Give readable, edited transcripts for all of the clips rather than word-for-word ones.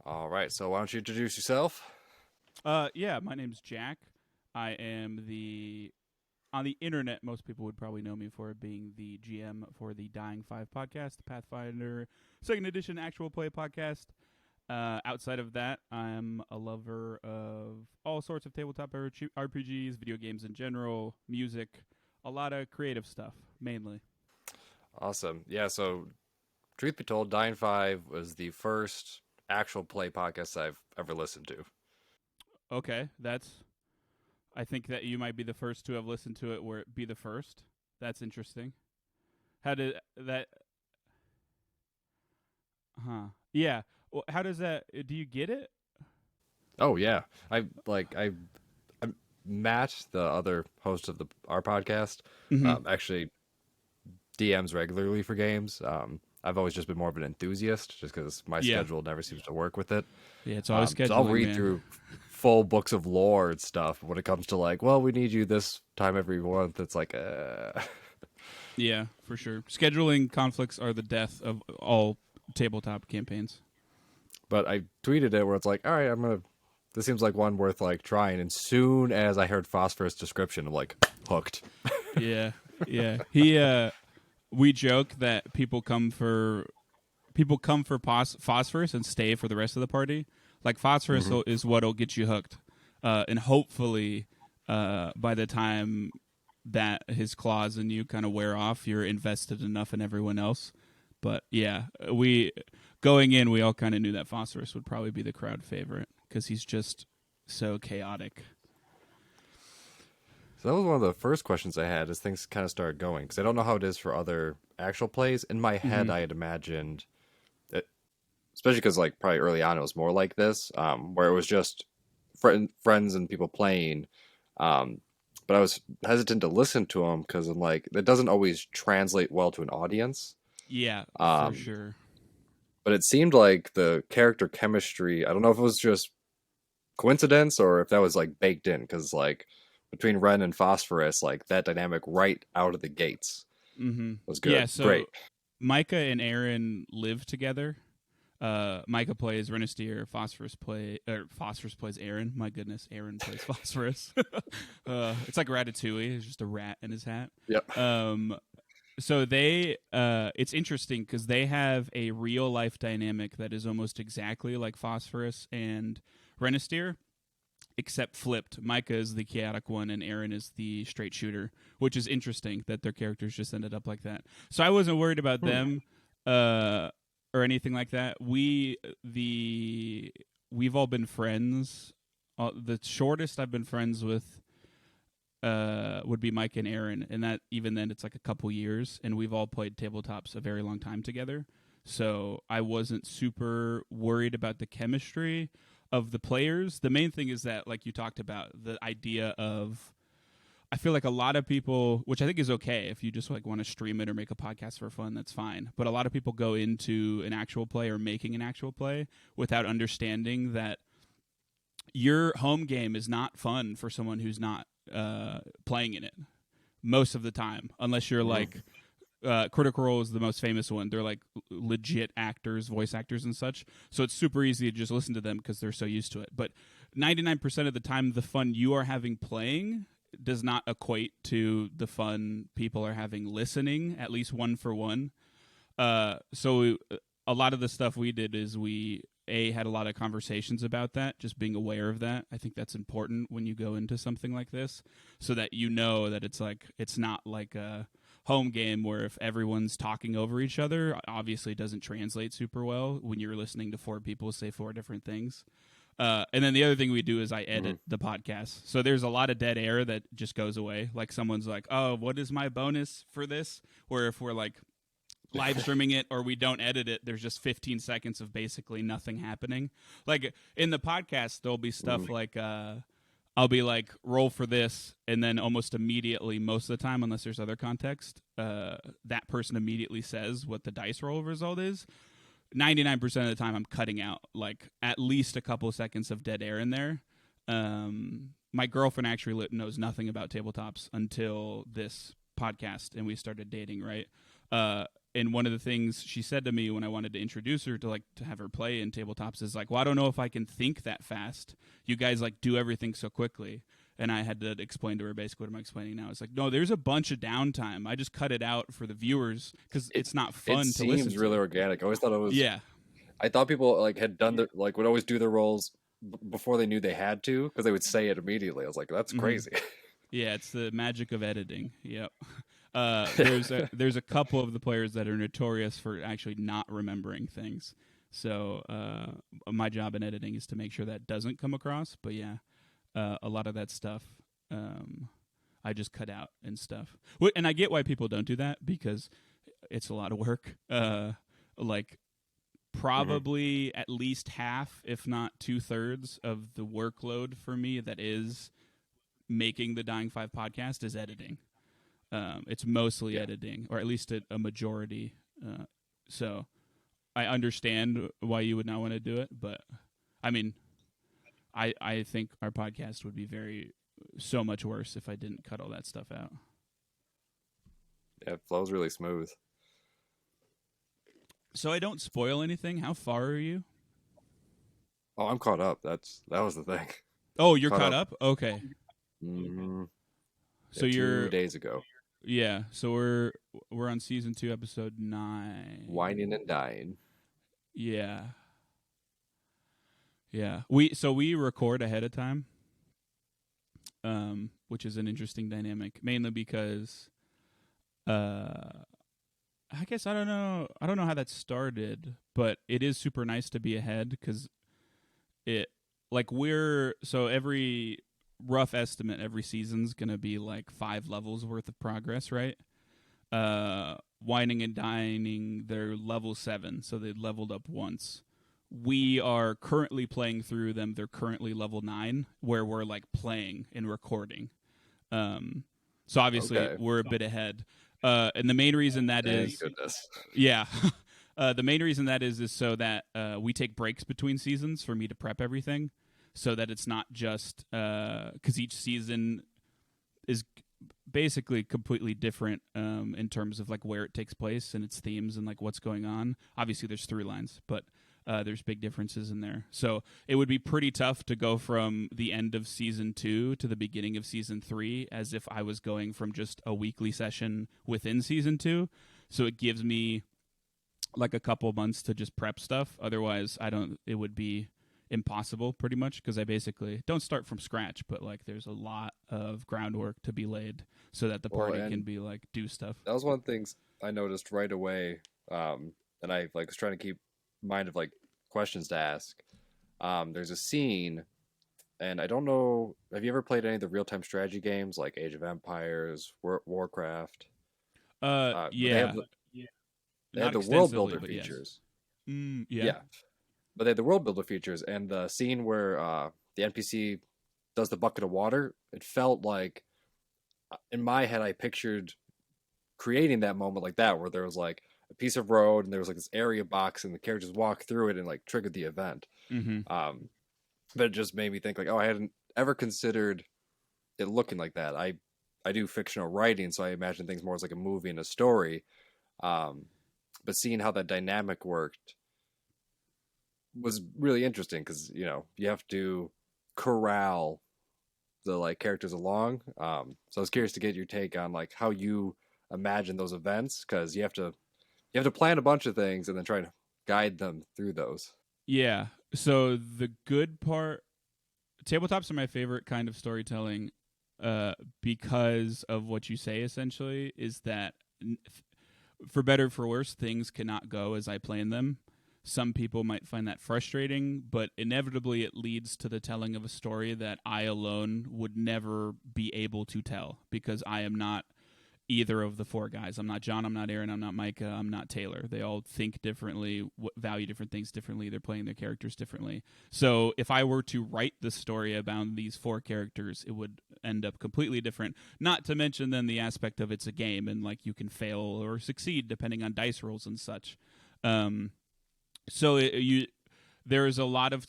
All right, so why don't you introduce yourself? Yeah, my name's Jack. I am the on the internet. Most people would probably know me for being the GM for the Dying Five podcast, the Pathfinder Second Edition actual play podcast. Outside of that, I'm a lover of all sorts of tabletop RPGs, video games in general, music, a lot of creative stuff, mainly. Awesome. Yeah, so truth be told, Dying 5 was the first actual play podcast I've ever listened to. Okay, that's. I think that you might be the first to have listened to it, where it be the first. That's interesting. How did that? Huh. Yeah. Well, how does that? Do you get it? Oh yeah. I Matt, the other host of the our podcast, Mm-hmm. actually DMs regularly for games. I've always just been more of an enthusiast just because my Yeah. schedule never seems to work with it. Yeah. It's always So I'll scheduling, read man. through full books of lore and stuff. But when it comes to like, well, we need you this time every month, it's like, Yeah, for sure. Scheduling conflicts are the death of all tabletop campaigns. But I tweeted it where it's like, all right, I'm gonna. This seems like one worth like trying. And soon as I heard Phosphorus description, I'm like hooked. Yeah. Yeah. We joke that people come for phosphorus and stay for the rest of the party. Like phosphorus Hmm. is what'll get you hooked, and hopefully, by the time that his claws and you kind of wear off, you're invested enough in everyone else. But yeah, we going in, we all kind of knew that phosphorus would probably be the crowd favorite because he's just so chaotic. So that was one of the first questions I had as things kind of started going because I don't know how it is for other actual plays. In my head, Mm-hmm. I had imagined, it, especially because like probably early on it was more like this, where it was just friends and people playing. Um, but I was hesitant to listen to them because I'm like, that doesn't always translate well to an audience. Yeah, for Um, sure. but it seemed like the character chemistry, I don't know if it was just coincidence or if that was like baked in because like between Ren and Phosphorus, like that dynamic right out of the gates Mm-hmm. was Yeah, good. so Great. Micah and Aaron live together. Micah plays Renisteer. Phosphorus plays Aaron. My goodness, Aaron plays Phosphorus. It's like Ratatouille. It's just a rat in his hat. Yep. Um, so it's interesting because they have a real life dynamic that is almost exactly like Phosphorus and Renisteer, except flipped. Micah is the chaotic one, and Aaron is the straight shooter, which is interesting that their characters just ended up like that. So I wasn't worried about Hmm. them or anything like that. We've all been friends. The shortest I've been friends with would be Mike and Aaron, and that even then it's like a couple years, and we've all played tabletops a very long time together. So I wasn't super worried about the chemistry of the players. The main thing is that, like you talked about, the idea of I feel like a lot of people, which I think is okay if you just like want to stream it or make a podcast for fun, that's fine. But a lot of people go into an actual play or making an actual play without understanding that your home game is not fun for someone who's not playing in it most of the time, unless you're Hmm. like Critical Role is the most famous one. They're like legit actors, voice actors, and such. So it's super easy to just listen to them because they're so used to it. But 99% of the time, the fun you are having playing does not equate to the fun people are having listening, at least one for one. So a lot of the stuff we did is we had a lot of conversations about that, just being aware of that. I think that's important when you go into something like this, so that you know that it's not like a home game where if everyone's talking over each other, obviously it doesn't translate super well when you're listening to four people say four different things. And then the other thing we do is I Hmm. edit the podcast. So there's a lot of dead air that just goes away. Like someone's like, "Oh, what is my bonus for this?" Where if we're like live streaming it or we don't edit it, there's just 15 seconds of basically nothing happening. Like in the podcast, there'll be Hmm. stuff like I'll be like, roll for this, and then almost immediately, most of the time, unless there's other context, that person immediately says what the dice roll result is. 99% of the time, I'm cutting out like at least a couple of seconds of dead air in there. My girlfriend actually knows nothing about tabletops until this podcast, and we started dating, right? and one of the things she said to me when I wanted to introduce her to have her play in tabletops is like, well, I don't know if I can think that fast. You guys like do everything so quickly. And I had to explain to her basically what I'm explaining now. It's like, no, there's a bunch of downtime. I just cut it out for the viewers because It it's not it fun to listen seems to. really organic. I always thought it was. Yeah. I thought people like had done would always do their roles before they knew they had to because they would say it immediately. I was like, that's Mm-hmm. crazy. Yeah, it's the magic of editing. Yep. There's a couple of the players that are notorious for actually not remembering things. So my job in editing is to make sure that doesn't come across. But yeah, a lot of that stuff I just cut out and stuff. And I get why people don't do that because it's a lot of work. Like probably at least half, if not 2/3 of the workload for me that is making the Dying Five podcast is editing. It's mostly Yeah. editing, or at least a majority. So I understand why you would not want to do it, but I mean, I think our podcast would be so much worse if I didn't cut all that stuff out. Yeah, it flows really smooth. So I don't spoil anything. How far are you? Oh, I'm caught up. That was the thing. Oh, you're Caught caught up. up? Okay. Mm-hmm. So Yeah, you're 2 days ago. yeah. So we're on season 2, episode 9. Whining and dying. Yeah. Yeah. We record ahead of time. Which is an interesting dynamic, mainly because I guess I don't know how that started, but it is super nice to be ahead because it like every rough estimate every season's gonna be like 5 levels worth of progress, right? Whining and dining, they're level 7, so they leveled up once. We are currently playing through them. They're currently level 9, where we're like playing and recording. So obviously Okay. we're a bit ahead. And the main reason that Thank is, goodness. yeah, the main reason that is so that we take breaks between seasons for me to prep everything, so that it's not just because each season is basically completely different in terms of like where it takes place and its themes and like what's going on. Obviously, there's through lines, but there's big differences in there. So it would be pretty tough to go from the end of season 2 to the beginning of season 3 as if I was going from just a weekly session within season 2. So it gives me like a couple months to just prep stuff. Otherwise, it would be impossible pretty much because I basically don't start from scratch, but like there's a lot of groundwork to be laid so that the party can be like do stuff. That was one of the things I noticed right away. And I like was trying to keep mind of like questions to ask. There's a scene, and I don't know. Have you ever played any of the real-time strategy games like Age of Empires, Warcraft? But Yeah. they Not had the world extensively, builder but yes. features. Yeah. Yeah, but they had the world builder features, and the scene where the NPC does the bucket of water. It felt like in my head I pictured creating that moment like that, where there was like a piece of road and there was like this area box, and the characters walked through it and like triggered the event. Mm-hmm. But it just made me think like, oh, I hadn't ever considered it looking like that. I do fictional writing, so I imagine things more as like a movie and a story. But seeing how that dynamic worked was really interesting because you have to corral the like characters along. So I was curious to get your take on like how you imagine those events because you have to plan a bunch of things and then try to guide them through those. Yeah. So the good part, tabletops are my favorite kind of storytelling because of what you say essentially is that for better or for worse, things cannot go as I plan them. Some people might find that frustrating, but inevitably it leads to the telling of a story that I alone would never be able to tell because I am not either of the 4 guys. I'm not John, I'm not Aaron, I'm not Micah, I'm not Taylor. They all think differently, value different things differently, they're playing their characters differently. So if I were to write the story about these 4 characters, it would end up completely different. Not to mention then the aspect of it's a game and like you can fail or succeed depending on dice rolls and such. So there's a lot of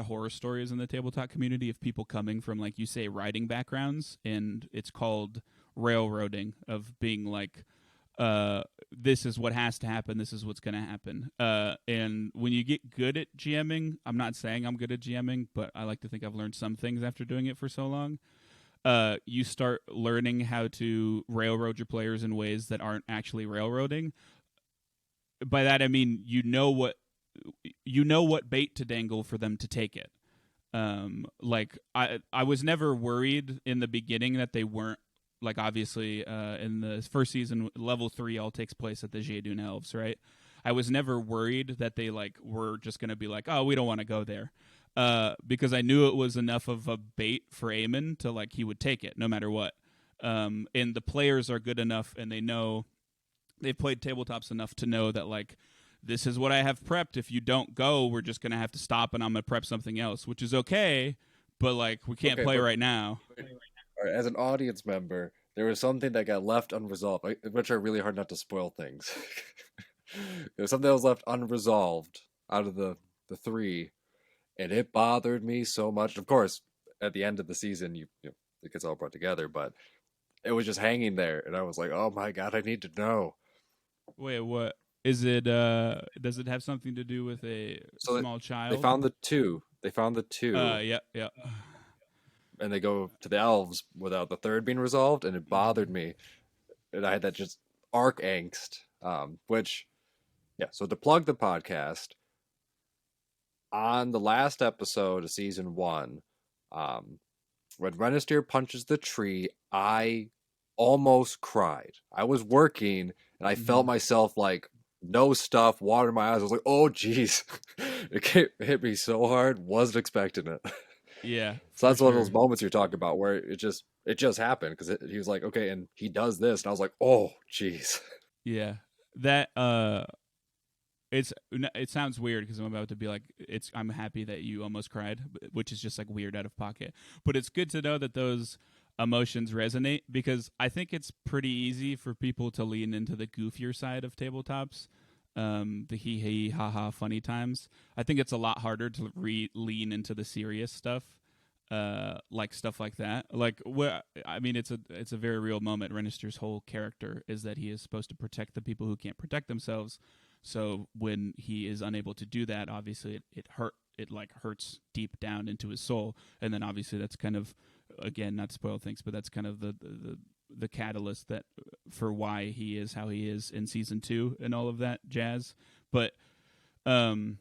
horror stories in the tabletop community of people coming from, like you say, writing backgrounds, and it's called railroading, of being like this is what has to happen. This is what's going to happen. And when you get good at GMing, I'm not saying I'm good at GMing, but I like to think I've learned some things after doing it for so long. You start learning how to railroad your players in ways that aren't actually railroading. By that I mean you know what bait to dangle for them to take it. Like I was never worried in the beginning that they weren't, like, obviously in the first season level 3 all takes place at the Jaedun Elves, right? I was never worried that they like were just going to be like, oh, we don't want to go there, because I knew it was enough of a bait for Aemon to, like, he would take it no matter what. And the players are good enough, and they've played tabletops enough to know that, like, this is what I have prepped. If you don't go, we're just going to have to stop, and I'm going to prep something else, which is okay, but, like, we can't Okay, play but right now. as an audience member, there was something that got left unresolved, which are really hard not to spoil things. There was something that was left unresolved out of the three, and it bothered me so much. Of course, at the end of the season, it gets all brought together, but it was just hanging there, and I was like, "Oh my god, I need to know." Wait, what? Is it, does it have something to do with a So small they child? found the two. They found the two, Yeah, yeah. and they go to the elves without the third being resolved, and it bothered me. And I had that just arc angst, which, yeah. So to plug the podcast, on the last episode of season one, um, when Renister punches the tree, I almost cried. I was working and I felt Mm-hmm. myself like no stuff, water in my eyes. I was like, oh geez, it hit me so hard. Wasn't expecting it. Yeah, So for that's one of those sure. moments you're talking about where it just happened because he was like, okay, and he does this, and I was like, oh geez. Yeah, that it sounds weird because I'm about to be like, I'm happy that you almost cried, which is just like weird out of pocket. But it's good to know that those emotions resonate, because I think it's pretty easy for people to lean into the goofier side of tabletops, the hee hee ha ha funny times. I think it's a lot harder to lean into the serious stuff. Like stuff like that. Like, I mean, it's a very real moment. Renister's whole character is that he is supposed to protect the people who can't protect themselves. So when he is unable to do that, obviously it like hurts deep down into his soul. And then obviously that's kind of, again, not to spoil things, but that's kind of the catalyst that for why he is how he is in season 2 and all of that jazz. But so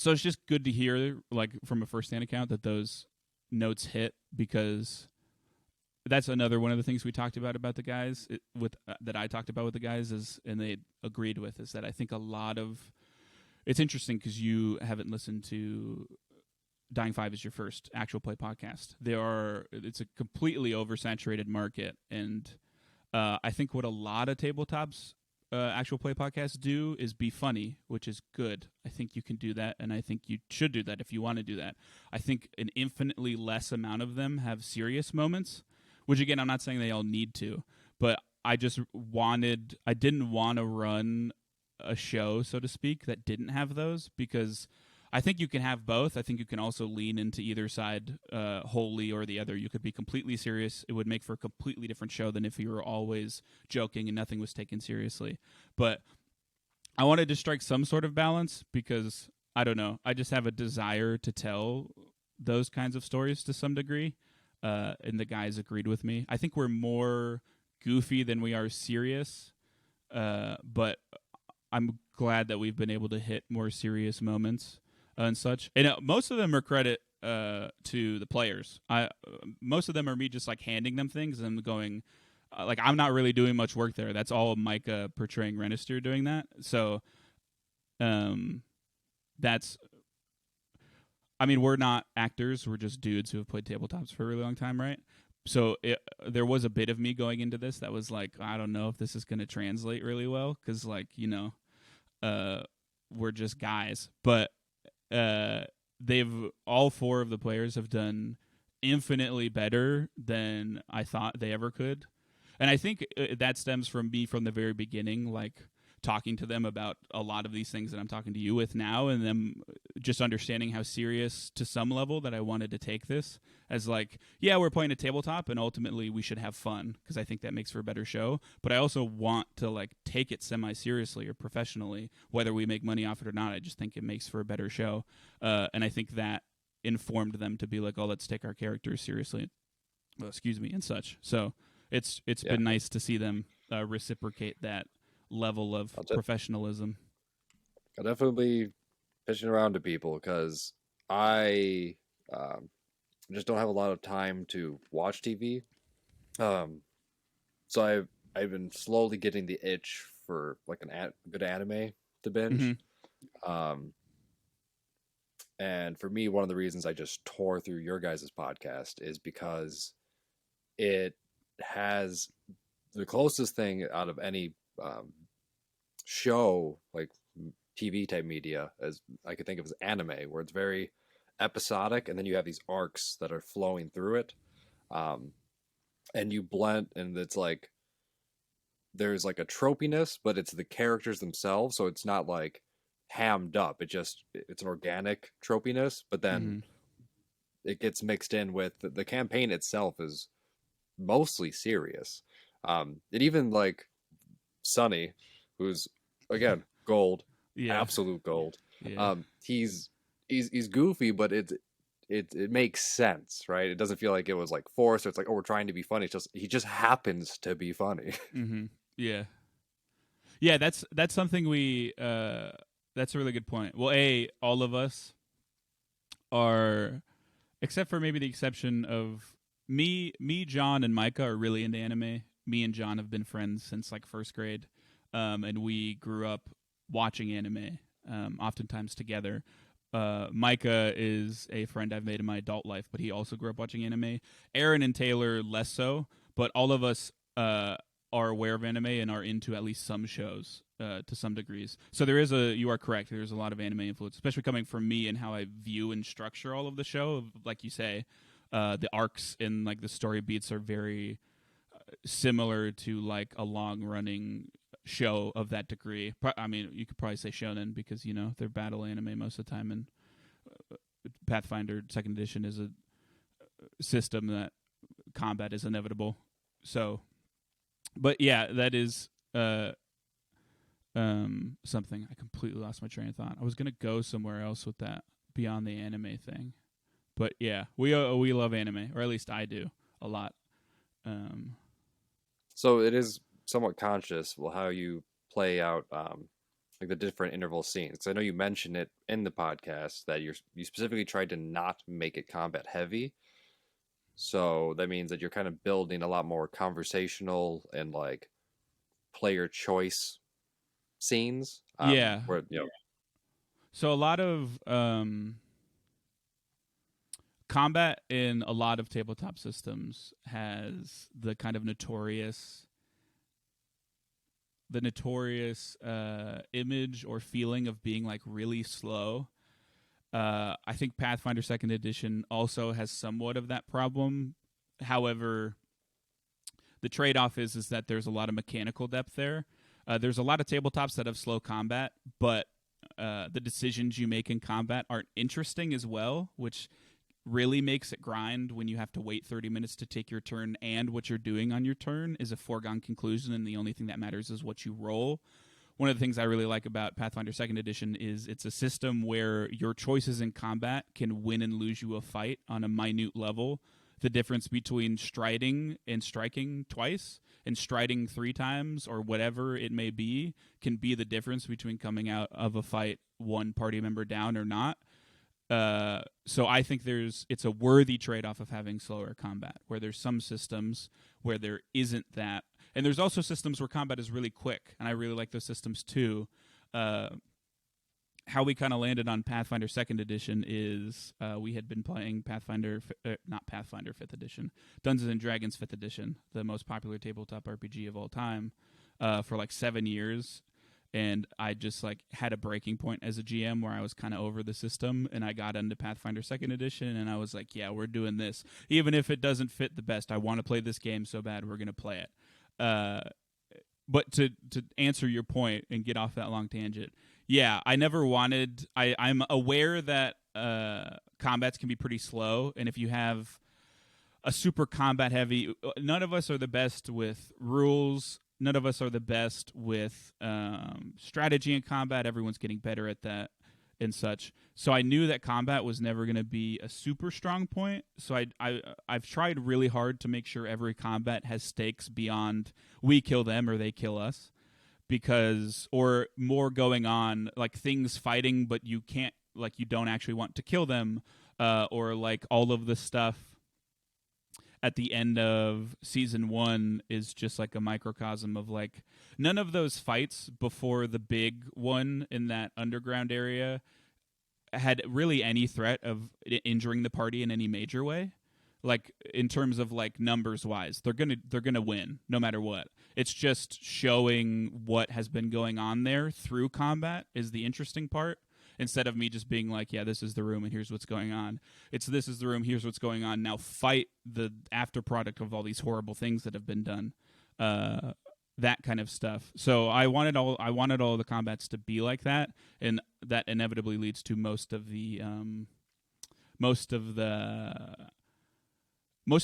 it's just good to hear, like, from a first-hand account, that those notes hit, because that's another one of the things we talked about the guys that I talked about with the guys is, and they agreed with, is that I think a lot of it's interesting because you haven't listened to Dying Five as your first actual play podcast. It's a completely oversaturated market, and I think what a lot of tabletops actual play podcasts do is be funny, which is good. I think you can do that, and I think you should do that if you want to do that. I think an infinitely less amount of them have serious moments, which, again, I'm not saying they all need to, but I didn't want to run a show, so to speak, that didn't have those, because I think you can have both. I think you can also lean into either side wholly or the other. You could be completely serious. It would make for a completely different show than if you were always joking and nothing was taken seriously. But I wanted to strike some sort of balance because, I don't know, I just have a desire to tell those kinds of stories to some degree. And the guys agreed with me. I think we're more goofy than we are serious. But I'm glad that we've been able to hit more serious moments and such. And most of them are credit to the players. Most of them are me just like handing them things and going, like, I'm not really doing much work there. That's all Micah portraying Renister doing that. So, that's. I mean, we're not actors. We're just dudes who have played tabletops for a really long time, right? So there was a bit of me going into this that was like, I don't know if this is going to translate really well because, like, we're just guys. But all four of the players have done infinitely better than I thought they ever could. And I think that stems from me from the very beginning, like, talking to them about a lot of these things that I'm talking to you with now, and them just understanding how serious to some level that I wanted to take this as like, yeah, we're playing a tabletop and ultimately we should have fun because I think that makes for a better show. But I also want to like take it semi-seriously or professionally, whether we make money off it or not. I just think it makes for a better show. And I think that informed them to be like, oh, let's take our characters seriously. Well, excuse me, and such. So it's Yeah, been nice to see them reciprocate that level of I'll, professionalism. I'll definitely be pitching around to people because I just don't have a lot of time to watch TV. Um, so I've been slowly getting the itch for like good anime to Mm-hmm. binge. Um, and for me, one of the reasons I just tore through your guys' podcast is because it has the closest thing out of any show, like TV type media, as I could think of as anime, where it's very episodic, and then you have these arcs that are flowing through it, um, and you blend, and it's like there's like a tropiness, but it's the characters themselves, so it's not like hammed up. It's an organic tropiness, but then Mm-hmm. it gets mixed in with the campaign itself is mostly serious. And even like Sunny, who's again gold, Yeah. absolute gold. Yeah. He's goofy, but it makes sense, right? It doesn't feel like it was like forced. Or it's like, oh, we're trying to be funny. It's just he just happens to be funny. Mm-hmm. Yeah. Yeah. That's something we. That's a really good point. Well, all of us are, except for maybe the exception of John, and Micah are really into anime. Me and John have been friends since like first grade, and we grew up watching anime, oftentimes together. Micah is a friend I've made in my adult life, but he also grew up watching anime. Aaron and Taylor less so, but all of us are aware of anime and are into at least some shows to some degrees. So you are correct. There's a lot of anime influence, especially coming from me and how I view and structure all of the show. Like you say, the arcs and like the story beats are very similar to like a long running show of that degree. I mean, you could probably say shonen because they're battle anime most of the time, and Pathfinder Second Edition is a system that combat is inevitable. So, but yeah, that is something. I completely lost my train of thought. I was gonna go somewhere else with that beyond the anime thing, but yeah, we love anime, or at least I do a lot. Um, So it is somewhat conscious, well, how you play out like the different interval scenes. 'Cause I know you mentioned it in the podcast that you specifically tried to not make it combat heavy. So that means that you're kind of building a lot more conversational and like player choice scenes. yeah, Where so a lot of combat in a lot of tabletop systems has the kind of notorious image or feeling of being like really slow. I think Pathfinder Second Edition also has somewhat of that problem. However, the trade-off is that there's a lot of mechanical depth there. There's a lot of tabletops that have slow combat, but the decisions you make in combat aren't interesting as well, which really makes it grind when you have to wait 30 minutes to take your turn, and what you're doing on your turn is a foregone conclusion, and the only thing that matters is what you roll. One of the things I really like about Pathfinder Second Edition is it's a system where your choices in combat can win and lose you a fight on a minute level. The difference between striding and striking twice and striding 3 times or whatever it may be can be the difference between coming out of a fight one party member down or not. So I think it's a worthy trade-off of having slower combat, where there's some systems where there isn't that, and there's also systems where combat is really quick, and I really like those systems too. How we kind of landed on Pathfinder Second Edition is we had been playing not Pathfinder Fifth Edition, Dungeons and Dragons Fifth Edition, the most popular tabletop RPG of all time, for like 7 years. And I just like had a breaking point as a GM where I was kind of over the system, and I got into Pathfinder Second Edition, and I was like, yeah, we're doing this. Even if it doesn't fit the best, I want to play this game so bad, we're going to play it. but to answer your point and get off that long tangent, yeah, I never wanted. I'm aware that combats can be pretty slow, and if you have a super combat heavy, none of us are the best with rules. None of us are the best with strategy in combat. Everyone's getting better at that and such. So I knew that combat was never going to be a super strong point. So I've tried really hard to make sure every combat has stakes beyond we kill them or they kill us, because or more going on, like things fighting but you can't, like you don't actually want to kill them, or like all of the stuff at the end of season 1 is just like a microcosm of like none of those fights before the big one in that underground area had really any threat of injuring the party in any major way. Like in terms of like numbers wise, they're gonna win no matter what. It's just showing what has been going on there through combat is the interesting part. Instead of me just being like, yeah, this is the room and here's what's going on. It's this is the room, here's what's going on. Now fight the after product of all these horrible things that have been done. That kind of stuff. So I wanted all the combats to be like that, and that inevitably leads to most of the most of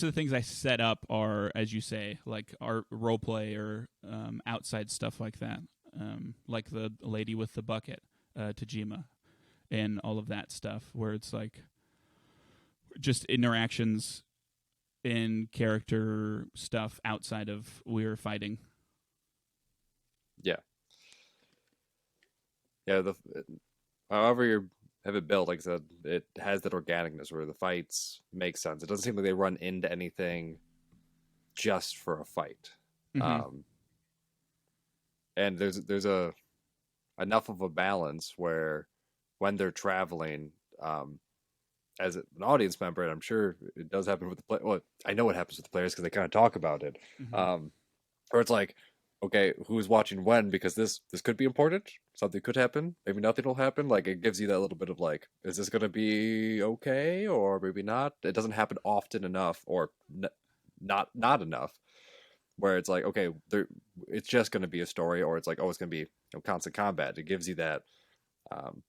the things I set up are, as you say, like our role play or outside stuff like that, like the lady with the bucket, Tajima, and all of that stuff, where it's like just interactions in character stuff outside of we're fighting. Yeah, yeah. However you have it built, like I said, it has that organicness where the fights make sense. It doesn't seem like they run into anything just for a fight. Mm-hmm. Um, and there's a enough of a balance where when they're traveling, as an audience member, and I'm sure it does happen with the play. Well, I know what happens with the players because they kind of talk about it. Mm-hmm. Um, or it's like, okay, who's watching when? Because this could be important. Something could happen. Maybe nothing will happen. Like it gives you that little bit of like, is this going to be okay or maybe not? It doesn't happen often enough, or not enough, where it's like, okay, it's just going to be a story, or it's like, oh, it's going to be constant combat. It gives you that um,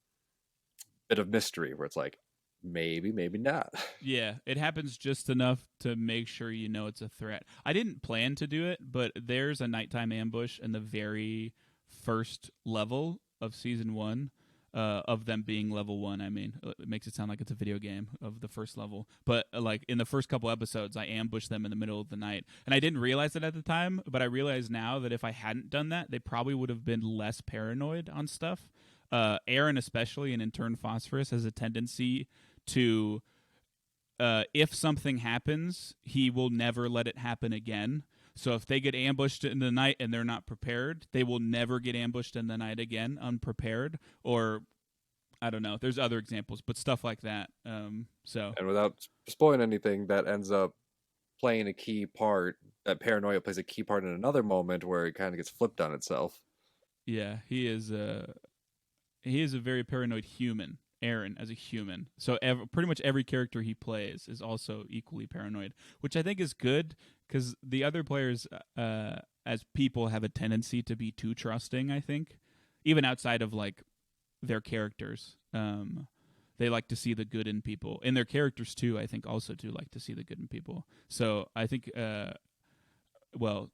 bit of mystery where it's like, maybe not. Yeah, it happens just enough to make sure you know it's a threat. I didn't plan to do it, but there's a nighttime ambush in the very first level of season 1. Of them being level 1, I mean, it makes it sound like it's a video game of the first level. But like in the first couple episodes, I ambushed them in the middle of the night, and I didn't realize it at the time. But I realize now that if I hadn't done that, they probably would have been less paranoid on stuff. Aaron, especially, and in turn Phosphorus, has a tendency to if something happens, he will never let it happen again. So if they get ambushed in the night and they're not prepared, they will never get ambushed in the night again unprepared. Or I don't know. There's other examples, but stuff like that. So And without spoiling anything, that ends up playing a key part. That paranoia plays a key part in another moment where it kind of gets flipped on itself. yeah, he is a very paranoid human. Aaron as a human, so pretty much every character he plays is also equally paranoid, which I think is good because the other players, as people, have a tendency to be too trusting. I think, even outside of like their characters, they like to see the good in people, and their characters too. I think also do like to see the good in people. So I think, well,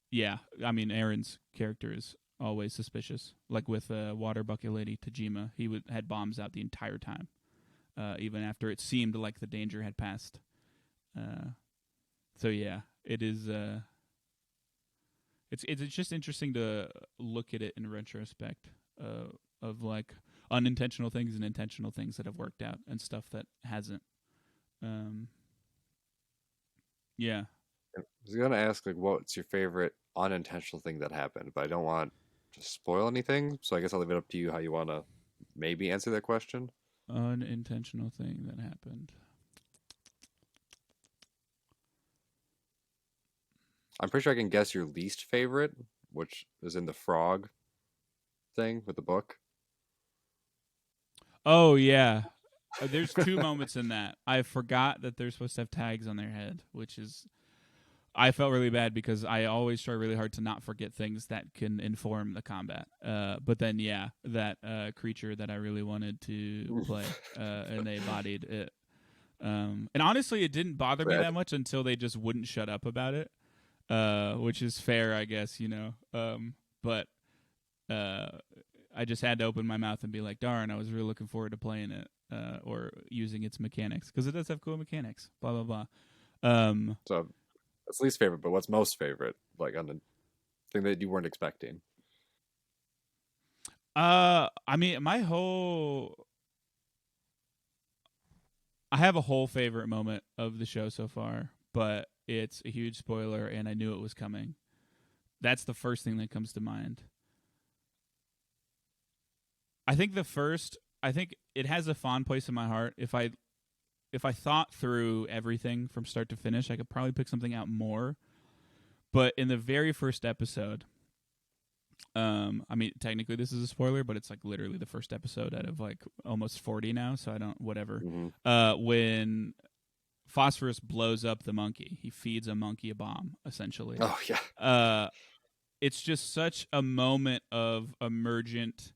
yeah, I mean, Aaron's character is always suspicious. Like with Water Bucket Lady Tajima, had bombs out the entire time, even after it seemed like the danger had passed. Uh, so yeah, it is. It's just interesting to look at it in retrospect, of like unintentional things and intentional things that have worked out and stuff that hasn't. Um, yeah. I was gonna ask like, what's your favorite unintentional thing that happened, but I don't want to spoil anything, so I guess I'll leave it up to you how you want to maybe answer that question. Unintentional thing that happened. I'm pretty sure I can guess your least favorite, which is in the frog thing with the book. Oh yeah, there's two moments in that. I forgot that they're supposed to have tags on their head, which is I felt really bad because I always try really hard to not forget things that can inform the combat. But then, yeah, that creature that I really wanted to play, and they bodied it. And honestly, it didn't bother me Right. that much until they just wouldn't shut up about it, which is fair, I guess, you know. But uh, I just had to open my mouth and be like, darn, I was really looking forward to playing it, or using its mechanics, because it does have cool mechanics, blah, blah, blah. Um, So that's least favorite, but what's most favorite? Like on the thing that you weren't expecting. I mean, I have a whole favorite moment of the show so far, but it's a huge spoiler, and I knew it was coming. That's the first thing that comes to mind. I think it has a fond place in my heart. If I thought through everything from start to finish, I could probably pick something out more. But in the very first episode, I mean, technically this is a spoiler, but it's like literally the first episode out of like almost 40 now, so I don't whatever. Mm-hmm. When Phosphorus blows up the monkey, he feeds a monkey a bomb, essentially. Oh yeah. Uh, it's just such a moment of emergent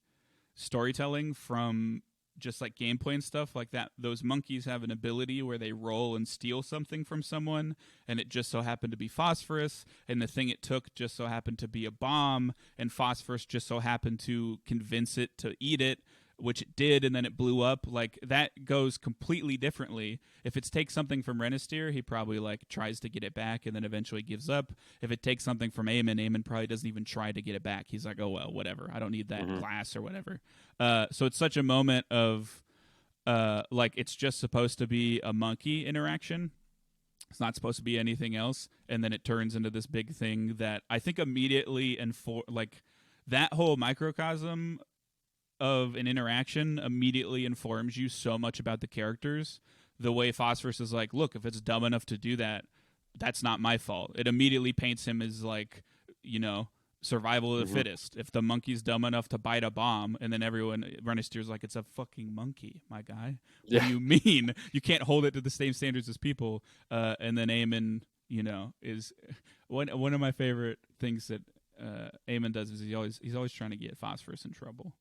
storytelling from just like gameplay and stuff like that. Those monkeys have an ability where they roll and steal something from someone, and it just so happened to be Phosphorus, and the thing it took just so happened to be a bomb, and Phosphorus just so happened to convince it to eat it, which it did, and then it blew up. Like, that goes completely differently. If it takes something from Renisteer, he probably like tries to get it back and then eventually gives up. If it takes something from Eamon probably doesn't even try to get it back. He's like, oh well, whatever, I don't need that Mm-hmm. glass or whatever. So it's such a moment of like, it's just supposed to be a monkey interaction. It's not supposed to be anything else, and then it turns into this big thing that I think immediately, and for like that whole microcosm of an interaction immediately informs you so much about the characters. The way Phosphorus is like, look, if it's dumb enough to do that, that's not my fault. It immediately paints him as like, you know, survival of the Mm-hmm. fittest. If the monkey's dumb enough to bite a bomb, and then everyone, Renistier's like, it's a fucking monkey, my guy. What Yeah. do you mean? You can't hold it to the same standards as people. And then Eamon, you know, is one of my favorite things that Eamon does is he's always trying to get Phosphorus in trouble.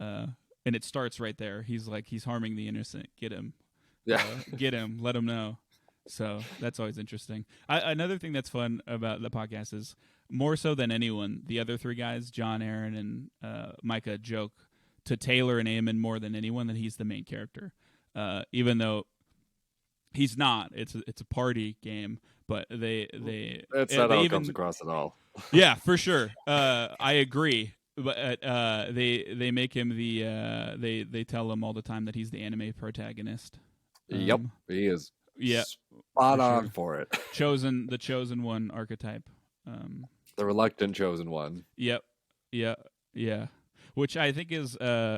And it starts right there. He's like, he's harming the innocent. Get him, Yeah. get him. Let him know. So that's always interesting. Another thing that's fun about the podcast is, more so than anyone, the other three guys, John, Aaron, and Micah, joke to Taylor and Eamon more than anyone that he's the main character, even though he's not. It's a party game, but That's not they how it comes even, across at all. yeah, for sure. I agree. But they make him the they tell him all the time that he's the anime protagonist. Yep. He is Yeah, spot for on sure. for it. The chosen one archetype. Um, The reluctant chosen one. yep, yeah, yeah. Which I think is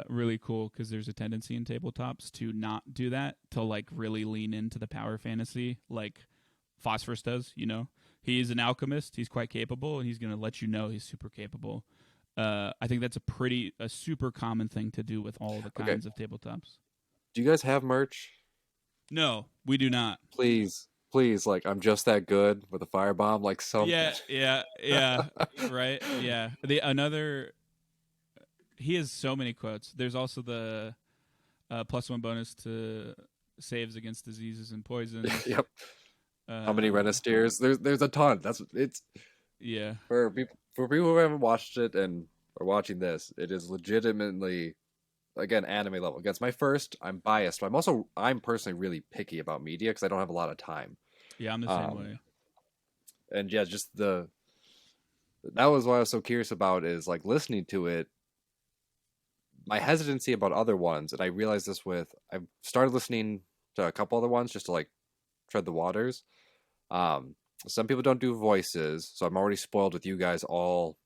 really cool, because there's a tendency in tabletops to not do that, to like really lean into the power fantasy like Phosphorus does. You know, he's an alchemist. He's quite capable, and he's gonna let you know he's super capable. I think that's a super common thing to do with all the Okay. kinds of tabletops. Do you guys have merch? No, we do not. Please, please, like I'm just that good with a firebomb, like something. Yeah, right, yeah. The another He has so many quotes. There's also the +1 bonus to saves against diseases and poisons. Yep. How many Renisteers? There's a ton. That's it's Yeah, for people who haven't watched it and are watching this. It is legitimately, again, anime level. Against my first, I'm biased, but I'm personally really picky about media because I don't have a lot of time. yeah, I'm the same Um, way. and yeah, just that was what I was so curious about, is like listening to it. My hesitancy about other ones, and I realized this with I've started listening to a couple other ones just to like tread the waters. Um, some people don't do voices, so I'm already spoiled with you guys all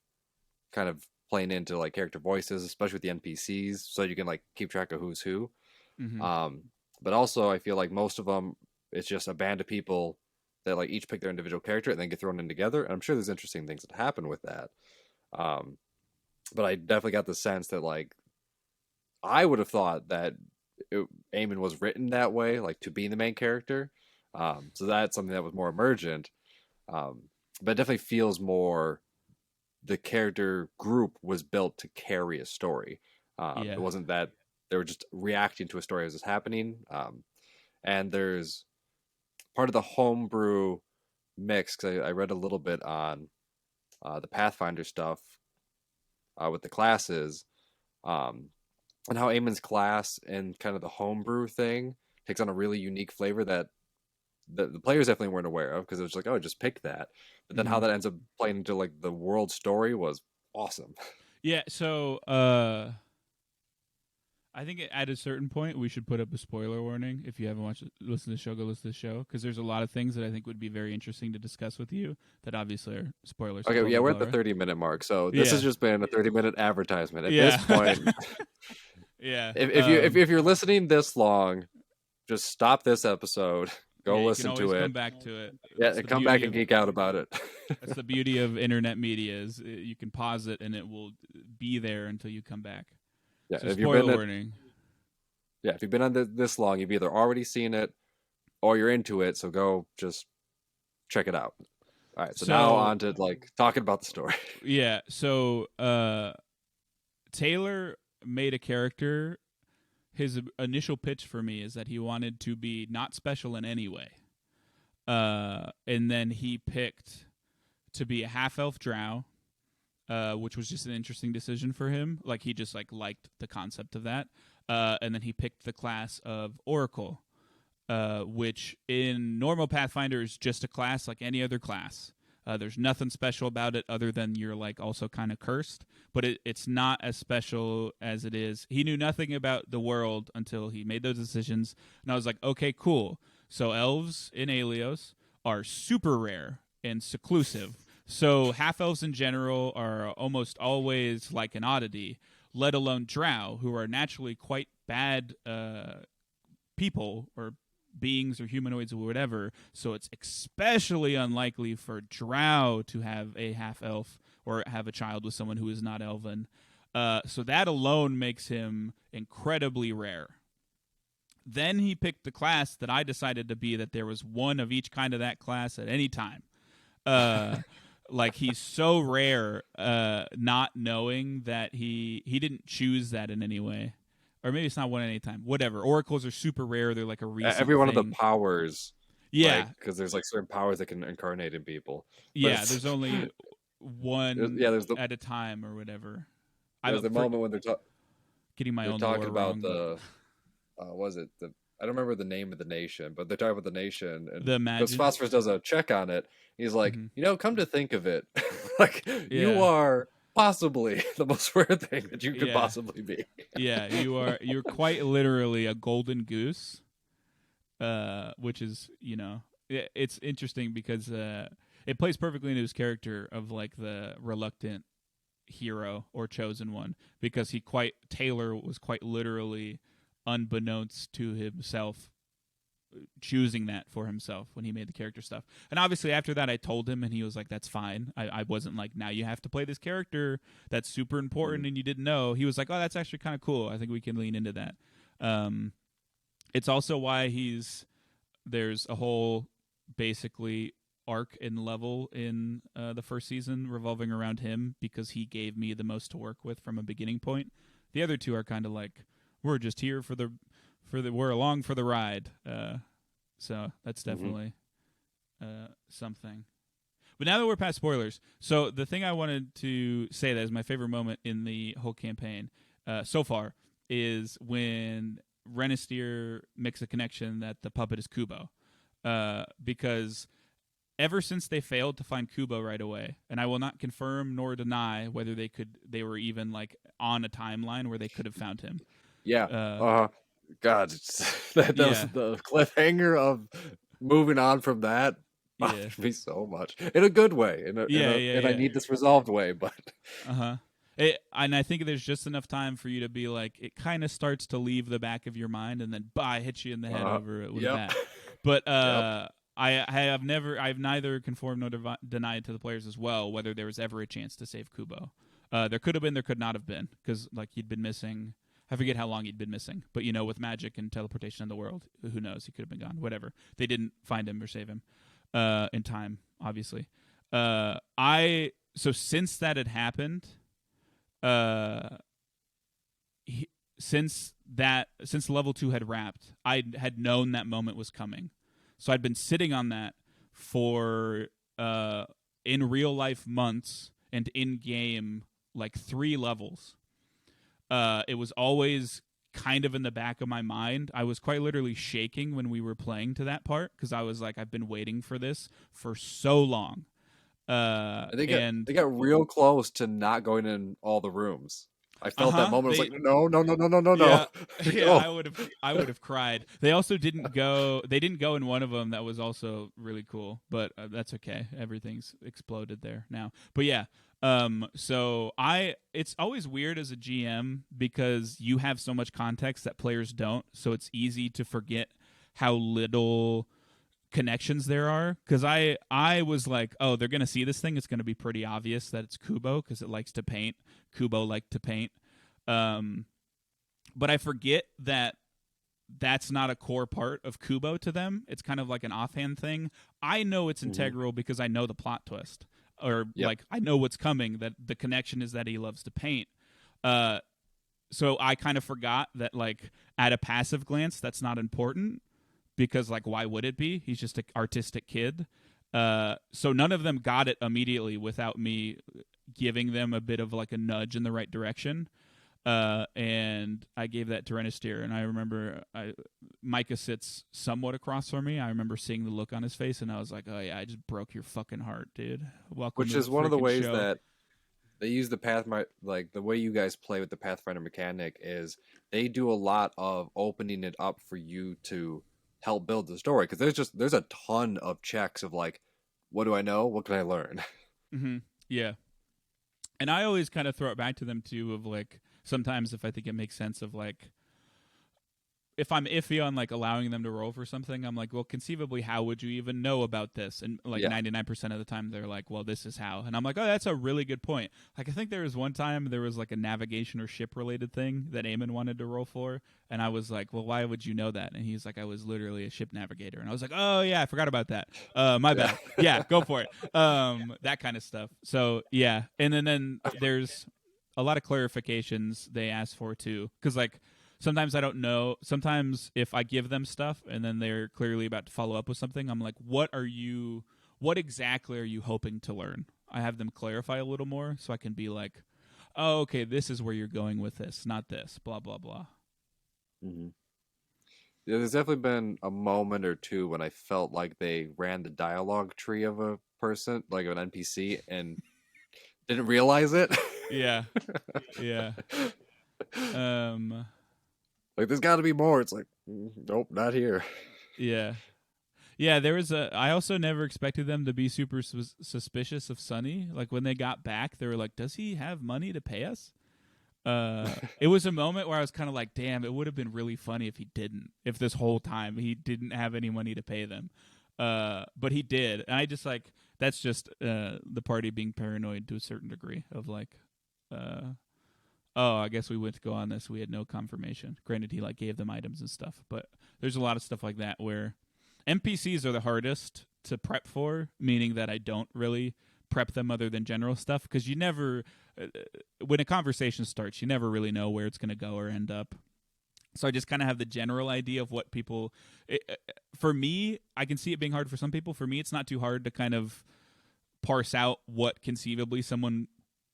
kind of playing into like character voices, especially with the NPCs, so you can like keep track of who's who. Mm-hmm. Um, but also, I feel like most of them, it's just a band of people that like each pick their individual character and then get thrown in together. And I'm sure there's interesting things that happen with that. Um, but I definitely got the sense that like I would have thought that Eamon was written that way, like to be the main character. So that's something that was more emergent. But it definitely feels more the character group was built to carry a story. It Yeah. wasn't that they were just reacting to a story as it's happening. And there's part of the homebrew mix because I read a little bit on the Pathfinder stuff with the classes, um, and how Eamon's class and kind of the homebrew thing takes on a really unique flavor that the players definitely weren't aware of because it was like, oh, just pick that. But then how Hmm. that ends up playing into like the world story was awesome. Yeah. So I think at a certain point we should put up a spoiler warning. If you haven't listened to the show, go listen to the show because there's a lot of things that I think would be very interesting to discuss with you that obviously are spoilers. So Okay, totally yeah, we're at blow the her. 30-minute mark, so this has Yeah. just been a 30-minute advertisement. At this Yeah. point, Yeah. if you're listening this long, just stop this episode, Yeah. go You can listen always to it, come back to it. yeah, That's and the come back beauty and of geek out about it. that's the beauty of internet media is you can pause it and it will be there until you come back. Yeah, So if you've been spoiler at, warning. yeah, if you've been on this long, you've either already seen it or you're into it. So go just check it out. All right, so now So on to like talking about the story. yeah. So Taylor made a character. His initial pitch for me is that he wanted to be not special in any way. And then he picked to be a half elf drow, which was just an interesting decision for him. Like he just liked the concept of that. And then he picked the class of Oracle, which in normal Pathfinder is just a class like any other class. There's nothing special about it other than you're like also kind of cursed, but it's not as special as it is. He knew nothing about the world until he made those decisions, and I was like, okay, cool. So elves in Aelios are super rare and seclusive. So half elves in general are almost always like an oddity, let alone drow, who are naturally quite bad people or beings or humanoids or whatever. So it's especially unlikely for drow to have a half elf or have a child with someone who is not elven. So that alone makes him incredibly rare. Then he picked the class that I decided to be that there was one of each kind of that class at any time. Uh, like he's so rare, not knowing that he didn't choose that in any way, or maybe it's not one at any time. Whatever. Oracles are super rare. They're like a recent Every one of the thing. powers, like Yeah, because there's like certain powers that can incarnate in people, but yeah. it's There's only one yeah, at a time or whatever. there's I'm the moment when getting my they're own talking lore about wrong, but the was it the I don't remember the name of the nation, but they're talking about the nation, and the because Imagine. Phosphorus does a check on it, he's like, Hmm. come to think of it, like you Yeah, are possibly the most rare thing that you could yeah, possibly be. yeah. You're quite literally a golden goose, which is it's interesting because it plays perfectly into his character of like the reluctant hero or chosen one because Taylor was quite literally unbeknownst to himself choosing that for himself when he made the character stuff. And obviously after that I told him and he was like, that's fine. I wasn't like, now you have to play this character that's super important Mhm. and you didn't know. He was like, oh, that's actually kind of cool. I think we can lean into that. Um, it's also why there's a whole basically arc and level in the first season revolving around him because he gave me the most to work with from a beginning point. The other two are kind of like, we're just here we're along for the ride. So that's Mhm. definitely something. But now that we're past spoilers, so the thing I wanted to say that is my favorite moment in the whole campaign so far is when Renisteer makes a connection that the puppet is Kubo. Because ever since they failed to find Kubo right away, and I will not confirm nor deny whether they were even like on a timeline where they could have found him. Yeah. Uh, God, that was yeah, the cliffhanger of moving on from that yeah, bothered me so much in a good way, yeah, yeah, and I yeah. need this resolved way, but Uh huh. And I think there's just enough time for you to be like, it kind of starts to leave the back of your mind, and then bah, hit you in the head over it with a yep, bat. But yep. I've neither conformed nor denied to the players as well whether there was ever a chance to save Kubo. There could have been, there could not have been, because like he'd been missing. I forget how long he'd been missing, but with magic and teleportation in the world, who knows? He could have been gone. Whatever. They didn't find him or save him. in time, obviously. I so since that had happened, uh, he, since level 2 had wrapped, I had known that moment was coming, so I'd been sitting on that for uh in real life months and in game like 3 levels. It was always kind of in the back of my mind. I was quite literally shaking when we were playing to that part because I was like, I've been waiting for this for so long. And And they got real close to not going in all the rooms. I felt that uh-huh, moment. I was they like, no, no, no, no, no, no, no. yeah, yeah, Oh, I would have cried. They also didn't go. They didn't go in one of them. That was also really cool, but that's okay. Everything's exploded there now. But yeah, so it's always weird as a GM because you have so much context that players don't. So it's easy to forget how little connections there are. Because I was like, oh, they're gonna see this thing. It's gonna be pretty obvious that it's Kubo because it likes to paint. Kubo liked to paint. Um, but I forget that that's not a core part of Kubo to them. It's kind of like an offhand thing. I know it's hmm. integral because I know the plot twist, or Yep. like I know what's coming. That the connection is that he loves to paint. Uh, so I kind of forgot that like at a passive glance, that's not important because like why would it be? He's just an artistic kid. So none of them got it immediately without me giving them a bit of like a nudge in the right direction. And I gave that to Renisteer, and I remember Micah sits somewhat across from me. I remember seeing the look on his face, and I was like, "Oh yeah, I just broke your fucking heart, dude. Welcome Which to the is one of the freaking ways show." that they use the like the way you guys play with the Pathfinder mechanic is they do a lot of opening it up for you to help build the story because there's a ton of checks of like, what do I know? What can I learn? Mm-hmm. Yeah, and I always kind of throw it back to them too. Of like sometimes if I think it makes sense of like if I'm iffy on like allowing them to roll for something, I'm like, well, conceivably, how would you even know about this? And like Yeah. 99% of the time, they're like, well, this is how. And I'm like, oh, that's a really good point. Like, I think there was one time there was like a navigation or ship related thing that Eamon wanted to roll for. And I was like, well, why would you know that? And he's like, I was literally a ship navigator. And I was like, oh, yeah, I forgot about that. My Yeah. bad. Yeah, go for it. That kind of stuff. So, yeah. And then there's a lot of clarifications they ask for too. Cause like, sometimes I don't know. Sometimes if I give them stuff and then they're clearly about to follow up with something, I'm like, what exactly are you hoping to learn? I have them clarify a little more so I can be like, oh, okay, this is where you're going with this, not this, blah, blah, blah. Hmm. Yeah, there's definitely been a moment or two when I felt like they ran the dialogue tree of a person, like an NPC, and didn't realize it. Yeah, yeah. Um, Like, there's got to be more. It's like, nope, not here. yeah. Yeah, there was a. I also never expected them to be super suspicious of Sonny. Like when they got back, they were like, "Does he have money to pay us?" It was a moment where I was kind of like, damn, it would have been really funny if he didn't, if this whole time he didn't have any money to pay them. But he did. And I just like, that's just the party being paranoid to a certain degree of like, uh, oh, I guess we went to go on this. We had no confirmation. Granted, he like gave them items and stuff, but there's a lot of stuff like that where NPCs are the hardest to prep for, meaning that I don't really prep them other than general stuff because you never, when a conversation starts, you never really know where it's going to go or end up. So I just kind of have the general idea of what people. For me, I can see it being hard for some people. For me, it's not too hard to kind of parse out what conceivably someone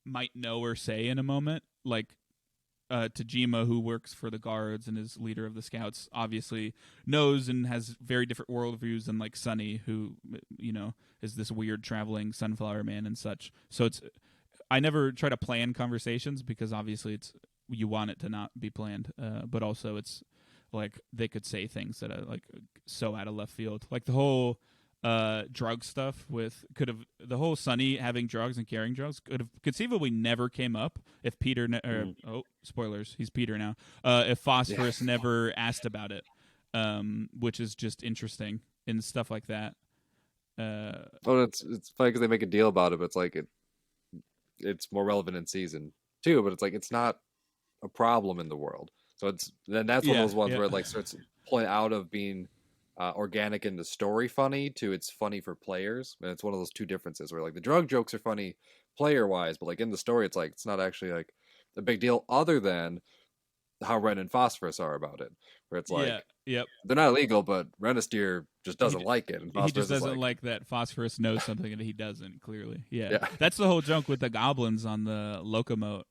might know or say in a moment. Like Tajima, who works for the guards and is leader of the scouts, obviously knows and has very different worldviews than like Sunny, who is this weird traveling sunflower man and such. So it's I never try to plan conversations because obviously it's you want it to not be planned, but also it's like they could say things that are like so out of left field, like the whole drug stuff with could have the whole Sunny having drugs and carrying drugs could have conceivably never came up if Peter Mm. oh spoilers, he's Peter now, if Yeah. Phosphorus never asked about it, which is just interesting and stuff like that. Oh, it's funny because they make a deal about it, but it's like it's more relevant in season two, but it's like it's not a problem in the world. So it's then that's one of Yeah, those ones yeah. where it like starts pulling out of being organic in the story funny to it's funny for players, and it's one of those two differences where like the drug jokes are funny player wise, but like in the story, it's like it's not actually like a big deal other than how Ren and Phosphorus are about it, where it's Yeah. like Yep. they're not illegal, but Renisteer just He doesn't like it, and he just Phosphorus is doesn't like, like that Phosphorus knows something that he doesn't. Clearly, yeah. yeah, That's the whole joke with the goblins on the Locomote.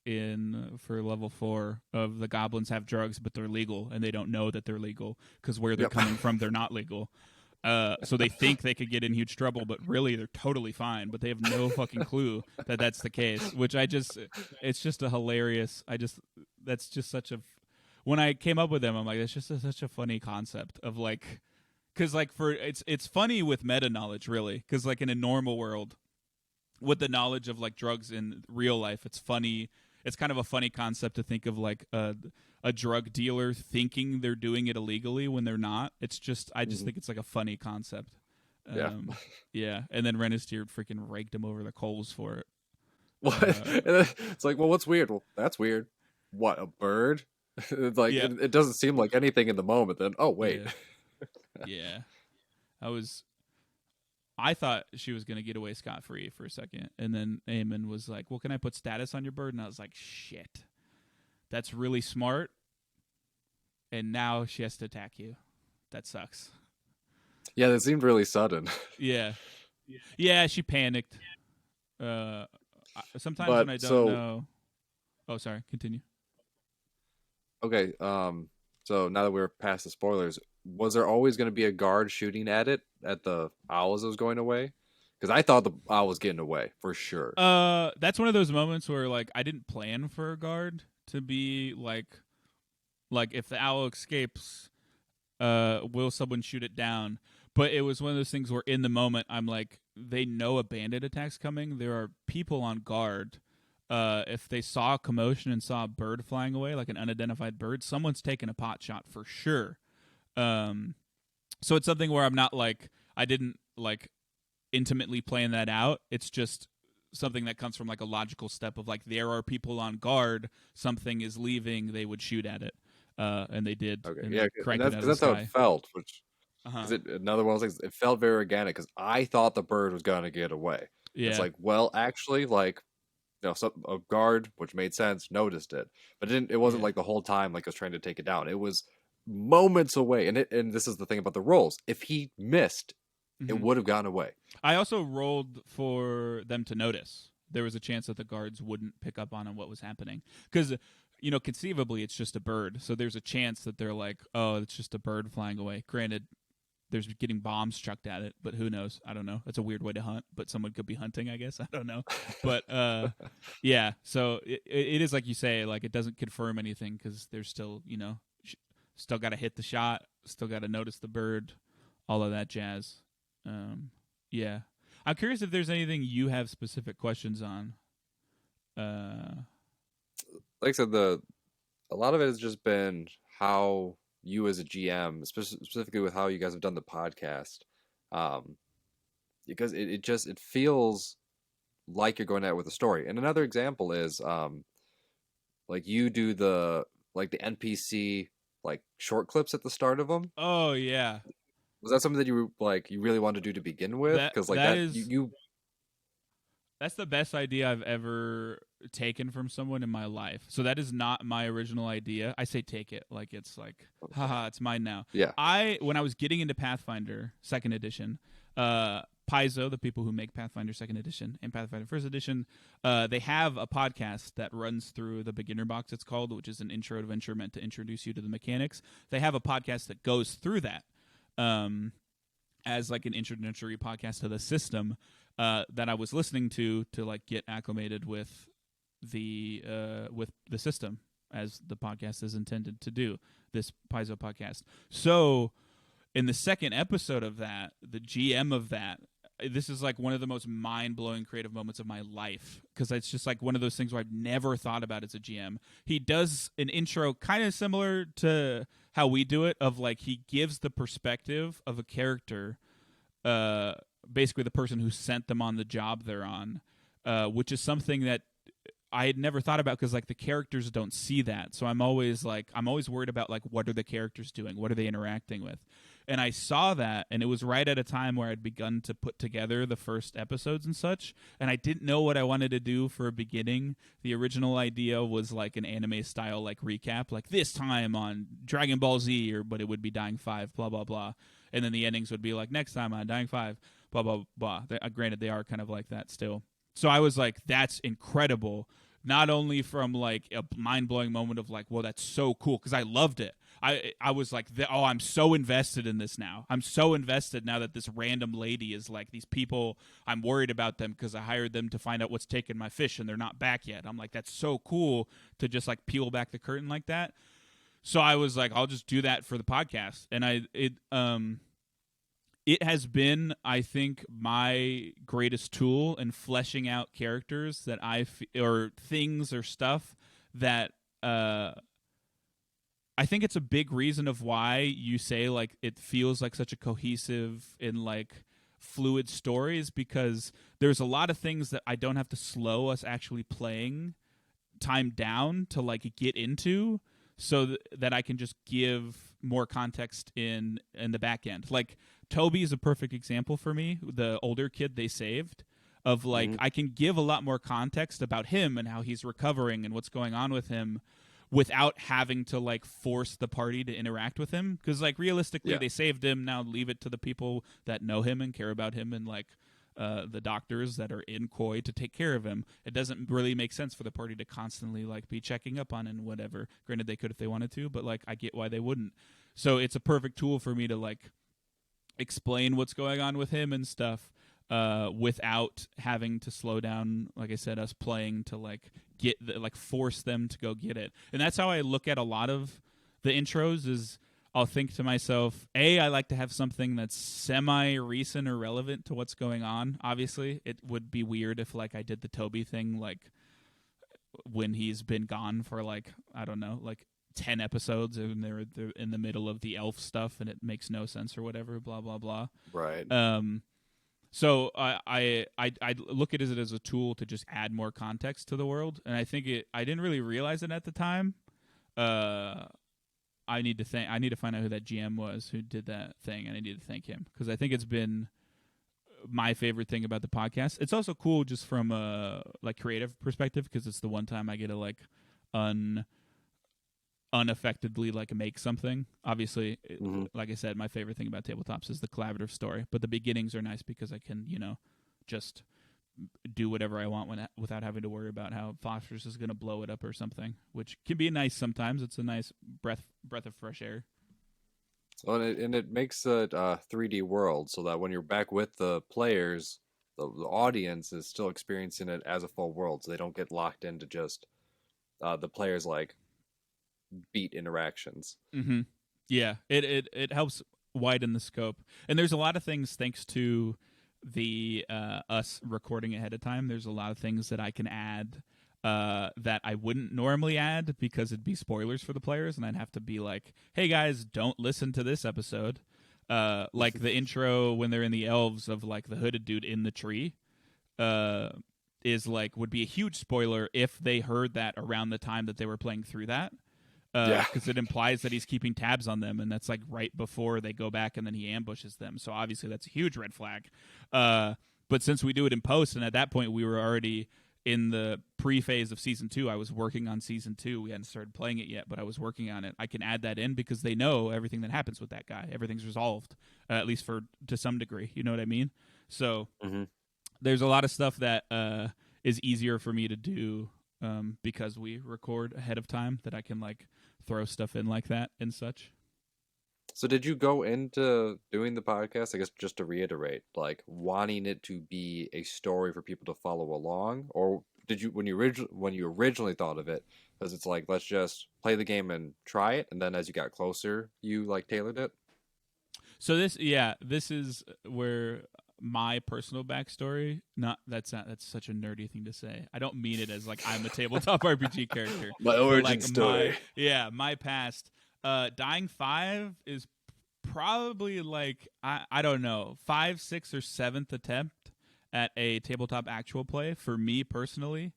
In for level 4 of the goblins have drugs, but they're legal, and they don't know that they're legal because where they're yep, coming from, they're not legal. So they think they could get in huge trouble, but really they're totally fine. But they have no fucking clue that that's the case. Which it's just a hilarious. That's just such a. When I came up with them, I'm like, that's just such a funny concept of like, because like for it's funny with meta knowledge really, because like in a normal world, with the knowledge of like drugs in real life, it's funny. It's kind of a funny concept to think of like a drug dealer thinking they're doing it illegally when they're not. It's just I just hmm think it's like a funny concept. yeah. Yeah, and then Renisteer freaking raked him over the coals for it. What? Uh, And then it's like, well, what's weird? Well, that's weird. What, a bird? It's like yeah, it doesn't seem like anything in the moment. Then, oh wait, yeah, yeah. I was I thought she was going to get away scot free for a second. And then Eamon was like, well, can I put status on your bird? And I was like, shit. That's really smart. And now she has to attack you. That sucks. yeah, that seemed really sudden. Yeah. Yeah, she panicked. Uh, Sometimes when But I don't so know. Oh, sorry. Continue. okay, so now that we're past the spoilers, was there always going to be a guard shooting at it at the owl as it was going away? Because I thought the owl was getting away for sure. That's one of those moments where like I didn't plan for a guard to be like if the owl escapes, will someone shoot it down? But it was one of those things where in the moment I'm like, they know a bandit attack's coming. There are people on guard. If they saw a commotion and saw a bird flying away, like an unidentified bird, someone's taking a pot shot for sure. Um, so it's something where I'm not like I didn't like intimately plan that out. It's just something that comes from like a logical step of like there are people on guard, something is leaving, they would shoot at it, and they did, Okay, and yeah, they and cranked it that's out of because the that's how it sky. felt. Which Uh huh. because another one of those things, it felt very organic. Because I thought the bird was going to get away. It's Yeah. like, well, actually, like a guard, which made sense, noticed it, but it didn't. It wasn't Yeah. like the whole time like it was trying to take it down. It was moments away, and this is the thing about the rolls. If he missed, it Hmm. would have gone away. I also rolled for them to notice. There was a chance that the guards wouldn't pick up on what was happening because, conceivably it's just a bird. So there's a chance that they're like, "Oh, it's just a bird flying away." Granted, there's getting bombs chucked at it, but who knows? I don't know. That's a weird way to hunt, but someone could be hunting, I guess. I don't know. But yeah. So it is like you say, like it doesn't confirm anything because there's still, still got to hit the shot, still got to notice the bird, all of that jazz. Yeah. I'm curious if there's anything you have specific questions on. Uh, Like I said, the a lot of it has just been how you as a GM, specifically with how you guys have done the podcast, um, because it feels like you're going at it with a story. And another example is like you do the NPC like short clips at the start of them. oh yeah, Was that something that you really wanted to do to begin with? that Because like that that is you that's the best idea I've ever taken from someone in my life. So that is not my original idea. I say take it like it's like, haha, it's mine now. yeah. When I was getting into Pathfinder Second Edition, Paizo, the people who make Pathfinder Second Edition and Pathfinder First Edition, they have a podcast that runs through the beginner box. It's called, which is an intro adventure meant to introduce you to the mechanics. They have a podcast that goes through that. As like an introductory podcast to the system, that I was listening to like get acclimated with the system as the podcast is intended to do, this Paizo podcast. So in the second episode of that, the GM of that, this is like one of the most mind-blowing creative moments of my life because it's just like one of those things where I've never thought about as a GM. He does an intro kind of similar to how we do it, of like he gives the perspective of a character, basically the person who sent them on the job they're on, which is something that I had never thought about, because like the characters don't see that. So I'm always worried about like, what are the characters doing? What are they interacting with? And I saw that, and it was right at a time where I'd begun to put together the first episodes and such, and I didn't know what I wanted to do for a beginning. The original idea was like an anime style like recap, like this time on Dragon Ball Z, but it would be Dying 5, blah blah blah. And then the endings would be like next time on Dying 5, blah blah blah. Granted, they are kind of like that still. So I was like, that's incredible. Not only from like a mind blowing moment of like, well, that's so cool, because I loved it. I was like, oh, I'm so invested in this now. I'm so invested now that this random lady is like, these people, I'm worried about them because I hired them to find out what's taking my fish and they're not back yet. I'm like, that's so cool to just like peel back the curtain like that. So I was like, I'll just do that for the podcast. And it has been, I think, my greatest tool in fleshing out characters that or things or stuff that I think it's a big reason of why you say like it feels like such a cohesive and like fluid story, is because there's a lot of things that I don't have to slow us actually playing time down to like get into, so that I can just give more context in the back end. Like Toby is a perfect example for me, the older kid they saved, of like I can give a lot more context about him and how he's recovering and what's going on with him without having to like force the party to interact with him, because like realistically they saved him, now leave it to the people that know him and care about him, and like the doctors that are in Koi to take care of him. It doesn't really make sense for the party to constantly like be checking up on and whatever. Granted, they could if they wanted to, but like I get why they wouldn't. So it's a perfect tool for me to like explain what's going on with him and stuff, without having to slow down, like I said, us playing to like force them to go get it. And that's how I look at a lot of the intros, is I'll think to myself, I like to have something that's semi-recent or relevant to what's going on. Obviously, it would be weird if like I did the Toby thing like when he's been gone for like, I don't know, like 10 episodes, and they're in the middle of the elf stuff and it makes no sense or whatever, blah blah blah. Right. So I look at it as a tool to just add more context to the world, and I think I didn't really realize it at the time. I need to find out who that GM was who did that thing, and I need to thank him, because I think it's been my favorite thing about the podcast. It's also cool just from a like creative perspective, because it's the one time I get to like unaffectedly like make something. Obviously, like I said, my favorite thing about tabletops is the collaborative story, but the beginnings are nice because I can just do whatever I want without having to worry about how Phosphorus is going to blow it up or something, which can be nice sometimes. It's a nice breath of fresh air. Well, and it makes a 3D world, so that when you're back with the players, the audience is still experiencing it as a full world, so they don't get locked into just the players like beat interactions. Mm-hmm. Yeah, it helps widen the scope, and there's a lot of things thanks to the us recording ahead of time. There's a lot of things that I can add that I wouldn't normally add because it'd be spoilers for the players, and I'd have to be like, "Hey guys, don't listen to this episode." Like the intro when they're in the elves of like the hooded dude in the tree. Is like would be a huge spoiler if they heard that around the time that they were playing through that. Because it implies that he's keeping tabs on them, and that's like right before they go back, and then he ambushes them. So obviously that's a huge red flag. But since we do it in post, and at that point we were already in the pre-phase of season 2, I was working on season 2. We hadn't started playing it yet, but I was working on it. I can add that in because they know everything that happens with that guy. Everything's resolved, at least to some degree. You know what I mean? So there's a lot of stuff that is easier for me to do because we record ahead of time, that I can like throw stuff in like that and such. So did you go into doing the podcast, I guess, just to reiterate, like wanting it to be a story for people to follow along, or did you when you originally thought of it, because it's like, let's just play the game and try it, and then as you got closer, you like tailored it? So this is where my personal backstory, that's such a nerdy thing to say. I don't mean it as like I'm a tabletop RPG character. My origin like story. My past. Dying 5 is probably like I don't know, 5th, 6th, or 7th attempt at a tabletop actual play for me personally.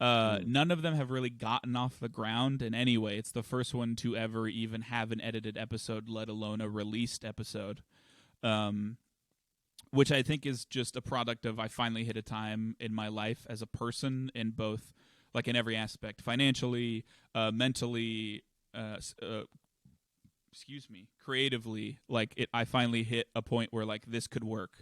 Mm. None of them have really gotten off the ground in any way. It's the first one to ever even have an edited episode, let alone a released episode. Um, which I think is just a product of I finally hit a time in my life as a person in both, like in every aspect, financially, mentally, excuse me, creatively. Like I finally hit a point where like this could work,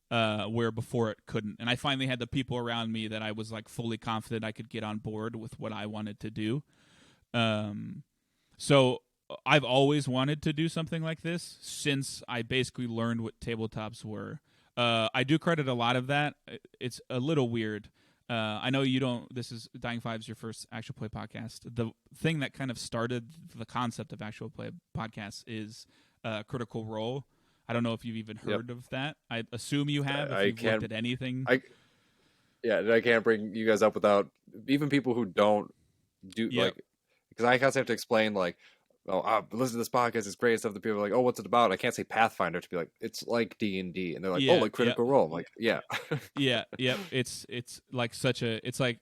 where before it couldn't. And I finally had the people around me that I was like fully confident I could get on board with what I wanted to do. So I've always wanted to do something like this since I basically learned what tabletops were. I do credit a lot of that. It's a little weird. I know you don't. This is Dying Five's your first actual play podcast. The thing that kind of started the concept of actual play podcasts is Critical Role. I don't know if you've even Yep. heard of that. I assume you have if I you've looked can't. at anything. I Yeah. I can't bring you guys up without even people who don't do Yep. like, because I constantly have to explain like, oh, listen to this podcast, it's great stuff. The people are like, oh, what's it about? I can't say Pathfinder to be like, it's like D&D, and they're like, oh, Yeah. like Yep. Critical Role. I'm like, yeah. Yeah, yep. It's like such a it's like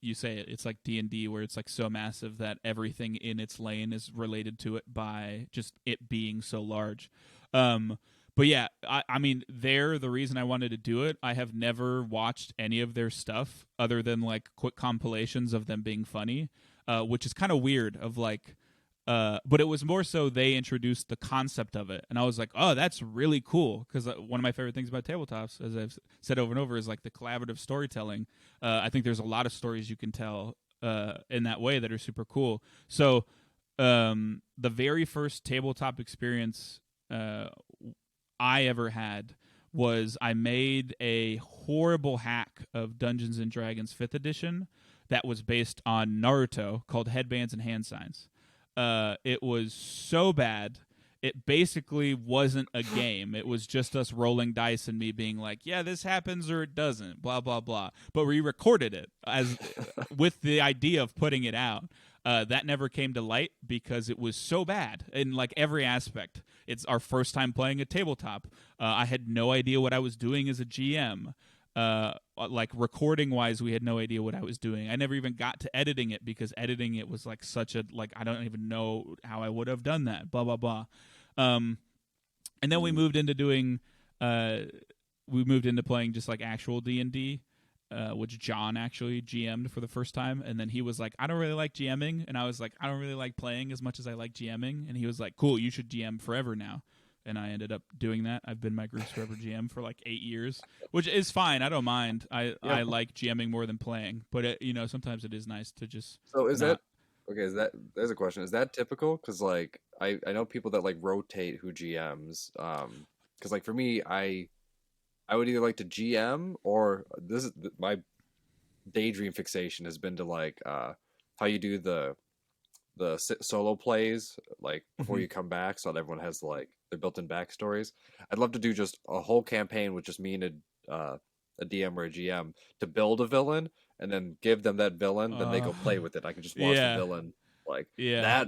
you say it. It's like D&D where it's like so massive that everything in its lane is related to it by just it being so large. But yeah, I mean, the reason I wanted to do it, I have never watched any of their stuff other than like quick compilations of them being funny, which is kind of weird. Of like, but it was more so they introduced the concept of it, and I was like, "Oh, that's really cool." Because one of my favorite things about tabletops, as I've said over and over, is like the collaborative storytelling. I think there's a lot of stories you can tell in that way that are super cool. So, the very first tabletop experience I ever had was I made a horrible hack of Dungeons and Dragons 5th edition that was based on Naruto called Headbands and Hand Signs. It was so bad. It basically wasn't a game. It was just us rolling dice and me being like, "Yeah, this happens or it doesn't." Blah blah blah. But we recorded it as with the idea of putting it out. That never came to light because it was so bad in like every aspect. It's our first time playing a tabletop. I had no idea what I was doing as a GM. Like recording wise, we had no idea what I was doing. I never even got to editing it because editing it was like such a like I don't even know how I would have done that. Blah blah blah. And then we moved into doing we moved into playing just like actual D&D, which John actually GM'd for the first time. And then he was like, I don't really like GMing. And I was like, I don't really like playing as much as I like GMing. And he was like, cool, you should GM forever now. And I ended up doing that. I've been my group's forever GM for like 8 years, which is fine. I don't mind. I like GMing more than playing. But, sometimes it is nice to just So is that not. okay? There's a question. Is that typical? Because like I know people that like rotate who GMs. Because like for me, I would either like to GM, or this is my daydream fixation has been to like how you do the solo plays like before Mhm. you come back, so that everyone has like their built-in backstories. I'd love to do just a whole campaign with just me and a DM or a GM to build a villain and then give them that villain, then they Uh, go play with it. I can just watch the yeah. villain like Yeah. that.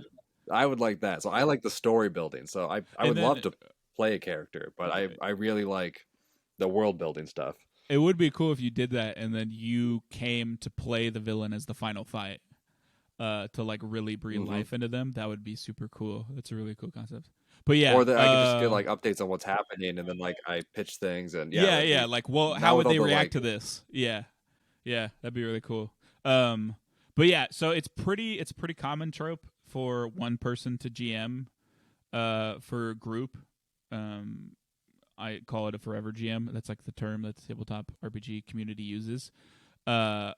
I would like that. So I like the story building. So I And would then love to play a character, but I really like the world building stuff. it would be cool if you did that and then you came to play the villain as the final fight. To like really breathe Hmm. life into them. That would be super cool. That's a really cool concept. But yeah, Or that I could just get like updates on what's happening, and then like I pitch things, and yeah, that'd yeah. be Like, well, how now with would all they the react like. to this? Yeah, yeah, that'd be really cool. Um, but yeah, so it's a pretty common trope for one person to GM, for a group. Um, I call it a forever GM. That's like the term that the tabletop RPG community uses. Uh,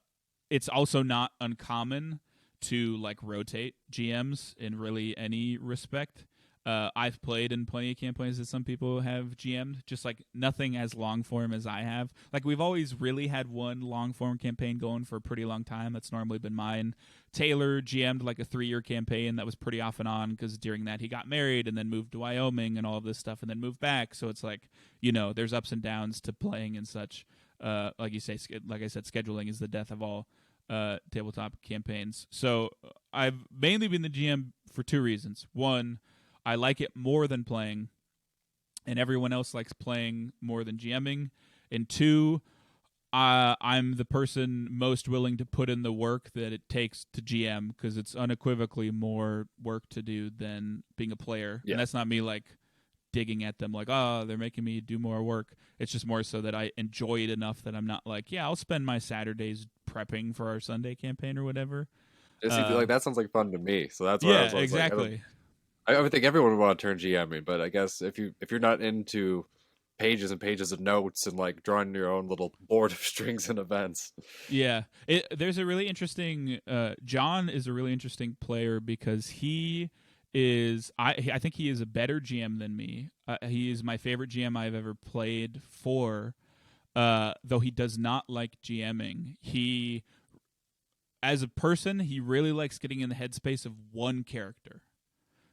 it's also not uncommon to like rotate GMs in really any respect. I've played in plenty of campaigns that some people have GM'd, just like nothing as long form as I have. Like we've always really had one long form campaign going for a pretty long time. That's normally been mine. Taylor GM'd like a 3-year campaign that was pretty off and on because during that he got married and then moved to Wyoming and all of this stuff and then moved back. So it's like, there's ups and downs to playing and such. Like you say, like I said, scheduling is the death of all tabletop campaigns. So I've mainly been the GM for 2 reasons. One, I like it more than playing, and everyone else likes playing more than GMing. And two, I'm the person most willing to put in the work that it takes to GM because it's unequivocally more work to do than being a player. And Yeah. that's not me like digging at them like, oh, they're making me do more work. It's just more so that I enjoy it enough that I'm not like, yeah, I'll spend my Saturdays prepping for our Sunday campaign or whatever. It seems Uh, like that sounds like fun to me. So that's why yeah, I was like, exactly. I would think everyone would want to turn GMing, but I guess if you're not into pages and pages of notes and like drawing your own little board of strings and events. Yeah, there's a really interesting. John is a really interesting player because he is. I think he is a better GM than me. He is my favorite GM I've ever played for. Though he does not like GMing. He, as a person, he really likes getting in the headspace of one character,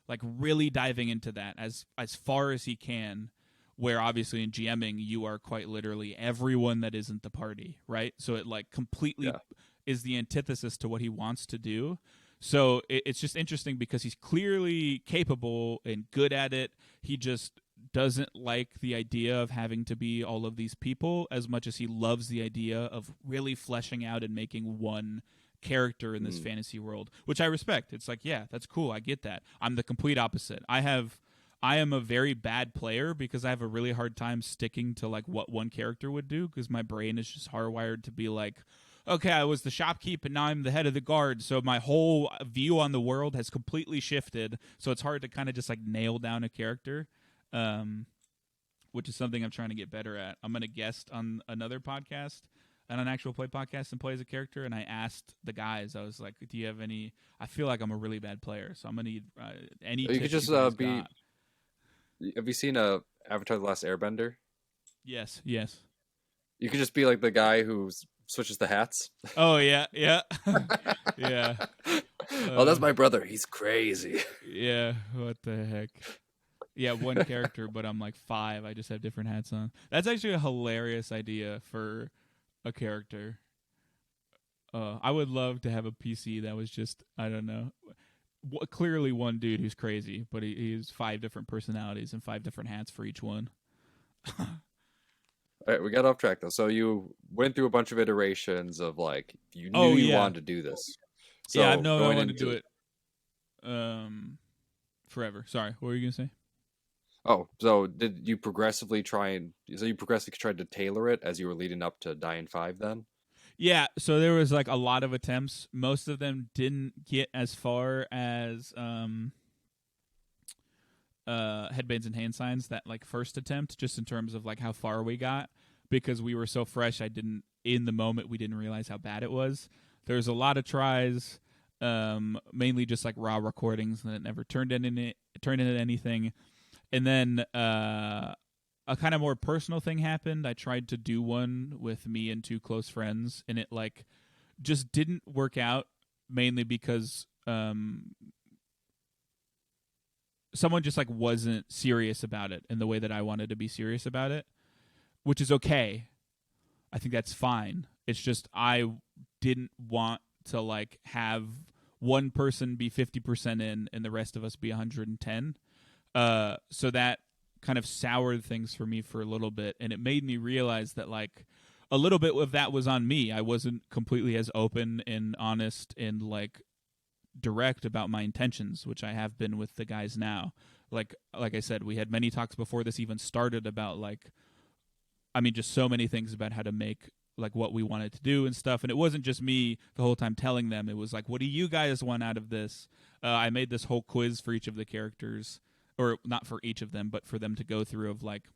like really diving into that as far as he can. Where obviously in GMing you are quite literally everyone that isn't the party, right? So it like completely Yeah. is the antithesis to what he wants to do. So it's just interesting because he's clearly capable and good at it. He just doesn't like the idea of having to be all of these people as much as he loves the idea of really fleshing out and making one character in this Mm. fantasy world, which I respect. It's like, yeah, that's cool. I get that. I'm the complete opposite. I am a very bad player because I have a really hard time sticking to like what one character would do because my brain is just hardwired to be like, okay, I was the shopkeep and now I'm the head of the guard, so my whole view on the world has completely shifted. So it's hard to kind of just like nail down a character, um, which is something I'm trying to get better at. I'm going to guest on another podcast, on an actual play podcast, and play as a character. And I asked the guys, I was like, "Do you have any?" I feel like I'm a really bad player, so I'm gonna need any You could tips you just guys be. got. Have you seen Avatar: The Last Airbender? Yes, yes. You could just be like the guy who switches the hats. Oh yeah, yeah, yeah, Oh, that's uh, my brother. He's crazy. yeah. What the heck? Yeah, one character, but I'm like five. I just have different hats on. That's actually a hilarious idea for a character. I would love to have a PC that was just I don't know, clearly one dude who's crazy, but he's five different personalities and five different hats for each one. All right, we got off track though. So you went through a bunch of iterations of like you knew Oh you yeah, wanted to do this. yeah. I've So known I going wanted to do into it forever. Sorry, what were you gonna say? so did you progressively try and so you progressively tried to tailor it as you were leading up to Dying 5 then? Yeah, so there was like a lot of attempts. Most of them didn't get as far as headbands and hand signs, that like first attempt, just in terms of like how far we got, because we were so fresh. I didn't in the moment we didn't realize how bad it was. There's a lot of tries, mainly just like raw recordings that never turned into anything. And then a kind of more personal thing happened. I tried to do one with me and two close friends, and it like just didn't work out, mainly because someone just like wasn't serious about it in the way that I wanted to be serious about it, which is okay. I think that's fine. It's just I didn't want to like have one person be 50% in and the rest of us be 110. So that kind of soured things for me for a little bit, and it made me realize that like a little bit of that was on me. I wasn't completely as open and honest and like direct about my intentions, which I have been with the guys now. Like I said, we had many talks before this even started about like I mean just so many things about how to make like what we wanted to do and stuff. And it wasn't just me the whole time telling them. It was like, what do you guys want out of this? I made this whole quiz for each of the characters, or not for each of them, but for them to go through of like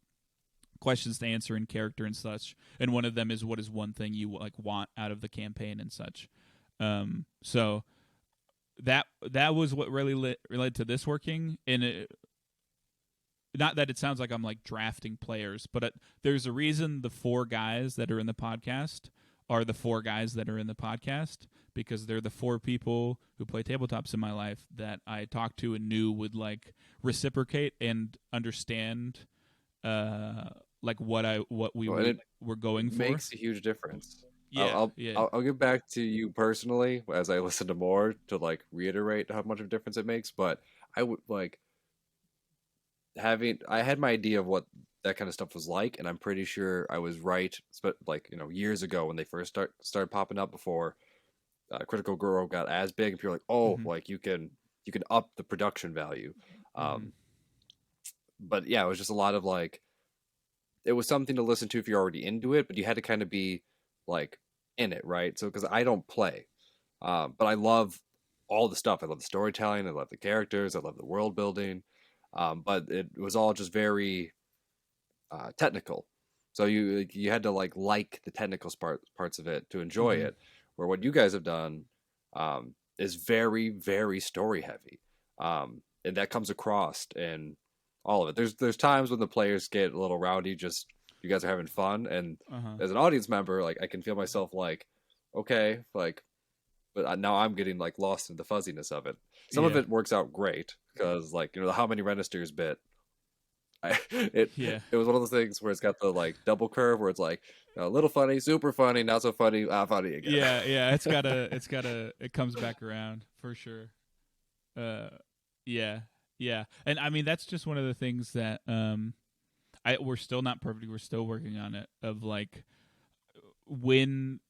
questions to answer in character and such. And one of them is, what is one thing you like want out of the campaign and such. So that was what really led to this working. And not that it sounds like I'm like drafting players, but there's a reason the four guys that are in the podcast are the four guys that are in the podcast, because they're the four people who play tabletops in my life that I talked to and knew would like reciprocate and understand like what we Well, and it were going for. makes a huge difference. Yeah, yeah. I'll get back to you personally as I listen to more to like reiterate how much of a difference it makes. But I would like having I had my idea of what that kind of stuff was like, and I'm pretty sure I was right. But like years ago when they first started popping up before Critical Role got as big, and people were like, oh, Mm-hmm. like you can up the production value. Mm-hmm. Um, but yeah, it was just a lot of like it was something to listen to if you're already into it, but you had to kind of be like in it, right? So because I don't play, but I love all the stuff. I love the storytelling. I love the characters. I love the world building. But it was all just very technical. So you had to like the technical parts of it to enjoy Mm-hmm. it. Where what you guys have done is very very story heavy, and that comes across in all of it. There's times when the players get a little rowdy. Just you guys are having fun, and Uh-huh. as an audience member, like I can feel myself like okay, like but now I'm getting like lost in the fuzziness of it. Some of Yeah. it works out great because like the how many Renisters bit it Yeah. it was one of those things where it's got the like double curve where it's like a little funny, super funny, not so funny, funny again. Yeah, yeah, it comes back around for sure. Uh yeah. Yeah. And I mean that's just one of the things that we're still not perfect. We're still working on it of like when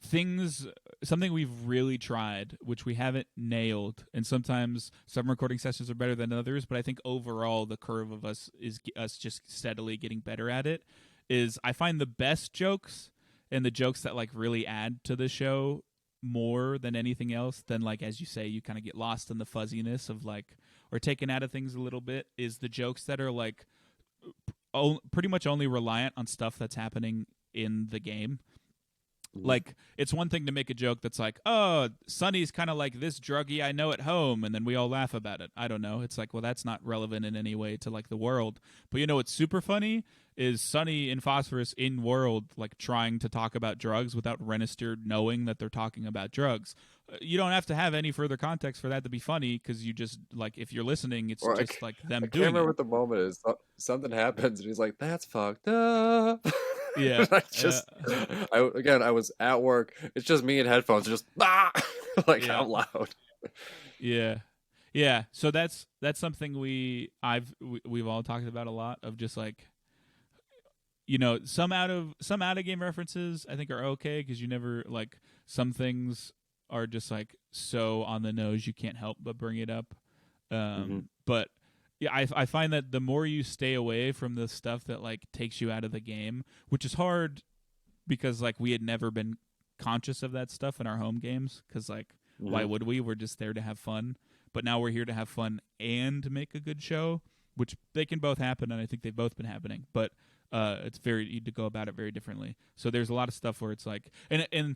things something we've really tried which we haven't nailed, and sometimes some recording sessions are better than others, but I think overall the curve of us is us just steadily getting better at it. Is I find the best jokes and the jokes that like really add to the show more than anything else, than like as you say you kind of get lost in the fuzziness of like or taken out of things a little bit, is the jokes that are like pretty much only reliant on stuff that's happening in the game. Mhm. Like it's one thing to make a joke that's like, oh, Sonny's kind of like this druggie I know at home, and then we all laugh about it. I don't know, it's like, well, that's not relevant in any way to like the world. But you know what's super funny is Sonny and Phosphorus in world like trying to talk about drugs without Renister knowing that they're talking about drugs. You don't have to have any further context for that to be funny, because you just like if you're listening it's Or just like I them can't doing remember it. what the moment is. Something happens and he's like, "That's fucked up." Yeah. And I was at work. It's just me and headphones, just like Yeah. out loud. Yeah. Yeah. So that's something we've all talked about a lot, of just like, you know, some out of game references I think are okay, because you never like, some things are just like so on the nose you can't help but bring it up. Hmm. But yeah, I find that the more you stay away from the stuff that like takes you out of the game, which is hard because like we had never been conscious of that stuff in our home games, because like why Hmm. would we? We're just there to have fun. But now we're here to have fun and make a good show, which they can both happen, and I think they've both been happening. But it's very, you need to go about it very differently. So there's a lot of stuff where it's like, and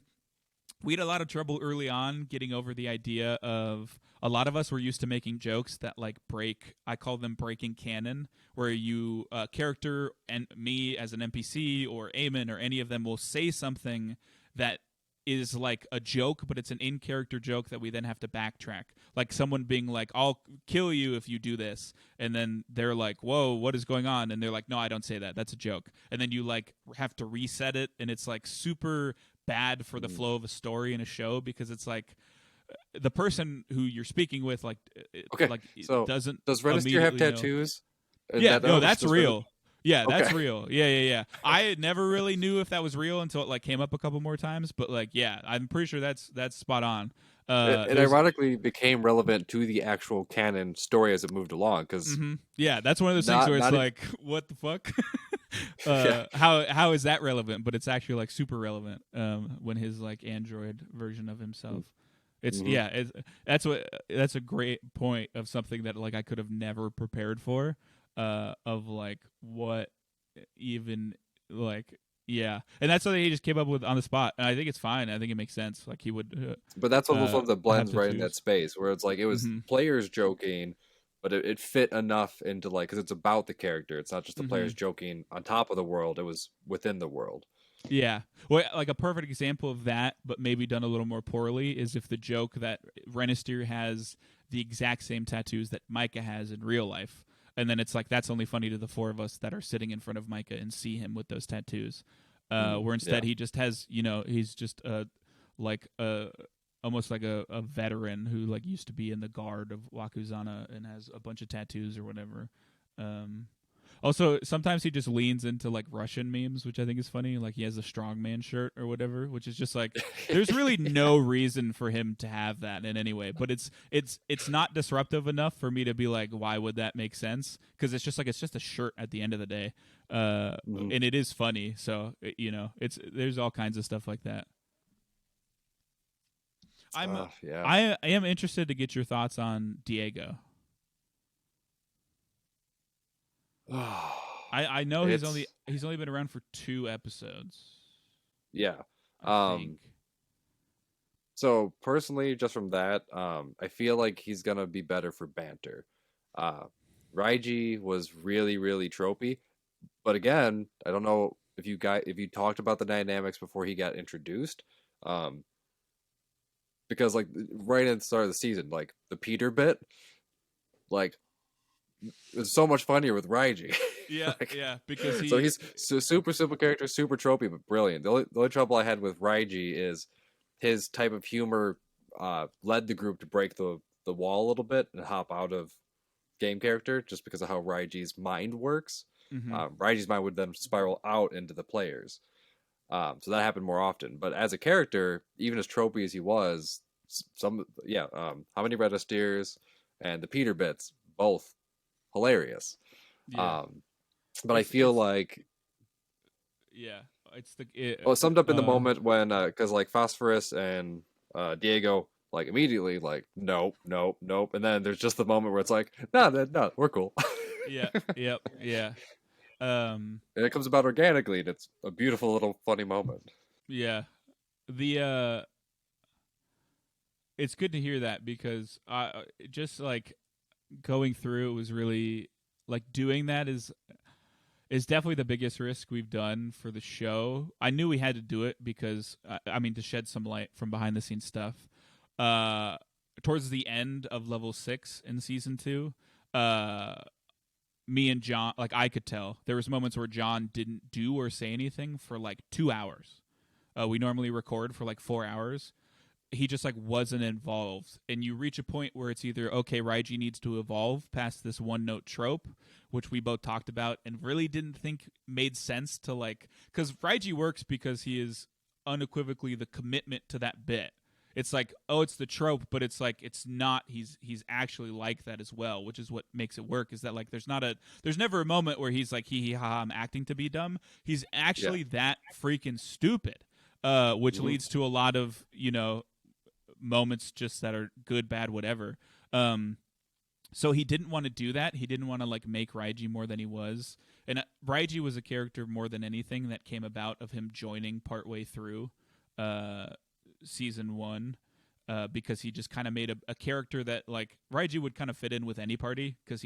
we had a lot of trouble early on getting over the idea of, a lot of us were used to making jokes that like break, I call them breaking canon, where you character and me as an NPC or Eamon or any of them will say something that is like a joke, but it's an in character joke that we then have to backtrack. Like someone being like, I'll kill you if you do this. And then they're like, whoa, what is going on? And they're like, no, I don't say that. That's a joke. And then you like have to reset it. And it's like super bad for the Hmm. flow of a story in a show, because it's like the person who you're speaking with Okay, like so doesn't does Renister have immediately know. tattoos? And Yeah, that no, or that's does Ren- real. Yeah, Okay. that's real. Yeah, yeah, yeah. I never really knew if that was real until it like came up a couple more times, but like yeah, I'm pretty sure that's spot on. It There's ironically became relevant to the actual canon story as it moved along because yeah, that's one of those things not where it's not e- like what the fuck? yeah. How is that relevant? But it's actually like super relevant when his like android version of himself. It's Mm-hmm. yeah, that's a great point of something that like I could have never prepared for, of like what even like yeah, and that's something he just came up with on the spot, and I think it's fine. I think it makes sense. Like he would But that's almost one of the have blends right in that tattoos. space where it's like it was Mm-hmm. players joking, but it fit enough into like because it's about the character. It's not just the Mm-hmm. players joking on top of the world. It was within the world. Yeah. Well, like a perfect example of that, but maybe done a little more poorly, is if the joke that Renister has the exact same tattoos that Micah has in real life. And then it's like, that's only funny to the four of us that are sitting in front of Micah and see him with those tattoos. Mm, Where yeah. instead he just has, you know, he's just like a, almost like a veteran who like used to be in the guard of Wakuzana and has a bunch of tattoos or whatever. Um, Also, sometimes he just leans into like Russian memes, which I think is funny. Like he has a strongman shirt or whatever, which is just like there's really no reason for him to have that in any way. But it's not disruptive enough for me to be like, why would that make sense? Because it's just a shirt at the end of the day, Mhm. and it is funny. So it's there's all kinds of stuff like that. I'm Yeah. I am interested to get your thoughts on Diego. I know It's he's only been around for 2 episodes, yeah. I think. Um, so personally, just from that, I feel like he's gonna be better for banter. Uh, Raiji was really, really tropey, but again, I don't know if you talked about the dynamics before he got introduced. Um, because like right at the start of the season, like the Peter bit, like it was so much funnier with Raiji. Yeah, like, yeah, because so he he's super simple character, super tropey, but brilliant. The only trouble I had with Raiji is his type of humor led the group to break the wall a little bit and hop out of game character just because of how Raiji's mind works. mhm. Raiji's mind would then spiral out into the players. So that happened more often. But as a character, even as tropey as he was, how many red steers and the Peter bits, both hilarious. Yeah. Um, but I feel It's like yeah, it's the it, well, summed up in the moment when because like Phosphorus and Diego like immediately like nope, nope, nope, and then there's just the moment where it's like no, we're cool, yeah, yep, yeah. Um and it comes about organically, and it's a beautiful little funny moment. yeah. The it's good to hear that because just like going through it was really like doing that is definitely the biggest risk we've done for the show. I knew we had to do it because I mean to shed some light from behind the scenes stuff. Uh, Towards the end of level 6 in season 2, uh, me and John, like I could tell there was moments where John didn't do or say anything for like 2 hours. We normally record for like 4 hours. He just like wasn't involved, and you reach a point where it's either okay, Raiji needs to evolve past this one note trope, which we both talked about and really didn't think made sense to like, because Raiji works because he is unequivocally the commitment to that bit. It's like, oh, it's the trope, but it's like it's not. He's actually like that as well, which is what makes it work. Is that like there's never a moment where he's like hee hee ha, I'm acting to be dumb. He's Yeah. actually that freaking stupid, which Mm-hmm. leads to a lot of moments just that are good, bad, whatever. Um, so he didn't want to do that. He didn't want to like make Raiji more than he was. And Raiji was a character more than anything that came about of him joining partway through uh, season 1. Because he just kind of made a character that like Raiji would kind of fit in with any party because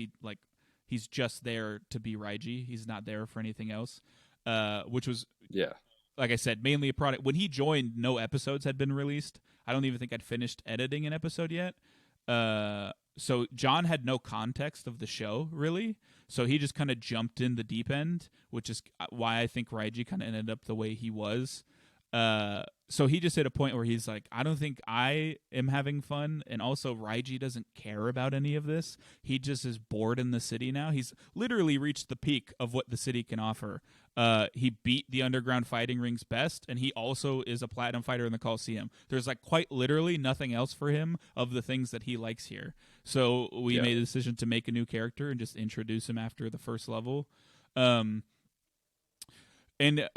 he's just there to be Raiji. He's not there for anything else. Which was, Yeah. like I said, mainly a product. When he joined, no episodes had been released. I don't even think I'd finished editing an episode yet. So John had no context of the show really. So he just kind of jumped in the deep end, which is why I think Raiji kind of ended up the way he was. So he just hit a point where he's like, I don't think I am having fun, and also Raiji doesn't care about any of this. He just is bored in the city now. He's literally reached the peak of what the city can offer. He beat the underground fighting rings best, and he also is a platinum fighter in the Coliseum. There's like quite literally nothing else for him of the things that he likes here. So we Yeah. made a decision to make a new character and just introduce him after the first level. Um, and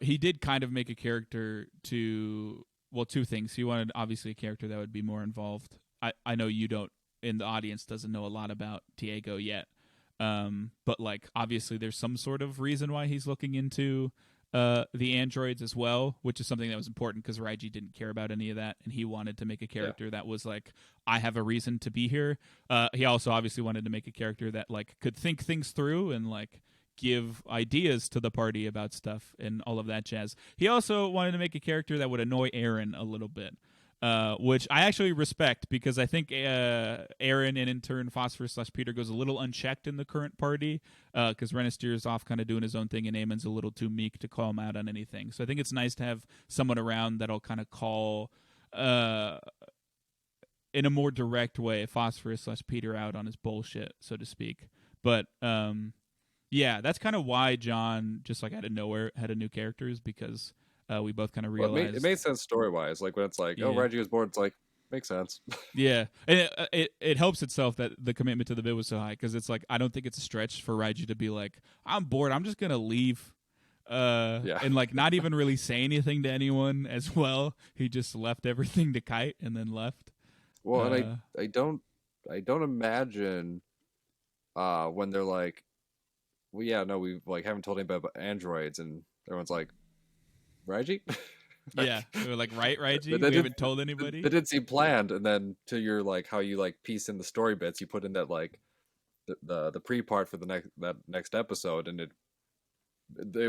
he did kind of make a character to, well, two things. He wanted obviously a character that would be more involved. I know you don't, in the audience, doesn't know a lot about Diego yet. But like obviously there's some sort of reason why he's looking into the androids as well, which is something that was important because Raiji didn't care about any of that, and he wanted to make a Yeah. character that was like, I have a reason to be here. He also obviously wanted to make a character that like could think things through and like give ideas to the party about stuff and all of that jazz. He also wanted to make a character that would annoy Aaron a little bit. Which I actually respect because I think Aaron and in turn Phosphorus/Peter goes a little unchecked in the current party because Renisteer is off kind of doing his own thing and Eamon's a little too meek to call him out on anything. So I think it's nice to have someone around that'll kind of call in a more direct way Phosphorus/Peter out on his bullshit, so to speak. But Yeah, that's kind of why John just like out of nowhere had a new character is because we both kind of Well, it realized. made sense story wise. Like when it's like, oh, Yeah. Reggie was born, it's like makes sense. Yeah, and it helps itself that the commitment to the bit was so high because it's like I don't think it's a stretch for Raiju to be like I'm bored, I'm just gonna leave, Yeah. and like not even really say anything to anyone as well. He just left everything to Kite and then left. Well, and Uh, I don't imagine when they're like, well, yeah, no, we like haven't told anybody about androids, and everyone's like, Reggie, yeah, like we were like right, that, Raiji, that we did haven't told anybody. that did seem planned, and then to your like how you like piece in the story bits, you put in that like the pre part for the next episode, and it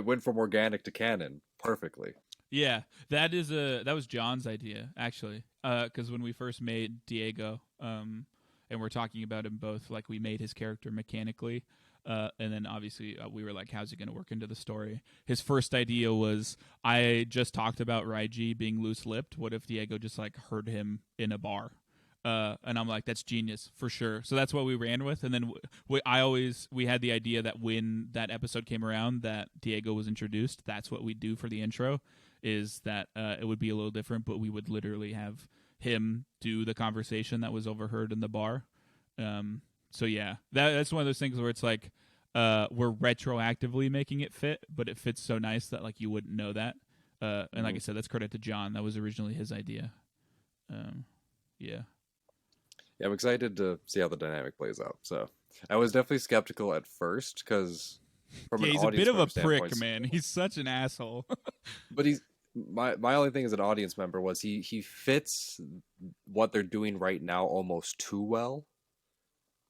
went from organic to canon perfectly. Yeah, that was John's idea actually, because when we first made Diego, and we're talking about him both, like we made his character mechanically, and then obviously we were like, how's it going to work into the story? His first idea was I just talked about Raiji being loose lipped. What if Diego just like heard him in a bar? And I'm like, that's genius for sure. So that's what we ran with. And then we had the idea that when that episode came around, that Diego was introduced. That's what we do for the intro. Is that it would be a little different, but we would literally have him do the conversation that was overheard in the bar. So yeah, that's one of those things where it's like we're retroactively making it fit, but it fits so nice that like you wouldn't know that. And like Hmm. I said, that's credit to John. That was originally his idea. Yeah. Yeah, I'm excited to see how the dynamic plays out. So I was definitely skeptical at first because from Yeah, an he's a bit audience of a member prick, standpoint, man. He's such an asshole. but he's my only thing as an audience member was he fits what they're doing right now almost too well.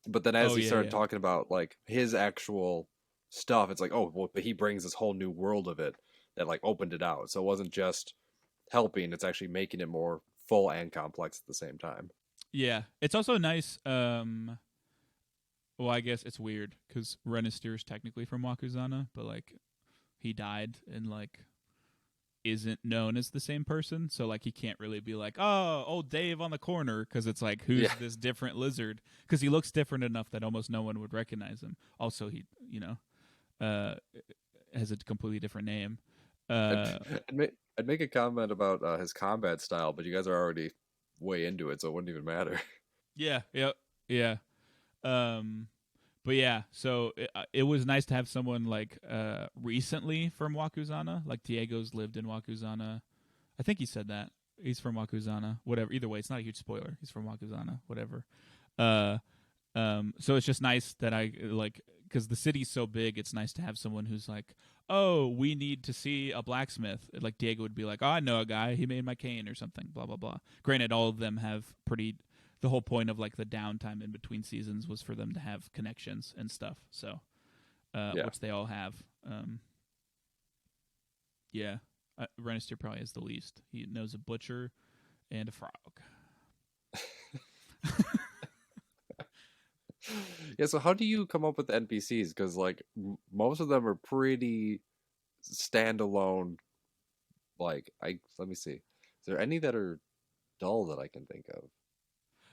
But then as Oh he yeah, started yeah. talking about like his actual stuff, it's like, oh, well, but he brings this whole new world of it that like opened it out. So it wasn't just helping; it's actually making it more full and complex at the same time. Yeah. It's also nice. Well, I guess it's weird because Ren is technically from Wakuzana, but like he died and like isn't known as the same person, so like he can't really be like, oh, old Dave on the corner, because it's like, who's Yeah, this different lizard? Because he looks different enough that almost no one would recognize him. Also, he, uh, has a completely different name. I'd, Uh, I'd make a comment about his combat style, but you guys are already way into it, so it wouldn't even matter. yeah, yeah, yeah. Um, but yeah, so it was nice to have someone like recently from Wakuzana. Like Diego's lived in Wakuzana. I think he said that he's from Wakuzana. Whatever. Either way, it's not a huge spoiler. He's from Wakuzana. Whatever. Uh, so it's just nice that I like because the city's so big. It's nice to have someone who's like, oh, we need to see a blacksmith. Like Diego would be like, oh, I know a guy. He made my cane or something. Blah blah blah. Granted, all of them have pretty. The whole point of like the downtime in between seasons was for them to have connections and stuff. So, Yeah, which they all have. Yeah, Renister probably has the least. He knows a butcher and a frog. yeah. So how do you come up with NPCs? Because like most of them are pretty standalone. Like I let me see. Is there any that are dull that I can think of?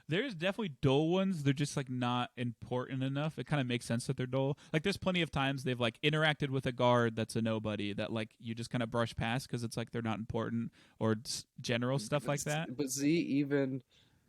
There's definitely dull ones. They're just like not important enough. It kind of makes sense that they're dull. Like there's plenty of times they've like interacted with a guard that's a nobody that like you just kind of brush past because it's like they're not important or general stuff like that. But see, even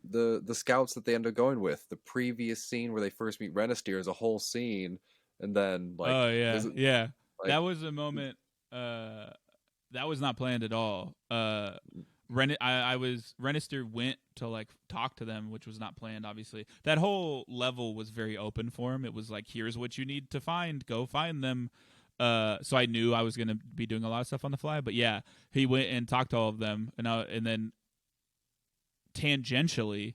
the scouts that they end up going with, the previous scene where they first meet Renisteer is a whole scene, and then like Oh yeah, there's yeah. like That was a moment. That was not planned at all. I was Renister went to like talk to them, which was not planned. Obviously, that whole level was very open for him. It was like, here's what you need to find. Go find them. So I knew I was going to be doing a lot of stuff on the fly. But yeah, he went and talked to all of them, and then tangentially,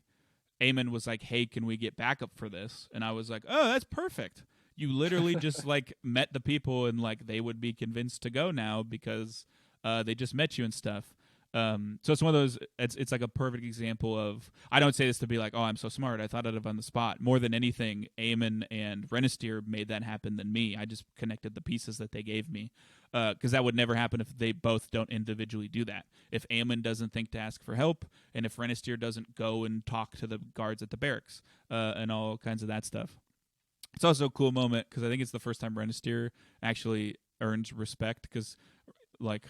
Eamon was like, "Hey, can we get backup for this?" And I was like, "Oh, that's perfect." You literally just like met the people and like they would be convinced to go now because they just met you and stuff. So it's one of those. It's like a perfect example of. I don't say this to be like, oh, I'm so smart. I thought of it on the spot. More than anything, Eamon and Renisteer made that happen than me. I just connected the pieces that they gave me because that would never happen if they both don't individually do that. If Eamon doesn't think to ask for help, and if Renisteer doesn't go and talk to the guards at the barracks and all kinds of that stuff. It's also a cool moment because I think it's the first time Renisteer actually earns respect because like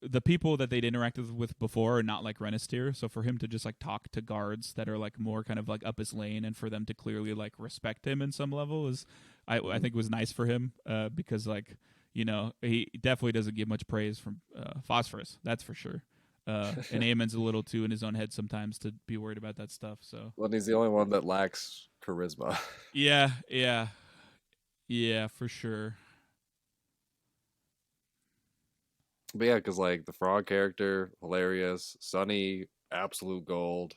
the people that they'd interacted with before are not like Renisteer. So for him to just like talk to guards that are like more kind of like up his lane, and for them to clearly like respect him in some level is, I Mm-hmm. think was nice for him because like he definitely doesn't get much praise from Phosphorus. That's for sure. And Aemon's a little too in his own head sometimes to be worried about that stuff. So Well, he's the only one that lacks charisma. yeah, yeah, yeah, for sure. But yeah, because like the frog character, hilarious. Sunny, absolute gold.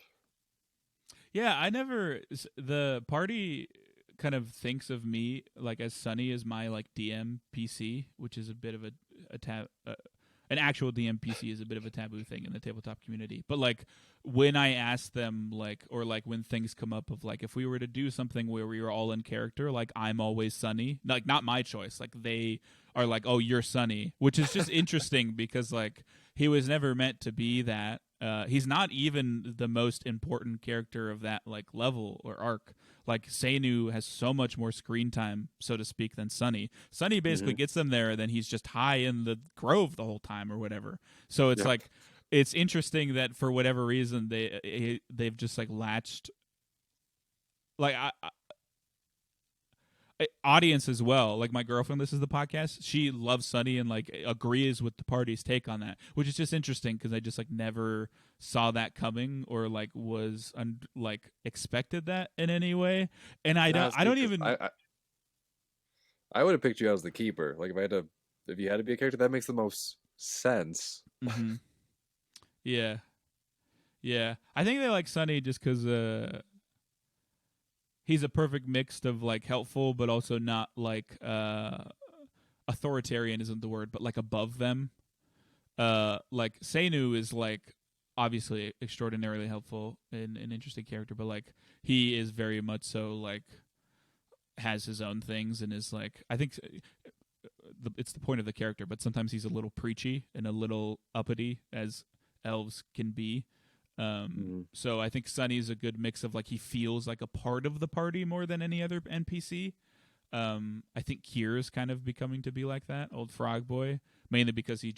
Yeah, I never the party kind of thinks of me like as Sunny as my like DM PC, which is a bit of a tab. An actual DM PC is a bit of a taboo thing in the tabletop community. But like when I ask them like, or like when things come up of like if we were to do something where we were all in character, like I'm always Sunny, like not my choice. Like they are like, oh, you're Sunny, which is just interesting because like he was never meant to be that. He's not even the most important character of that like level or arc. Like Seinu has so much more screen time, so to speak, than Sunny. Sunny basically Mm-hmm. gets them there, and then he's just high in the grove the whole time or whatever. So it's Yep. like it's interesting that for whatever reason they've just like latched like audience as well. Like my girlfriend listens to the podcast. She loves Sunny and like agrees with the party's take on that, which is just interesting because I just like never saw that coming or like was like expected that in any way. And Nah, it's I don't because even. I would have picked you as the keeper. Like if you had to be a character, that makes the most sense. Mm-hmm. Yeah, yeah. I think they like Sunny just because he's a perfect mix of like helpful, but also not like authoritarian isn't the word, but like above them. Like Seinu is like obviously extraordinarily helpful and an interesting character, but like he is very much so like has his own things and is like I think it's the point of the character, but sometimes he's a little preachy and a little uppity as elves can be. Mm-hmm. So I think Sunny's a good mix of like he feels like a part of the party more than any other NPC. I think Kier's kind of becoming to be like that, old frog boy, mainly because he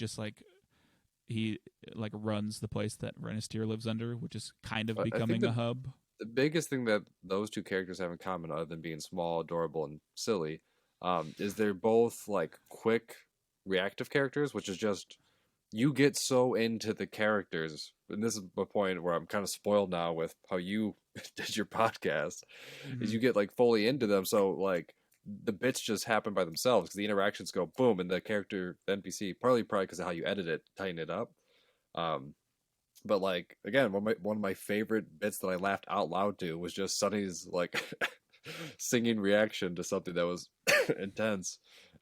like runs the place that Renisteer lives under, which is kind of But I think becoming a hub. the biggest thing that those two characters have in common, other than being small, adorable, and silly, is they're both like quick, reactive characters, which is just you get so into the characters. And this is the point where I'm kind of spoiled now with how you did your podcast, is Mm-hmm. you get like fully into them. So like the bits just happen by themselves because the interactions go boom, and the character, the NPC, probably because of how you edit it, tighten it up. Um, but like again, one of my favorite bits that I laughed out loud to was just Sunny's like singing reaction to something that was intense,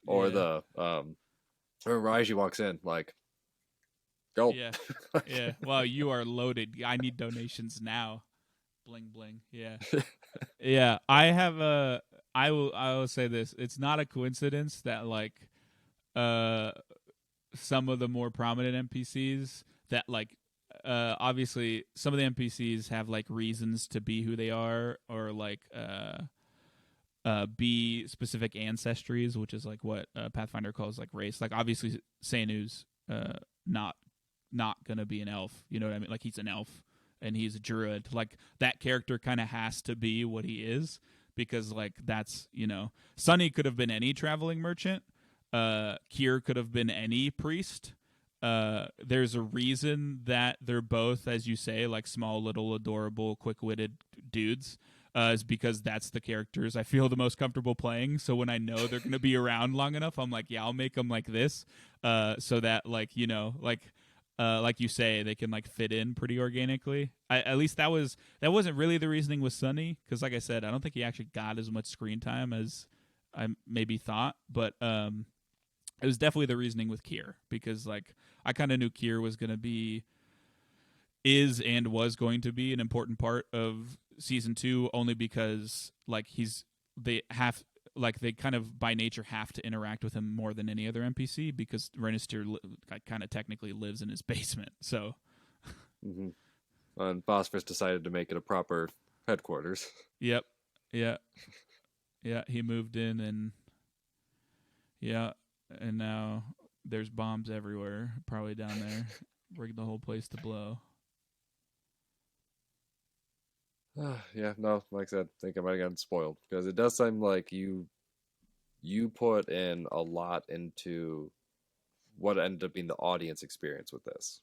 or Yeah, the when Raiji walks in like go. yeah, yeah. Well, you are loaded. I need donations now. Bling bling. Yeah, yeah. I have a. I will say this. It's not a coincidence that like uh some of the more prominent NPCs that like obviously some of the NPCs have like reasons to be who they are or like be specific ancestries, which is like what Pathfinder calls like race. Like obviously Seinu's not gonna be an elf. You know what I mean? Like he's an elf and he's a druid. Like that character kind of has to be what he is because like that's Sunny could have been any traveling merchant. Kier could have been any priest. There's a reason that they're both, as you say, like small, little, adorable, quick-witted dudes. Is because that's the characters I feel the most comfortable playing. So when I know they're going to be around long enough, I'm like, yeah, I'll make them like this, so that like you say, they can like fit in pretty organically. At least that wasn't really the reasoning with Sunny, because like I said, I don't think he actually got as much screen time as I maybe thought, but it was definitely the reasoning with Kier because like I kind of knew Kier was going to be is and was going to be an important part of season 2 only because like they have like they kind of by nature have to interact with him more than any other NPC because Renister kind of technically lives in his basement. So Mm-hmm. And Phosphorus decided to make it a proper headquarters. yep. Yeah. Yeah, he moved in, and yeah, and now there's bombs everywhere, probably down there, bring the whole place to blow. Yeah, no, like I said, I think I might have gotten spoiled because it does seem like you put in a lot into what ended up being the audience experience with this,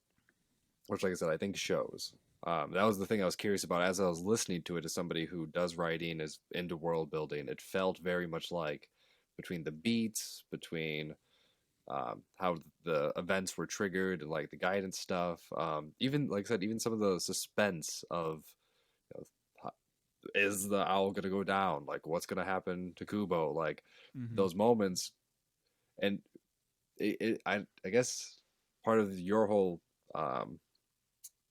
which, like I said, I think shows. That was the thing I was curious about as I was listening to it as somebody who does writing, is into world building. It felt very much like between the beats, between how the events were triggered, and like the guidance stuff. Even like I said, even some of the suspense of, you know, is the owl gonna go down? Like, what's gonna happen to Kubo? Like Mm-hmm. those moments, and I guess part of your whole um,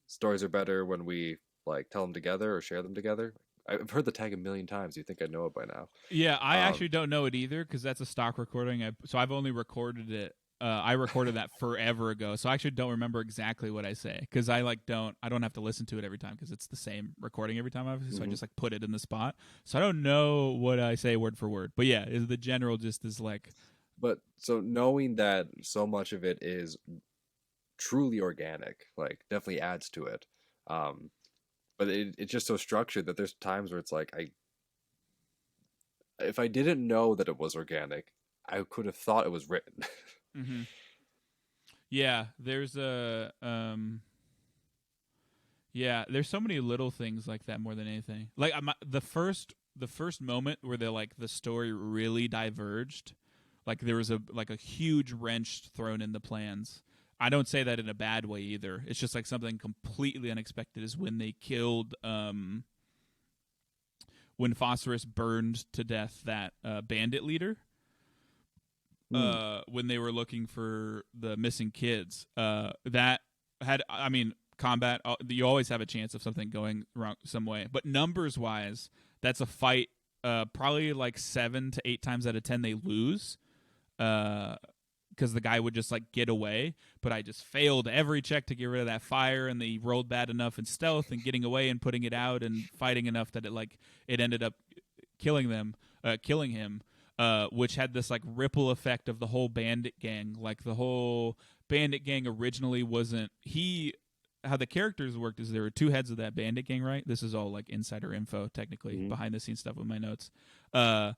stories are better when we like tell them together or share them together. I've heard the tag a million times. You think I know it by now? Yeah, I Um, actually don't know it either because that's a stock recording. So I've only recorded it. I recorded that forever ago, so I actually don't remember exactly what I say because I don't have to listen to it every time because it's the same recording every time, obviously. So I mhm. just like put it in the spot. So I don't know what I say word for word, but yeah, the general just is like, But so knowing that so much of it is truly organic, like definitely adds to it. Um, but it's just so structured that there's times where it's like if I didn't know that it was organic, I could have thought it was written. mm-hmm. Yeah, yeah, there's so many little things like that more than anything. Like the first moment where the story really diverged, like there was a huge wrench thrown in the plans. I don't say that in a bad way either. It's just like something completely unexpected is when they killed when Phosphorus burned to death that bandit leader Hmm. when they were looking for the missing kids. That had, I mean, combat. You always have a chance of something going wrong some way, but numbers wise, that's a fight. Probably like 7 to 8 times out of 10 they lose. Because the guy would just like get away, but I just failed every check to get rid of that fire, and they rolled bad enough in stealth and getting away and putting it out and fighting enough that it ended up killing him, which had this like ripple effect of the whole bandit gang. Like the whole bandit gang originally wasn't he. How the characters worked is there were two heads of that bandit gang, right? This is all like insider info, technically Hmm. behind the scenes stuff with my notes. Uh,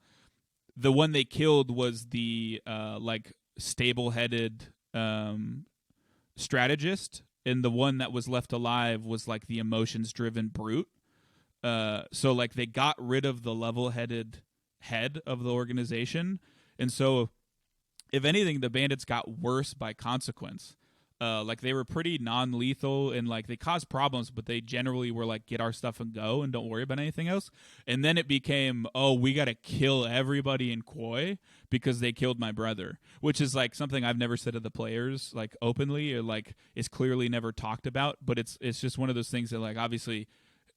the one they killed was the like stable headed strategist, and the one that was left alive was like the emotions driven brute. So like they got rid of the level headed head of the organization, and so if anything, the bandits got worse by consequence. Like they were pretty non-lethal and like they caused problems, but they generally were like, get our stuff and go and don't worry about anything else. And then it became, oh, we got to kill everybody in Koi because they killed my brother, which is like something I've never said to the players like openly, or like is clearly never talked about. But it's just one of those things that like obviously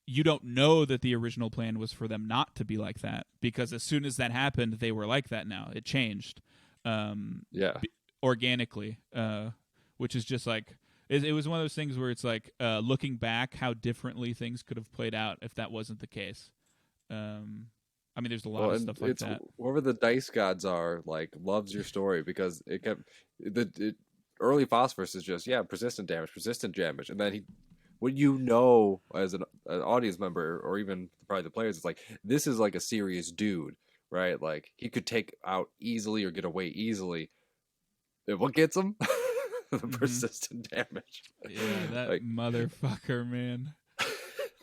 you don't know that the original plan was for them not to be like that, because as soon as that happened, they were like that. Now it changed um, Yeah. organically, which is just like it was one of those things where it's like looking back, how differently things could have played out if that wasn't the case. Um, I mean, there's a lot Well, of and stuff like it's that. whoever the dice gods are, like loves your story because early phosphorus is just, yeah, persistent damage, and then he, what you know as an audience member or even probably the players, it's like this is like a serious dude, right? Like he could take out easily or get away easily. And what gets him? The Mm-hmm. persistent damage. Yeah, that Like, motherfucker, man.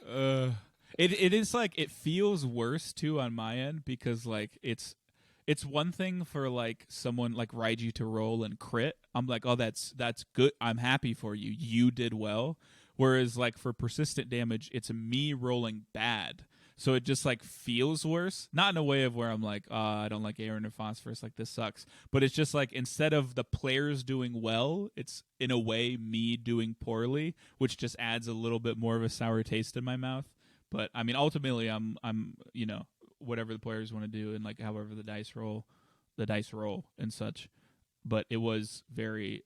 Uh, it is like it feels worse too on my end because like it's one thing for like someone like Raiji to roll and crit. I'm like, oh, that's good. I'm happy for you. You did well. Whereas like for persistent damage, it's me rolling bad. So it just like feels worse. Not in a way of where I'm like, I don't like Aaron or Phosphorus, like this sucks. But it's just like instead of the players doing well, it's in a way me doing poorly, which just adds a little bit more of a sour taste in my mouth. But I mean, ultimately, I'm whatever the players want to do and like however the dice roll and such. But it was very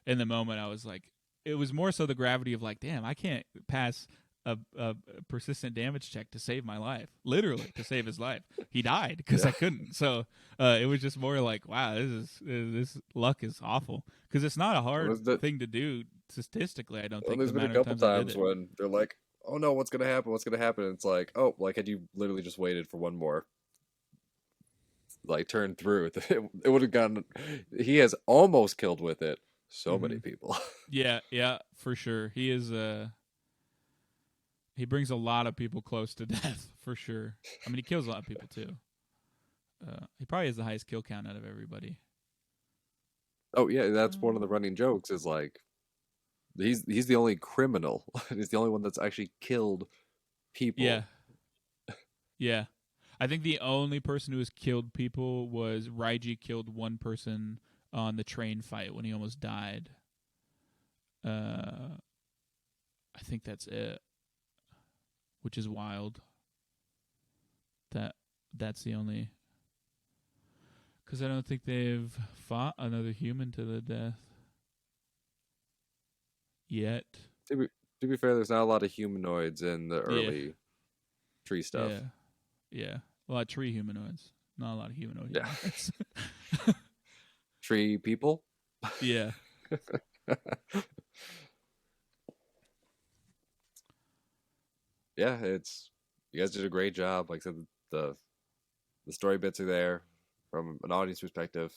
in the moment I was like, it was more so the gravity of like, damn, I can't pass a persistent damage check to save my life, literally to save his life. He died because Yeah. I couldn't. So it was just more like, wow, this luck is awful because it's not a Well, hard thing to do statistically. I don't think the there's been a amount of couple times I did times it. when they're like, "Oh no, what's gonna happen? What's gonna happen?" And it's like, "Oh, like had you literally just waited for one more like turn through, it would have gone." He has almost killed with it so many Hmm. people. Yeah, yeah, for sure. He is he brings a lot of people close to death for sure. I mean, he kills a lot of people too. He probably has the highest kill count out of everybody. Oh yeah, that's one of the Uh, running jokes. Is like he's the only criminal. He's the only one that's actually killed yeah, people. yeah. I think the only person who has killed people was Raiji killed one person on the train fight when he almost died. Uh, I think that's it, which is wild. That that's the only because I don't think they've fought another human to the death yet. To be, to be fair, there's not a lot of humanoids in the Yeah, early tree yeah, stuff. yeah. A lot of tree humanoids, not a lot of humanoid Yeah, humanoids. tree people. Yeah, Yeah, it's you guys did a great job. Like I said, the the story bits are there from an audience perspective.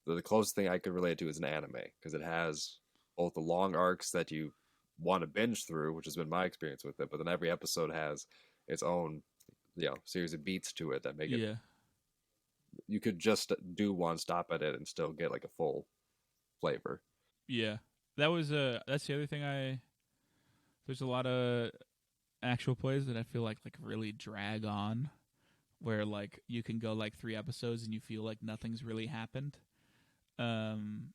The closest thing I could relate to is an anime because it has both the long arcs that you want to binge through, which has been my experience with it, but then every episode has its own series of beats to it that make it yeah, you could just do one stop at it and still get like a full flavor. yeah. That was that's the other thing I there's a lot of actual plays that I feel like really drag on where like you can go like 3 episodes and you feel like nothing's really happened. Um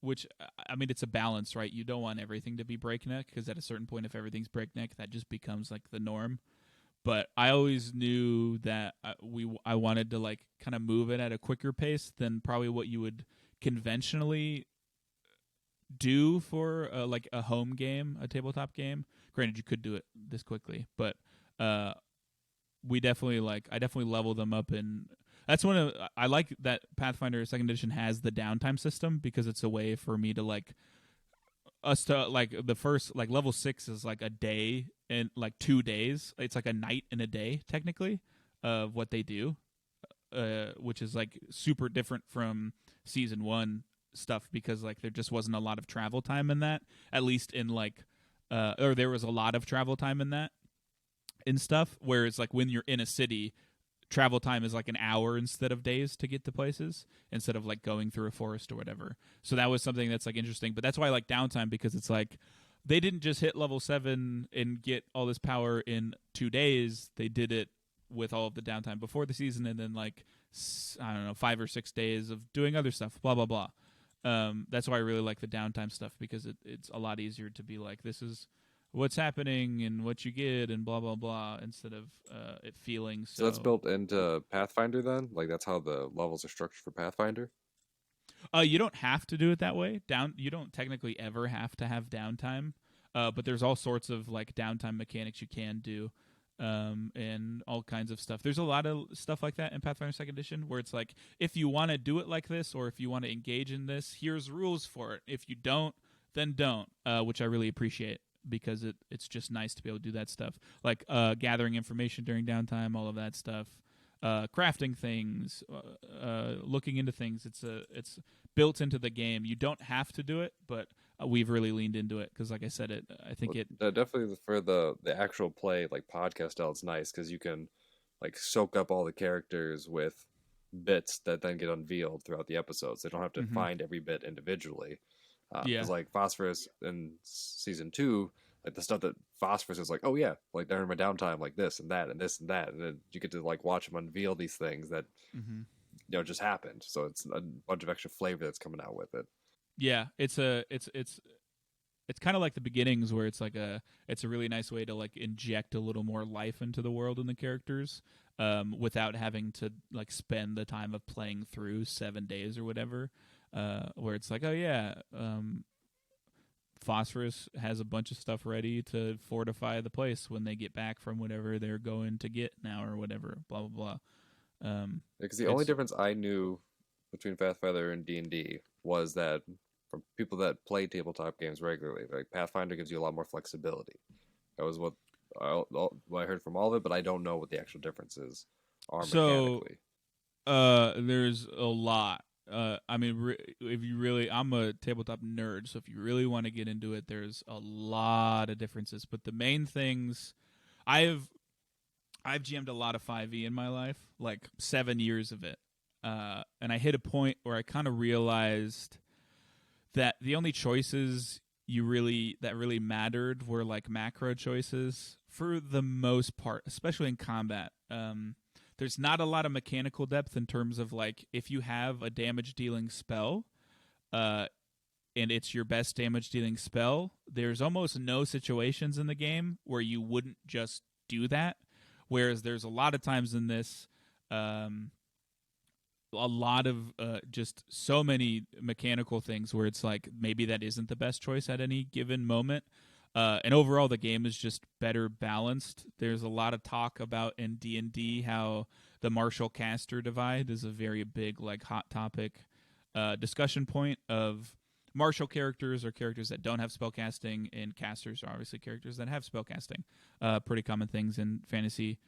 which I mean it's a balance, right? You don't want everything to be breakneck because at a certain point if everything's breakneck that just becomes like the norm. But I always knew that I wanted to like kind of move it at a quicker pace than probably what you would conventionally do for like a home game, a tabletop game. Granted, you could do it this quickly, but uh, we definitely like I definitely level them up, and that's one of I like that Pathfinder Second Edition has the downtime system because it's a way for me to like us to like the first like level 6 is like a day and like 2 days. It's like a night and a day technically of what they do, which is like super different from season one stuff because like there just wasn't a lot of travel time in that. At least in like, or there was a lot of travel time in that in stuff. Whereas like when you're in a city, travel time is like an hour instead of days to get to places instead of like going through a forest or whatever. So that was something that's like interesting. But that's why I like downtime because it's like they didn't just hit level 7 and get all this power in 2 days. They did it with all of the downtime before the season and then like I don't know 5 or 6 days of doing other stuff. Blah blah blah. That's why I really like the downtime stuff because it's a lot easier to be like this is what's happening and what you get and blah blah blah instead of it feeling So that's so. built into Pathfinder then? Like that's how the levels are structured for Pathfinder? You don't have to do it that way. You don't technically ever have to have downtime. But there's all sorts of like downtime mechanics you can do, and all kinds of stuff. There's a lot of stuff like that in Pathfinder Second Edition, where it's like if you want to do it like this, or if you want to engage in this, here's rules for it. If you don't, then don't. Which I really appreciate because it's just nice to be able to do that stuff, like gathering information during downtime, all of that stuff. Crafting things, looking into things. It's built into the game. You don't have to do it, but we've really leaned into it because, like I said, I think Well, it. definitely for the actual play like podcast style, it's nice because you can like soak up all the characters with bits that then get unveiled throughout the episodes. They don't have to Mm-hmm. find every bit individually. Yeah, Because like Phosphorus in season two, like the stuff that Phosphorus is like, oh yeah, like during my downtime, like this and that and this and that, and then you get to like watch him unveil these things that mm-hmm. just happened. So it's a bunch of extra flavor that's coming out with it. Yeah. It's kind of like the beginnings where it's a really nice way to like inject a little more life into the world and the characters, without having to like spend the time of playing through 7 days or whatever. Where it's like, oh yeah, Phosphorus has a bunch of stuff ready to fortify the place when they get back from whatever they're going to get now or whatever. Blah blah blah. Because the only It's difference I knew between Pathfinder and D&D was that from people that play tabletop games regularly, like Pathfinder gives you a lot more flexibility. That was what I heard from all of it, but I don't know what the actual differences are so mechanically. there's a lot. I mean, if you really, I'm a tabletop nerd, so if you really want to get into it, there's a lot of differences. But the main things, I've I've GM'd a lot of 5e in my life, like 7 years of it, and I hit a point where I kind of realized that the only choices that really mattered were like macro choices for the most part, especially in combat. There's not a lot of mechanical depth in terms of like if you have a damage dealing spell, uh, and it's your best damage dealing spell, there's almost no situations in the game where you wouldn't just do that. Whereas there's a lot of times in this, um, a lot of just so many mechanical things where it's like maybe that isn't the best choice at any given moment. And overall, the game is just better balanced. There's a lot of talk about in D&D how the martial caster divide is a very big, like, hot topic discussion point of martial characters or characters that don't have spellcasting, and casters are obviously characters that have spellcasting. Pretty common things in fantasy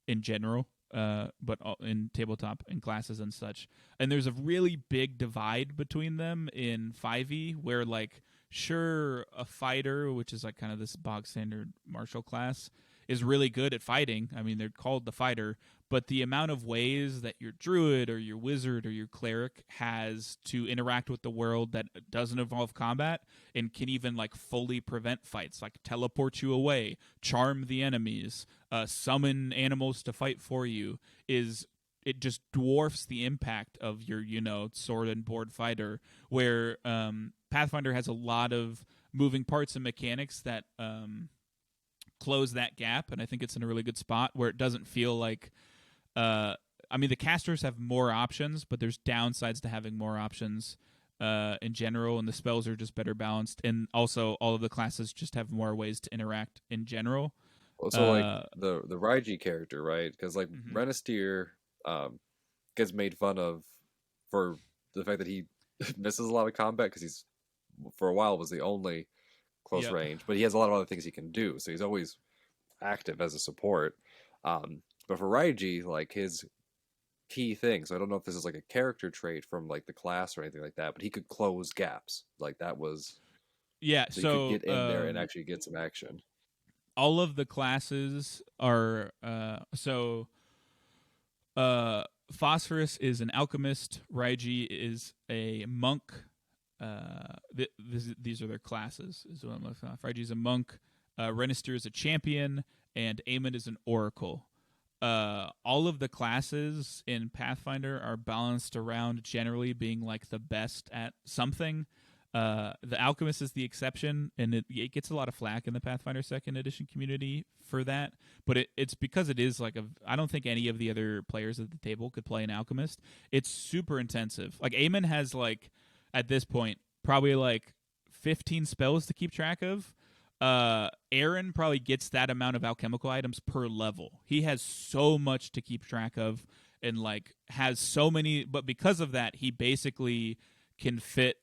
in general, but in tabletop and classes and such. And there's a really big divide between them in 5e, where like sure a fighter, which is like kind of this bog standard martial class, is really good at fighting. I mean, they're called the fighter, but the amount of ways that your druid or your wizard or your cleric has to interact with the world that doesn't involve combat and can even like fully prevent fights, like teleport you away, charm the enemies, summon animals to fight for you, is it just dwarfs the impact of your sword and board fighter, where Pathfinder has a lot of moving parts and mechanics that close that gap, and I think it's in a really good spot where it doesn't feel like I mean, the casters have more options, but there's downsides to having more options in general, and the spells are just better balanced, and also all of the classes just have more ways to interact in general. Well, so like uh the Raiji character, right? Because like mhm. Renisteer um, gets made fun of for the fact that he misses a lot of combat because he's for a while was the only close Yeah. range, but he has a lot of other things he can do, so he's always active as a support. But for Raiji, like his key thing, so I don't know if this is like a character trait from like the class or anything like that, but he could close gaps. Like that was Yeah, so he could so get in there and actually get some action. all of the classes are Phosphorus is an alchemist, Raiji is a monk. These are their classes. Is what I'm looking at. Raiji is a monk, Renister is a champion, and Aemon is an oracle. All of the classes in Pathfinder are balanced around generally being like the best at something. The Alchemist is the exception, and it gets a lot of flack in the Pathfinder Second Edition community for that. But it's because it is like I don't think any of the other players at the table could play an Alchemist. It's super intensive. Like Aemon has like at this point probably like 15 spells to keep track of. Aaron probably gets that amount of alchemical items per level. He has so much to keep track of and like has so many, but because of that, he basically can fit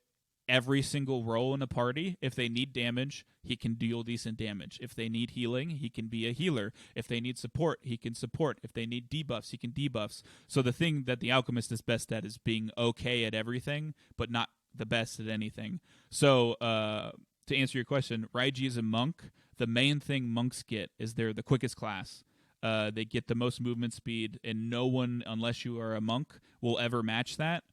every single role in a party. If they need damage, he can deal decent damage. If they need healing, he can be a healer. If they need support, he can support. If they need debuffs, he can debuffs. So the thing that the alchemist is best at is being okay at everything, but not the best at anything. So to answer your question, Raiji is a monk. The main thing monks get is they're the quickest class. They get the most movement speed, and no one, unless you are a monk, will ever match that.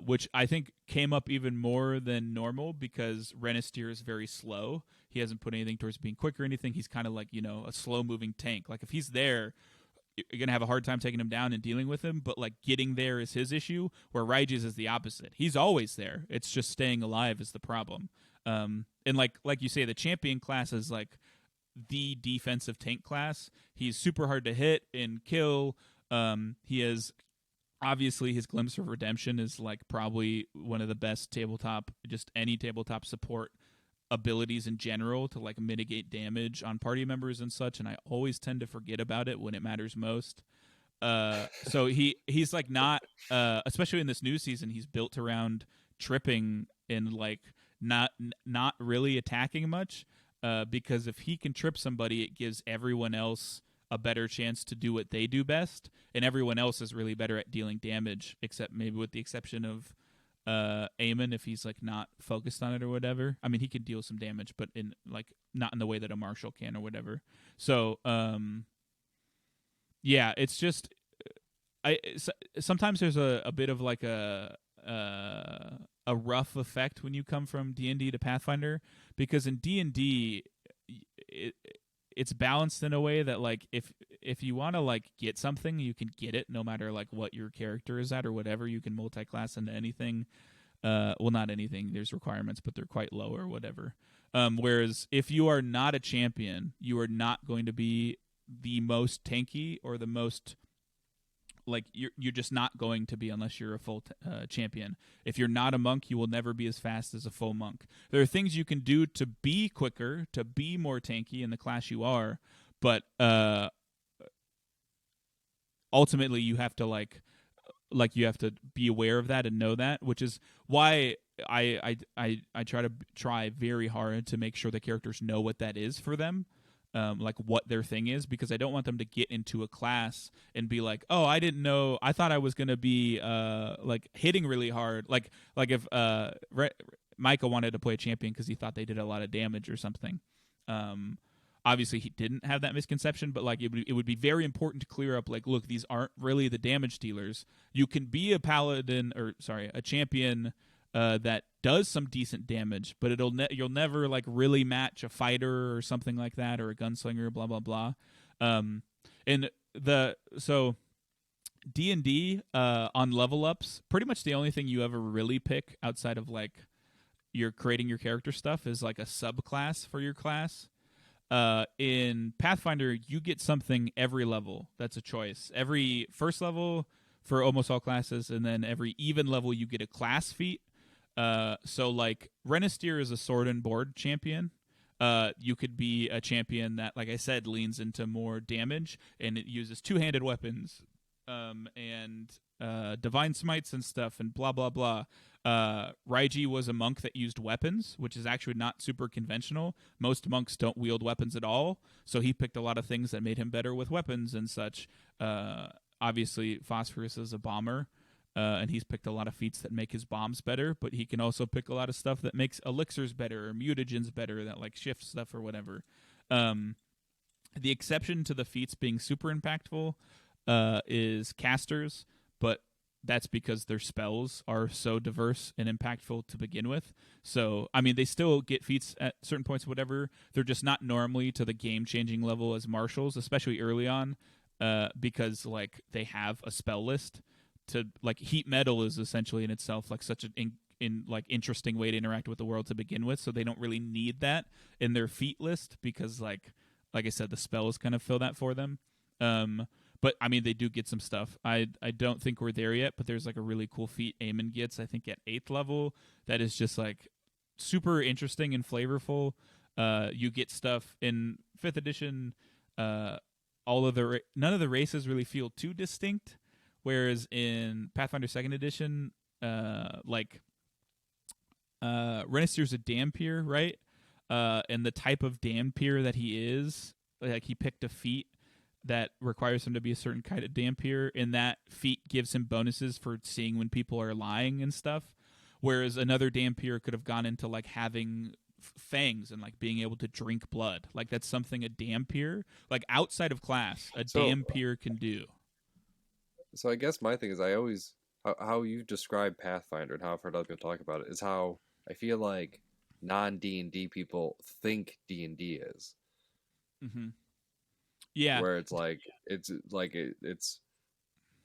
Which I think came up even more than normal because Renisteer is very slow. He hasn't put anything towards being quick or anything. He's kind of like, a slow moving tank. Like if he's there, you're going to have a hard time taking him down and dealing with him, but like getting there is his issue, where Raiji's is the opposite. He's always there. It's just staying alive is the problem. And like you say, the champion class is like the defensive tank class. He's super hard to hit and kill. He has obviously his glimpse of redemption is like probably one of the best tabletop, just any tabletop support abilities in general to like mitigate damage on party members and such, and I always tend to forget about it when it matters most. So he's like not especially in this new season, he's built around tripping and like not really attacking much. Because if he can trip somebody, it gives everyone else a better chance to do what they do best, and everyone else is really better at dealing damage, except maybe with the exception of Eamon if he's like not focused on it or whatever. I mean, he can deal some damage, but in like not in the way that a marshal can or whatever. So yeah, it's just sometimes there's a bit of like a rough effect when you come from D&D to Pathfinder, because in D&D it, it's balanced in a way that like if you want to like get something, you can get it no matter like what your character is at or whatever. You can multi-class into anything. Well, not anything. There's requirements, but they're quite low or whatever. Whereas if you are not a champion, you are not going to be the most tanky or the most like you're just not going to be unless you're a full champion. If you're not a monk, you will never be as fast as a full monk. There are things you can do to be quicker, to be more tanky in the class you are, but ultimately you have to like you have to be aware of that and know that, which is why I try very hard to make sure the characters know what that is for them, like what their thing is, because I don't want them to get into a class and be like, oh, I didn't know, I thought I was gonna be like hitting really hard, like if Micah wanted to play a champion because he thought they did a lot of damage or something. Um, Obviously he didn't have that misconception, but like it would be very important to clear up like, look, these aren't really the damage dealers. You can be a paladin or sorry, a champion that does some decent damage, but you'll never like really match a fighter or something like that, or a gunslinger, blah blah blah. And the so D&D on level ups, pretty much the only thing you ever really pick outside of like you're creating your character stuff is like a subclass for your class. In Pathfinder, you get something every level. That's a choice. Every first level for almost all classes, and then every even level you get a class feat. So like Renisteer is a sword and board champion. You could be a champion that, like I said, leans into more damage and it uses two-handed weapons, and divine smites and stuff, and blah blah blah. Raiji was a monk that used weapons, which is actually not super conventional. Most monks don't wield weapons at all, so he picked a lot of things that made him better with weapons and such. Obviously, Phosphorus is a bomber, and he's picked a lot of feats that make his bombs better, but he can also pick a lot of stuff that makes elixirs better or mutagens better, that like shift stuff or whatever. Um, the exception to the feats being super impactful is casters, but that's because their spells are so diverse and impactful to begin with. So, I mean, they still get feats at certain points, whatever. They're just not normally to the game changing level as marshals, especially early on, because like they have a spell list. To like heat metal is essentially in itself like such an in like interesting way to interact with the world to begin with, so they don't really need that in their feat list because like I said, the spells kind of fill that for them. But I mean, they do get some stuff. I don't think we're there yet, but there's like a really cool feat Eamon gets, I think at 8th level, that is just like super interesting and flavorful. You get stuff in 5th edition. All of the none of the races really feel too distinct, whereas in Pathfinder 2nd edition, like Renister's a Dampier, right? And the type of Dampier that he is, like he picked a feat that requires him to be a certain kind of Dampier, and that feat gives him bonuses for seeing when people are lying and stuff. Whereas another Dampier could have gone into like having fangs and like being able to drink blood. Like that's something a Dampier, like outside of class, a So, Dampier can do. so I guess my thing is I always how you describe Pathfinder and how I've heard other people talk about it is how I feel like non D&D people think D&D is, Mm-hmm. Yeah, where it's like it's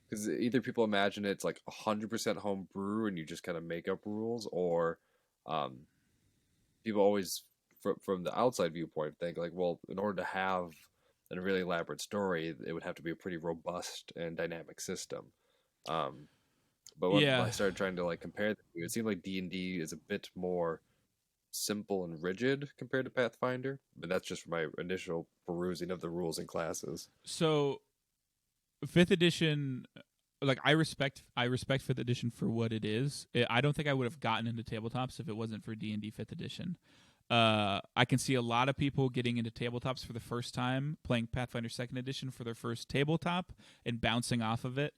because either people imagine it's like 100% homebrew and you just kind of make up rules, or um, people always from the outside viewpoint think like, well, in order to have a really elaborate story, it would have to be a pretty robust and dynamic system. Um, but when yeah. I started trying to like compare the two, it seemed like D&D is a bit more simple and rigid compared to Pathfinder, but that's just my initial perusing of the rules and classes. So fifth edition, like I respect fifth edition for what it is. I don't think I would have gotten into tabletops if it wasn't for D&D fifth edition. I can see a lot of people getting into tabletops for the first time, playing Pathfinder second edition for their first tabletop and bouncing off of it.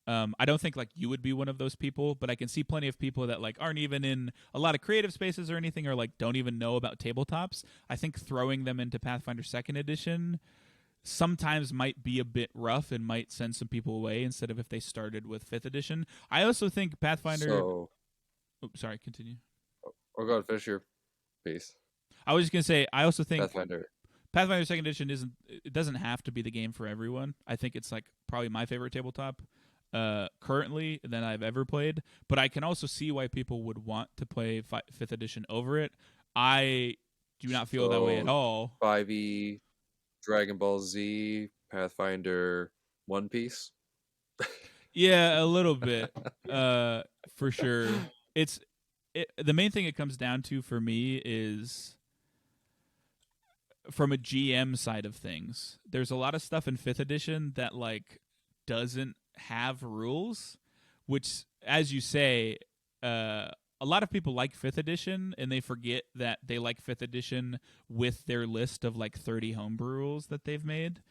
I don't think like you would be one of those people, but I can see plenty of people that like aren't even in a lot of creative spaces or anything, or like don't even know about tabletops. I think throwing them into Pathfinder second edition sometimes might be a bit rough and might send some people away instead of if they started with fifth edition. I also think Pathfinder. So, Oh, sorry, continue. or go ahead, finish your piece. I was just gonna say I also think Pathfinder. Pathfinder Second Edition isn't. It doesn't have to be the game for everyone. I think it's like probably my favorite tabletop currently than I've ever played. But I can also see why people would want to play Fifth Edition over it. I do not feel that way at So, all. 5e, Dragon Ball Z, Pathfinder, One Piece. Yeah, a little bit, for sure. It's the main thing it comes down to for me is from a GM side of things. There's a lot of stuff in fifth edition that like doesn't have rules, which, as you say, a lot of people like fifth edition and they forget that they like fifth edition with their list of like 30 homebrew rules that they've made.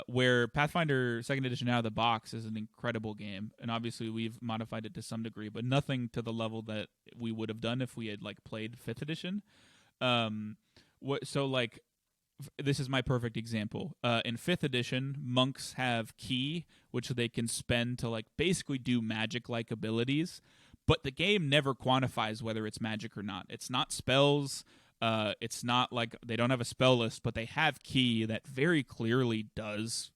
Where Pathfinder Second Edition out of the box is an incredible game, and obviously we've modified it to some degree, but nothing to the level that we would have done if we had like played Fifth Edition. So like this is my perfect example. In fifth edition, monks have ki, which they can spend to like basically do magic-like abilities, but the game never quantifies whether it's magic or not. It's not spells. It's not like they don't have a spell list, but they have ki that very clearly does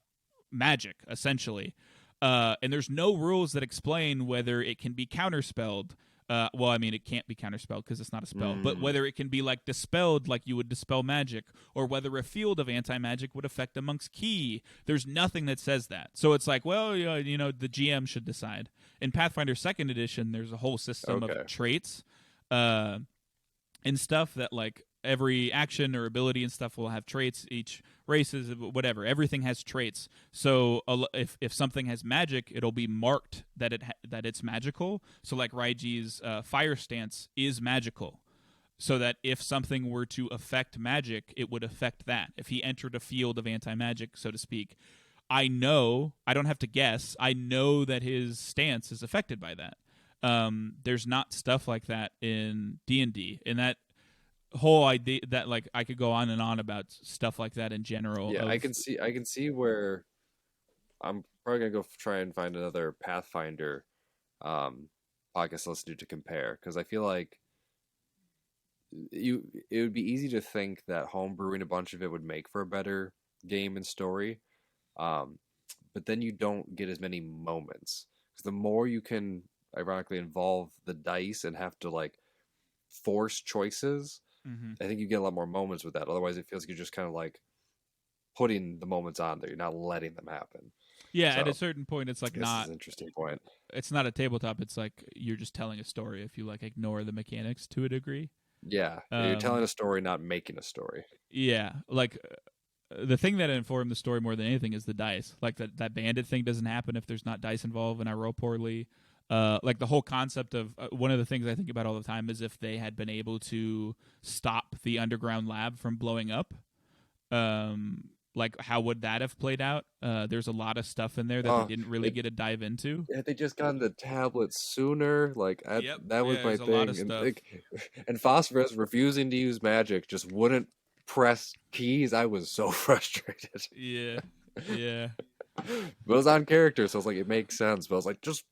magic, essentially. And there's no rules that explain whether it can be counterspelled. Well, I mean, it can't be counterspelled because it's not a spell, but whether it can be like dispelled like you would dispel magic, or whether a field of anti-magic would affect a monk's ki. There's nothing that says that. So it's like, well, the GM should decide. In Pathfinder 2nd Edition, there's a whole system of traits and stuff that like every action or ability and stuff will have traits. Each races, whatever, everything has traits. So if something has magic, it'll be marked that that it's magical. So like Raiji's fire stance is magical, so that if something were to affect magic, it would affect that. If he entered a field of anti-magic, so to speak, I don't have to guess, I know that his stance is affected by that. There's not stuff like that in D&D, and that whole idea that like I could go on and on about stuff like that in general. Yeah, I can see where I'm probably gonna go try and find another Pathfinder podcast to listen to compare, because I feel like it would be easy to think that homebrewing a bunch of it would make for a better game and story, but then you don't get as many moments, because the more you can ironically involve the dice and have to like force choices, I think you get a lot more moments with that. Otherwise, it feels like you're just kind of like putting the moments on there. You're not letting them happen. Yeah, So, at a certain point, it's like not. This is an interesting point. It's not a tabletop. It's like you're just telling a story if you like ignore the mechanics to a degree. Yeah, you're telling a story, not making a story. Yeah, like the thing that informed the story more than anything is the dice. Like that bandit thing doesn't happen if there's not dice involved, and I roll poorly. Like the whole concept of one of the things I think about all the time is if they had been able to stop the underground lab from blowing up, like how would that have played out? There's a lot of stuff in there that they didn't really get a dive into. Yeah, they just gotten the tablet sooner. Like that was my thing. A lot of stuff. And Phosphorus refusing to use magic, just wouldn't press keys. I was so frustrated. Yeah, yeah. But it was on character, so I was like, it makes sense. But I was like, just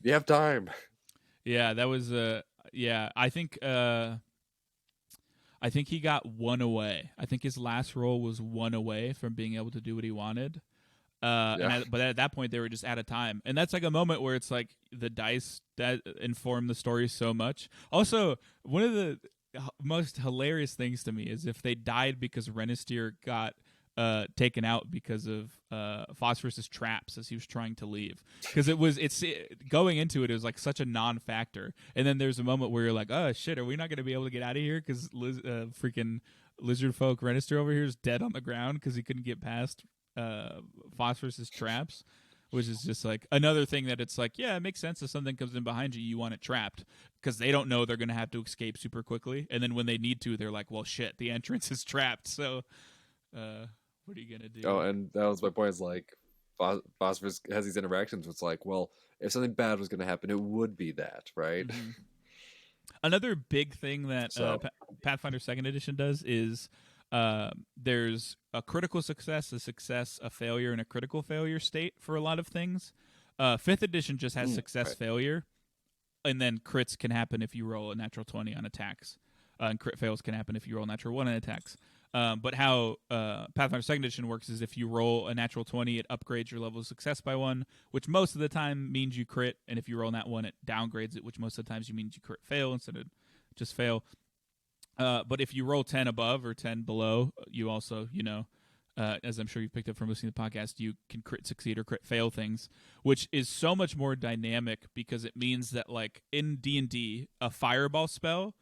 you have time. Yeah, that was yeah. I think he got one away. I think his last roll was one away from being able to do what he wanted. But at that point, they were just out of time, and that's like a moment where it's like the dice that inform the story so much. Also, one of the most hilarious things to me is if they died because Renisteer got taken out because of Phosphorus's traps as he was trying to leave. Because going into it, it was like such a non-factor, and then there's a moment where you're like, oh shit, are we not going to be able to get out of here because freaking lizard folk Renister over here is dead on the ground because he couldn't get past Phosphorus's traps. Which is just like another thing that it's like, yeah, it makes sense if something comes in behind you, you want it trapped because they don't know they're going to have to escape super quickly. And then when they need to, they're like, well, shit, the entrance is trapped. So what are you going to Oh, do? and that was my point. Is like Phosphorus has these interactions. It's like, well, if something bad was going to happen, it would be that, right? Mm-hmm. Another big thing that So, Pathfinder Second Edition does is there's a critical success, a success, a failure, and a critical failure state for a lot of things. Fifth Edition just has success, right. failure, and then crits can happen if you roll a natural 20 on attacks, and crit fails can happen if you roll a natural 1 on attacks. But how Pathfinder Second Edition works is if you roll a natural 20, it upgrades your level of success by 1, which most of the time means you crit, and if you roll that 1, it downgrades it, which most of the times means you crit fail instead of just fail. But if you roll 10 above or 10 below, you also, as I'm sure you've picked up from listening to the podcast, you can crit succeed or crit fail things, which is so much more dynamic because it means that, like, in D&D, a fireball spell,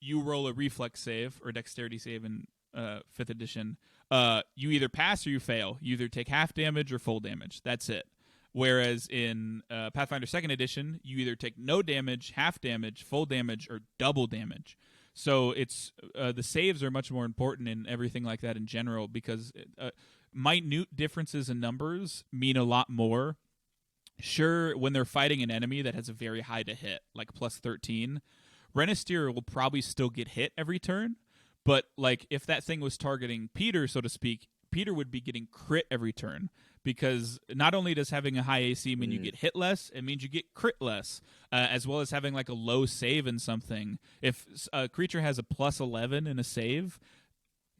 you roll a reflex save or dexterity save in 5th edition. You either pass or you fail. You either take half damage or full damage. That's it. Whereas in Pathfinder 2nd edition, you either take no damage, half damage, full damage, or double damage. So it's the saves are much more important in everything like that in general because minute differences in numbers mean a lot more. Sure, when they're fighting an enemy that has a very high to hit, like plus 13, Renister will probably still get hit every turn. But like if that thing was targeting Peter, so to speak, Peter would be getting crit every turn because not only does having a high AC mean you get hit less, it means you get crit less, as well as having like a low save in something. If a creature has a plus 11 in a save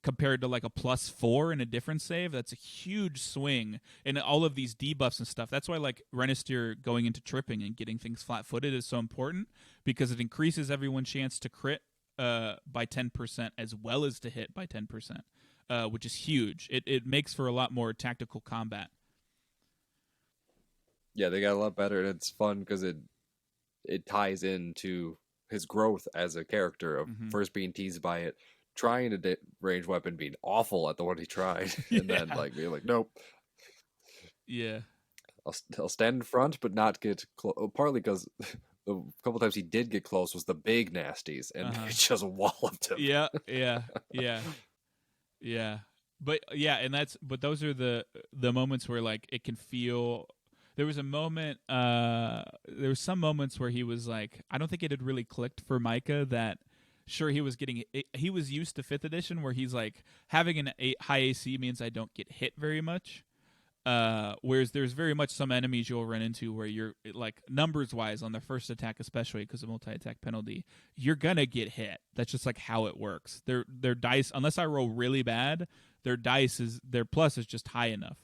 compared to like a plus 4 in a different save, that's a huge swing in all of these debuffs and stuff. That's why like Renister going into tripping and getting things flat-footed is so important because it increases everyone's chance to crit by 10% as well as to hit by 10%. Which is huge. It makes for a lot more tactical combat. Yeah, they got a lot better, and it's fun because it ties into his growth as a character of Mm-hmm. first being teased by it, trying a range weapon, being awful at the one he tried, and then like being like, nope, Yeah. I'll stand in front, but not get close. Partly because the couple times he did get close was the big nasties, and it just walloped him. Yeah. But yeah, and but those are the moments where like it can feel. There was a moment. There was some moments where he was like, I don't think it had really clicked for Micah that. Sure, he was he was used to 5th edition where he's like having high AC means I don't get hit very much. Whereas there's very much some enemies you'll run into where you're like numbers wise on their first attack, especially because of multi-attack penalty, you're gonna get hit. That's just like how it works. Their dice, unless I roll really bad, their plus is just high enough.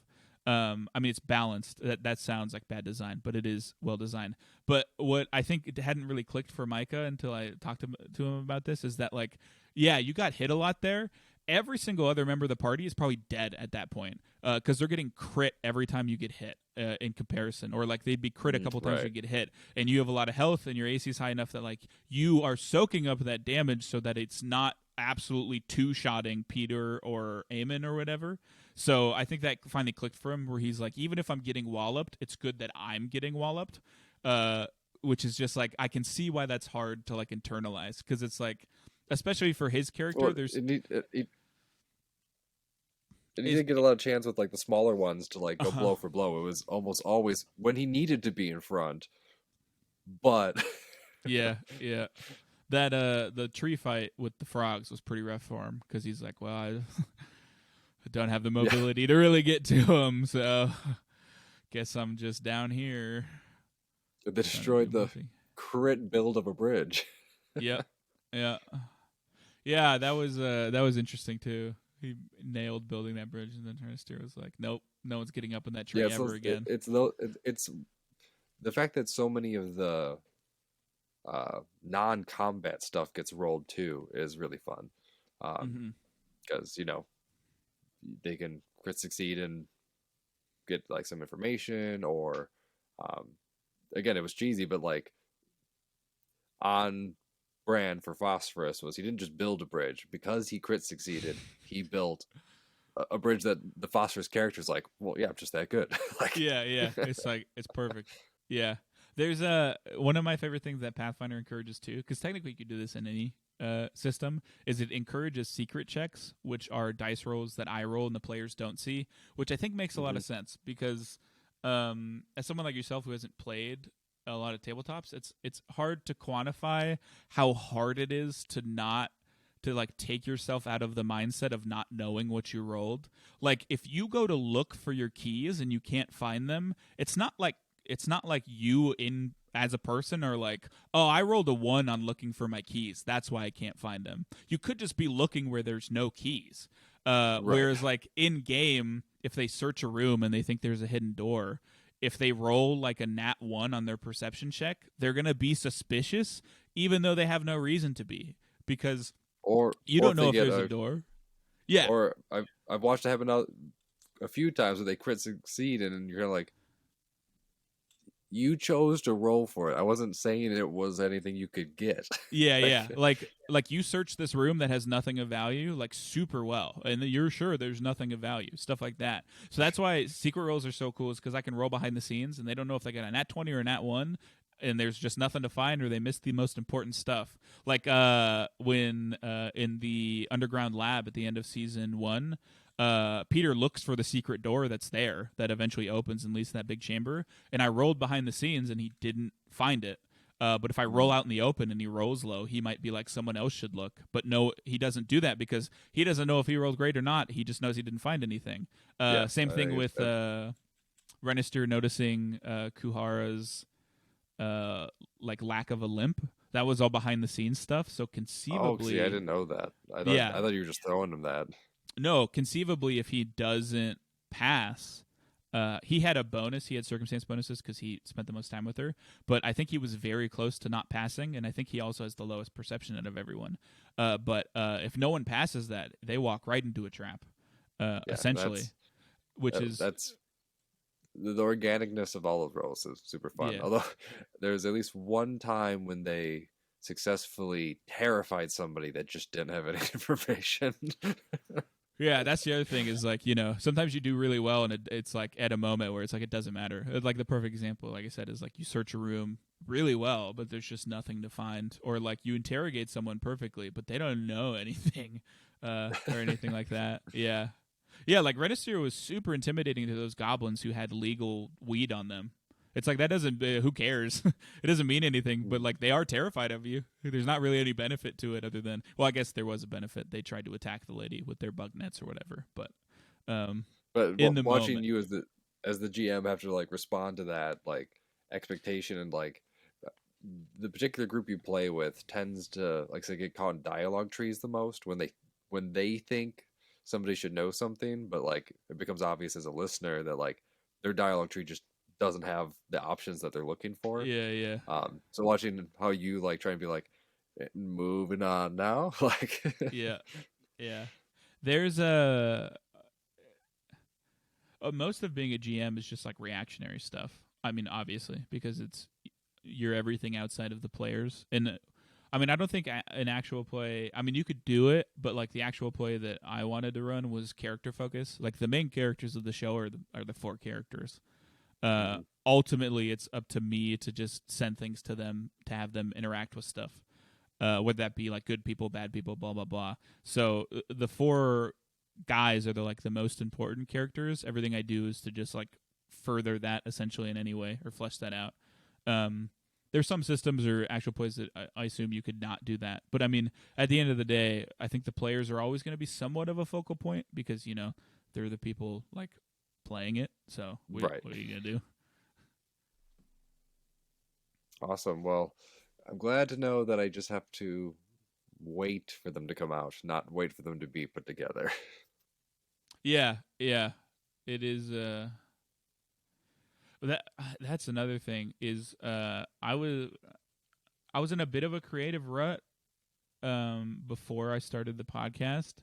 I mean, it's balanced. That sounds like bad design, but it is well designed. But what I think it hadn't really clicked for Micah until I talked to him about this is that like, yeah, you got hit a lot there. Every single other member of the party is probably dead at that point because they're getting crit every time you get hit in comparison, or like they'd be crit a couple times you get hit, and you have a lot of health and your AC is high enough that like you are soaking up that damage so that it's not absolutely two-shotting Peter or Eamon or whatever. So I think that finally clicked for him where he's like, even if I'm getting walloped, it's good that I'm getting walloped, which is just like I can see why that's hard to like internalize because it's like, especially for his character, there's and he didn't get a lot of chance with like the smaller ones to like go blow for blow. It was almost always when he needed to be in front. But yeah. That the tree fight with the frogs was pretty rough for him because he's like, well, I don't have the mobility to really get to him, so guess I'm just down here. They destroyed the crit build of a bridge. Yeah. That was interesting too. He nailed building that bridge, and then Renister was like, "Nope, no one's getting up in that tree ever again." It's the fact that so many of the non-combat stuff gets rolled too is really fun, because they can crit succeed and get like some information, or um, again, it was cheesy, but like on brand for Phosphorus was he didn't just build a bridge because he crit succeeded. He built a bridge that the Phosphorus character's like, well, yeah, I'm just that good. Like, Yeah, yeah. It's like it's perfect. Yeah. There's one of my favorite things that Pathfinder encourages too, because technically you could do this in any system, is it encourages secret checks, which are dice rolls that I roll and the players don't see, which I think makes a lot mhm. of sense because as someone like yourself who hasn't played a lot of tabletops, it's hard to quantify how hard it is to not to like take yourself out of the mindset of not knowing what you rolled. Like if you go to look for your keys and you can't find them, it's not like you in as a person are like, oh, I rolled a 1 on looking for my keys, that's why I can't find them. You could just be looking where there's no keys. Right. Whereas like in game, if they search a room and they think there's a hidden door, if they roll like a nat 1 on their perception check, they're going to be suspicious even though they have no reason to be, because you Or don't if know they if get there's a a door. Yeah. or I've watched it happen a few times where they crit succeed and you're like, you chose to roll for it. I wasn't saying it was anything you could get. Yeah, Like, yeah. Like you search this room that has nothing of value like super well, and you're sure there's nothing of value, stuff like that. So that's why secret rolls are so cool, is because I can roll behind the scenes, and they don't know if they got a nat 20 or a nat 1, and there's just nothing to find, or they missed the most important stuff. Like when in the underground lab at the end of season 1. Peter looks for the secret door that's there that eventually opens and leads to that big chamber. And I rolled behind the scenes and he didn't find it. But if I roll mm, out in the open and he rolls low, he might be like, someone else should look. But no, he doesn't do that because he doesn't know if he rolled great or not. He just knows he didn't find anything. yeah, Same I thing think with Renister noticing Kuhara's uh, like lack of a limp. That was all behind the scenes stuff. So oh, see, I conceivably, didn't know that. yeah, I thought you were just throwing him that. no, conceivably, if he doesn't pass, he had a bonus. He had circumstance bonuses because he spent the most time with her. But I think he was very close to not passing, and I think he also has the lowest perception out of everyone. But if no one passes that, they walk right into a trap, Yeah, essentially. Which is that's the organicness of all of roles is super fun. yeah, Although there's at least one time when they successfully terrified somebody that just didn't have any information. yeah. That's the other thing is like, sometimes you do really well, and it's like at a moment where it's like it doesn't matter. Like the perfect example, like I said, is like you search a room really well, but there's just nothing to find, or like you interrogate someone perfectly, but they don't know anything, or anything like that. Yeah, yeah. Like Renister was super intimidating to those goblins who had legal weed on them. It's like that doesn't. Who cares? It doesn't mean anything. But like they are terrified of you. There's not really any benefit to it other than, well, I guess there was a benefit. They tried to attack the lady with their bug nets or whatever. But um, But in the watching moment, you as the GM have to like respond to that like expectation, and like the particular group you play with tends to like say get caught in dialogue trees the most when they think somebody should know something, but like it becomes obvious as a listener that like their dialogue tree just doesn't have the options that they're looking for. yeah, yeah, So watching how you like try and be like, moving on now," like, yeah, yeah. There's most of being a GM is just like reactionary stuff. I mean, obviously, because you're everything outside of the players. And I mean, I don't think an actual play. I mean, you could do it, but like the actual play that I wanted to run was character focus. Like the main characters of the show are the four characters. mhm. Ultimately, it's up to me to just send things to them to have them interact with stuff. Whether that be like good people, bad people, blah blah blah. So the four guys are the most important characters. Everything I do is to just like further that essentially in any way or flesh that out. Um, there's some systems or actual plays that I assume you could not do that. But I mean, at the end of the day, I think the players are always going to be somewhat of a focal point because they're the people like playing it. So Right. what are you gonna do? Awesome. Well, I'm glad to know that I just have to wait for them to come out, not wait for them to be put together. Yeah, yeah, it is. That's another thing is I was in a bit of a creative rut before I started the podcast,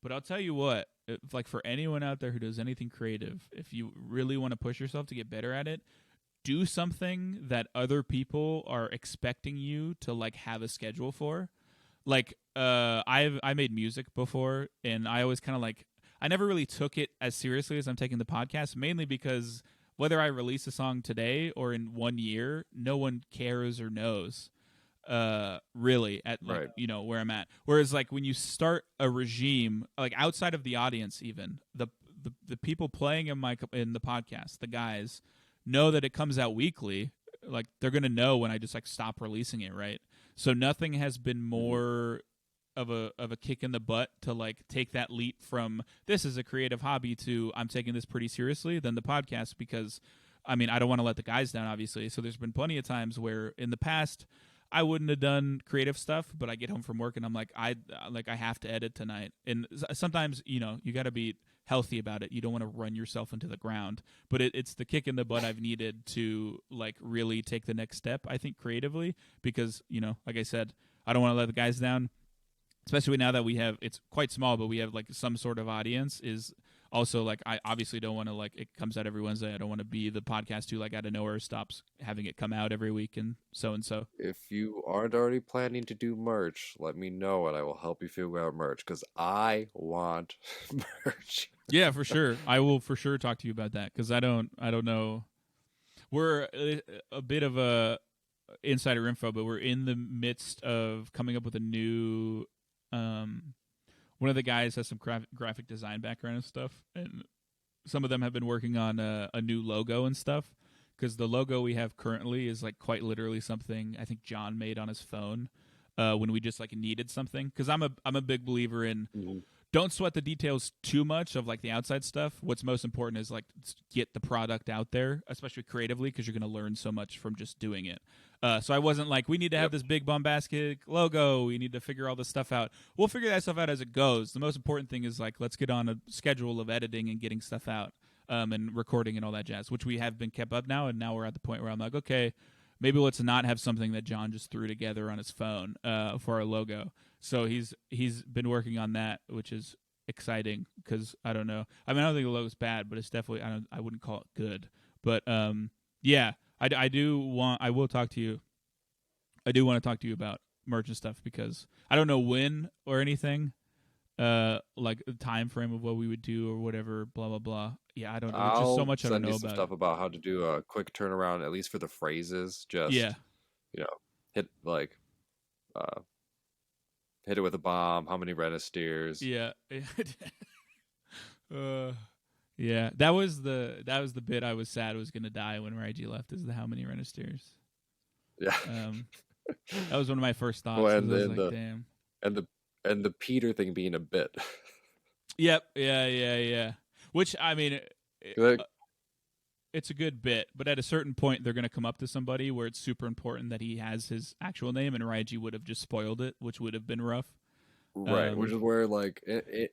but I'll tell you what. like for anyone out there who does anything creative, if you really want to push yourself to get better at it, do something that other people are expecting you to like have a schedule for. Like I made music before, and I always kind of like, I never really took it as seriously as I'm taking the podcast, mainly because whether I release a song today or in 1 year, no one cares or knows really at like, Right. you know, where I'm at. Whereas like when you start a regime, like outside of the audience, even the people playing in the podcast, the guys know that it comes out weekly. Like they're gonna know when I just like stop releasing it, right? So nothing has been Hmm. more of a kick in the butt to like take that leap from this is a creative hobby to I'm taking this pretty seriously than the podcast. Because I mean, I don't want to let the guys down, obviously. So there's been plenty of times where in the past I wouldn't have done creative stuff, but I get home from work and I'm like, I have to edit tonight. And sometimes, you know, you got to be healthy about it. You don't want to run yourself into the ground, but it's the kick in the butt I've needed to like really take the next step, I think, creatively. Because, you know, like I said, I don't want to let the guys down, especially now that we have, it's quite small, but we have like some sort of audience. Is also like, I obviously don't want to like, it comes out every Wednesday. I don't want to be the podcast who like out of nowhere stops having it come out every week and so and so. If you aren't already planning to do merch, let me know and I will help you figure out merch because I want merch. Yeah, for sure. I will for sure talk to you about that because I don't know. We're a bit of a insider info, but we're in the midst of coming up with a new. Um, One of the guys has some graphic design background and stuff, and some of them have been working on a new logo and stuff. Because the logo we have currently is like quite literally something I think John made on his phone when we just like needed something. Because I'm a big believer in Mhm. don't sweat the details too much of like the outside stuff. What's most important is like get the product out there, especially creatively, because you're going to learn so much from just doing it. So I wasn't like, we need to have Yep. this big bombastic logo. We need to figure all this stuff out. We'll figure that stuff out as it goes. The most important thing is like, let's get on a schedule of editing and getting stuff out and recording and all that jazz, which we have been kept up now. And now we're at the point where I'm like, okay, maybe let's not have something that John just threw together on his phone for our logo. So he's been working on that, which is exciting because I don't know. I mean, I don't think the logo's bad, but it's definitely I wouldn't call it good. But yeah, I will talk to you. I do want to talk to you about merch and stuff because I don't know when or anything. Like the time frame of what we would do or whatever. Blah blah blah. Yeah, I don't. There's just so I'll much I don't send you know some about it. stuff about how to do a quick turnaround, at least for the phrases. Yeah, Just, you know, hit like uh hit it with a bomb, how many Renesteers. yeah. uh, Yeah, that was the bit I was sad was gonna die when Raiji left. Is the how many Renesters? Yeah. Um, that was one of my first thoughts Well, because and I was then like, damn. and the and the Peter thing being a bit. Yep. Yeah. Yeah. Yeah. Which I mean, Like, it's a good bit, but at a certain point, they're gonna come up to somebody where it's super important that he has his actual name, and Raiji would have just spoiled it, which would have been rough. right, which Um, is where like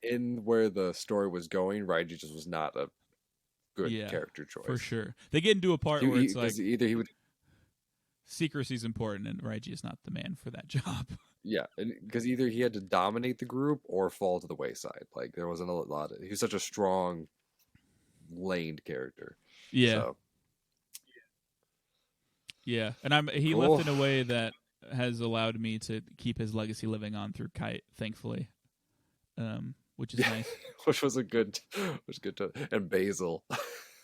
in where the story was going, Raiji just was not a good yeah, character for choice. sure. They get into a part where He it's because like either he would, secrecy's important, and Raiji is not the man for that job. yeah, because either he had to dominate the group or fall to the wayside. Like there wasn't a lot. He was such a strong laned character. Yeah. So Yeah, and he left cool. in a way that has allowed me to keep his legacy living on through Kite, thankfully, which is Yeah, nice. which was a good, was good to, and Basil.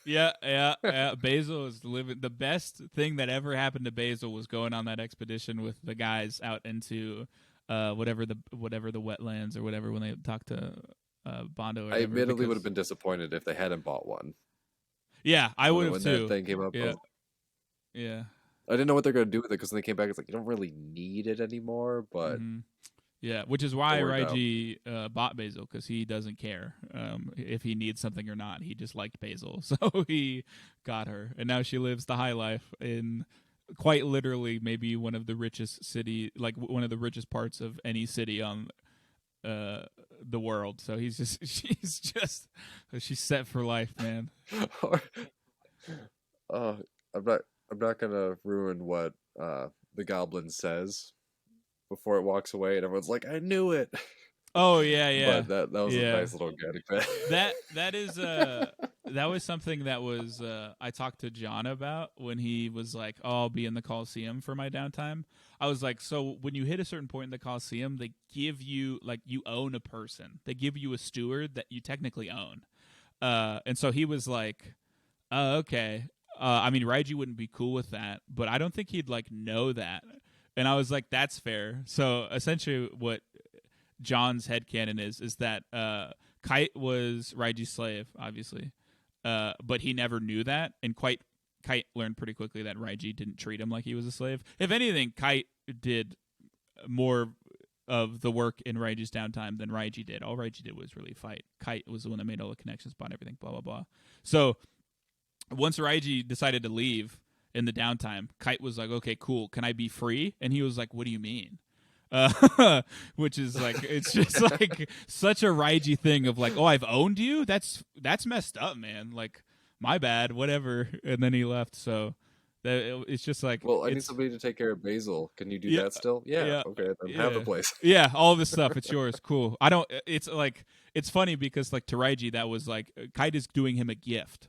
Yeah, yeah, yeah. Basil is living. The best thing that ever happened to Basil was going on that expedition with the guys out into whatever the wetlands or whatever when they talked to Bondo or I whatever. admittedly would have Because been disappointed if they hadn't bought one yeah, I would have when that too. thing came up. Yeah, yeah. I didn't know what they're gonna do with it because when they came back, it's like you don't really need it anymore, but Mm-hmm. Yeah, which is it why worked out. Raiji bought Basil because he doesn't care if he needs something or not. He just liked Basil, so he got her, and now she lives the high life in quite literally maybe one of the richest city, like one of the richest parts of any city on uh, the world. So she's set for life, man. Oh, I'm not. I'm not gonna ruin what the goblin says before it walks away, and everyone's like, "I knew it." Oh yeah, yeah, But that was a yeah. nice little organic bit. That is that was something that was I talked to John about when he was like, "Oh, I'll be in the Coliseum for my downtime." I was like, "So when you hit a certain point in the Coliseum, they give you like you own a person. They give you a steward that you technically own." And so he was like, "Oh, okay." I mean, Raiji wouldn't be cool with that, but I don't think he'd like know that. And I was like, "That's fair." So essentially, what John's headcanon is that Kite was Raiji's slave, obviously, but he never knew that, and Kite learned pretty quickly that Raiji didn't treat him like he was a slave. If anything, Kite did more of the work in Raiji's downtime than Raiji did. All Raiji did was really fight. Kite was the one that made all the connections, bought everything, blah blah blah. So once Raiji decided to leave in the downtime, Kite was like, "Okay, cool. Can I be free?" And he was like, "What do you mean?" Which is like it's just like such a Raiji thing of like, "Oh, I've owned you. That's messed up, man. Like, my bad, whatever." And then he left. So it's just like Well, I need it's somebody to take care of Basil. Can you do yeah, that still? Yeah. yeah, Okay, then have the yeah, place. yeah. All this stuff, it's yours. Cool. I don't. It's like it's funny because like to Raiji, that was like Kite is doing him a gift.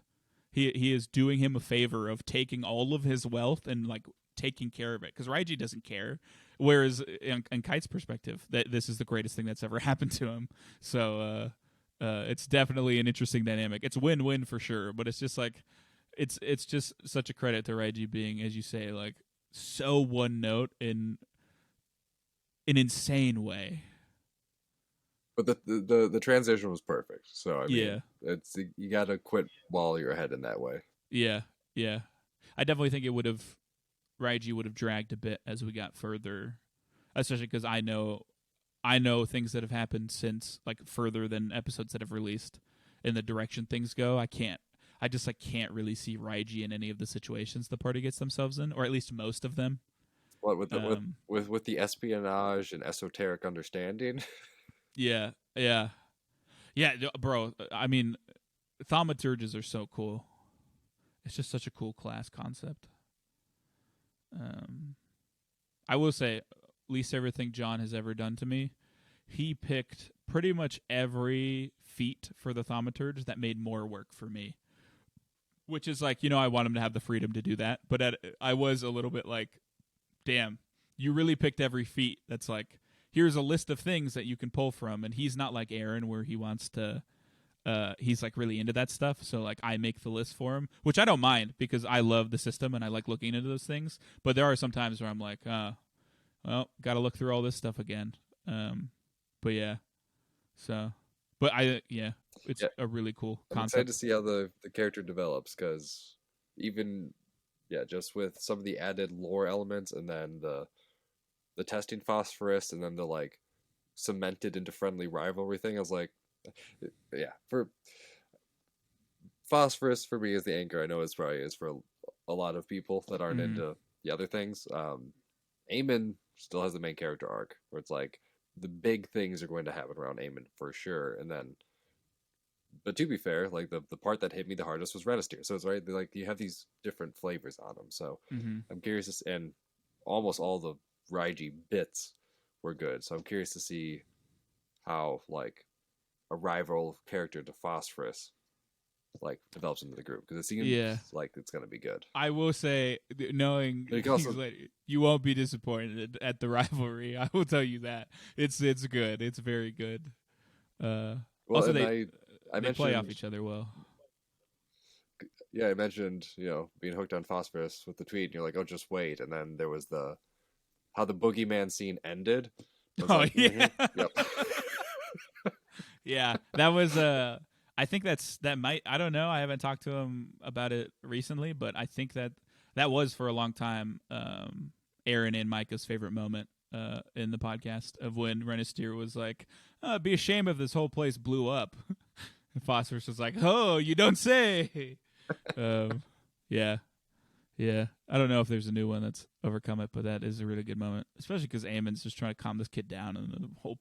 He is doing him a favor of taking all of his wealth and like taking care of it because Raiji doesn't care. Whereas in Kite's perspective, that this is the greatest thing that's ever happened to him. So it's definitely an interesting dynamic. It's win-win for sure, but it's just like it's just such a credit to Raiji being, as you say, like so one note in an insane way. But the transition was perfect. So I mean, Yeah, it's you got to quit while you're ahead in that way. yeah, yeah. I definitely think it would have Raiji would have dragged a bit as we got further, especially because I know things that have happened since like further than episodes that have released in the direction things go. I just like can't really see Raiji in any of the situations the party gets themselves in, or at least most of them. What with the Um, with the espionage and esoteric understanding. yeah, yeah, yeah, bro. I mean, thaumaturges are so cool. It's just such a cool class concept. Um, I will say, least everything John has ever done to me. He picked pretty much every feat for the thaumaturge that made more work for me. Which is like, I want him to have the freedom to do that. But I was a little bit like, damn, you really picked every feat that's like, here's a list of things that you can pull from. And he's not like Aaron where he wants to, he's like really into that stuff. So like I make the list for him, which I don't mind because I love the system and I like looking into those things. But there are some times where I'm like, well, got to look through all this stuff again. But yeah, so, but yeah, it's Yeah, a really cool I'm excited concept. to see how the character develops because even yeah, just with some of the added lore elements and then the testing phosphorus and then the like cemented into friendly rivalry thing, I was like, yeah, for phosphorus for me is the anchor. I know it's probably is for a lot of people that aren't Mm-hmm. into the other things. Eamon still has the main character arc where it's like the big things are going to happen around Eamon for sure, and then but to be fair, like the part that hit me the hardest was Renisteer. So it's right, like you have these different flavors on them. So Mm-hmm. I'm curious, and almost all the Raiji bits were good. So I'm curious to see how like a rival character to Phosphorus like develops into the group because it seems Yeah. like it's gonna be good. I will say, knowing But you can things also like you won't be disappointed at the rivalry. I will tell you that it's good. It's very good. Uh, well, Also, and I they play off mentioned each other well. yeah, I mentioned being hooked on Phosphorus with the tweet, and you're like, oh, just wait, and then there was the how the boogeyman scene ended. I was Oh like, yeah, yep. yeah. That was I think that might. I don't know. I haven't talked to him about it recently, but I think that was for a long time. Aaron and Micah's favorite moment. In the podcast of when Renisteer was like, it'd be a shame if this whole place blew up. And Phosphorus was like, oh, you don't say. Um, yeah, yeah. I don't know if there's a new one that's overcome it, but that is a really good moment, especially because Amon's just trying to calm this kid down, and the whole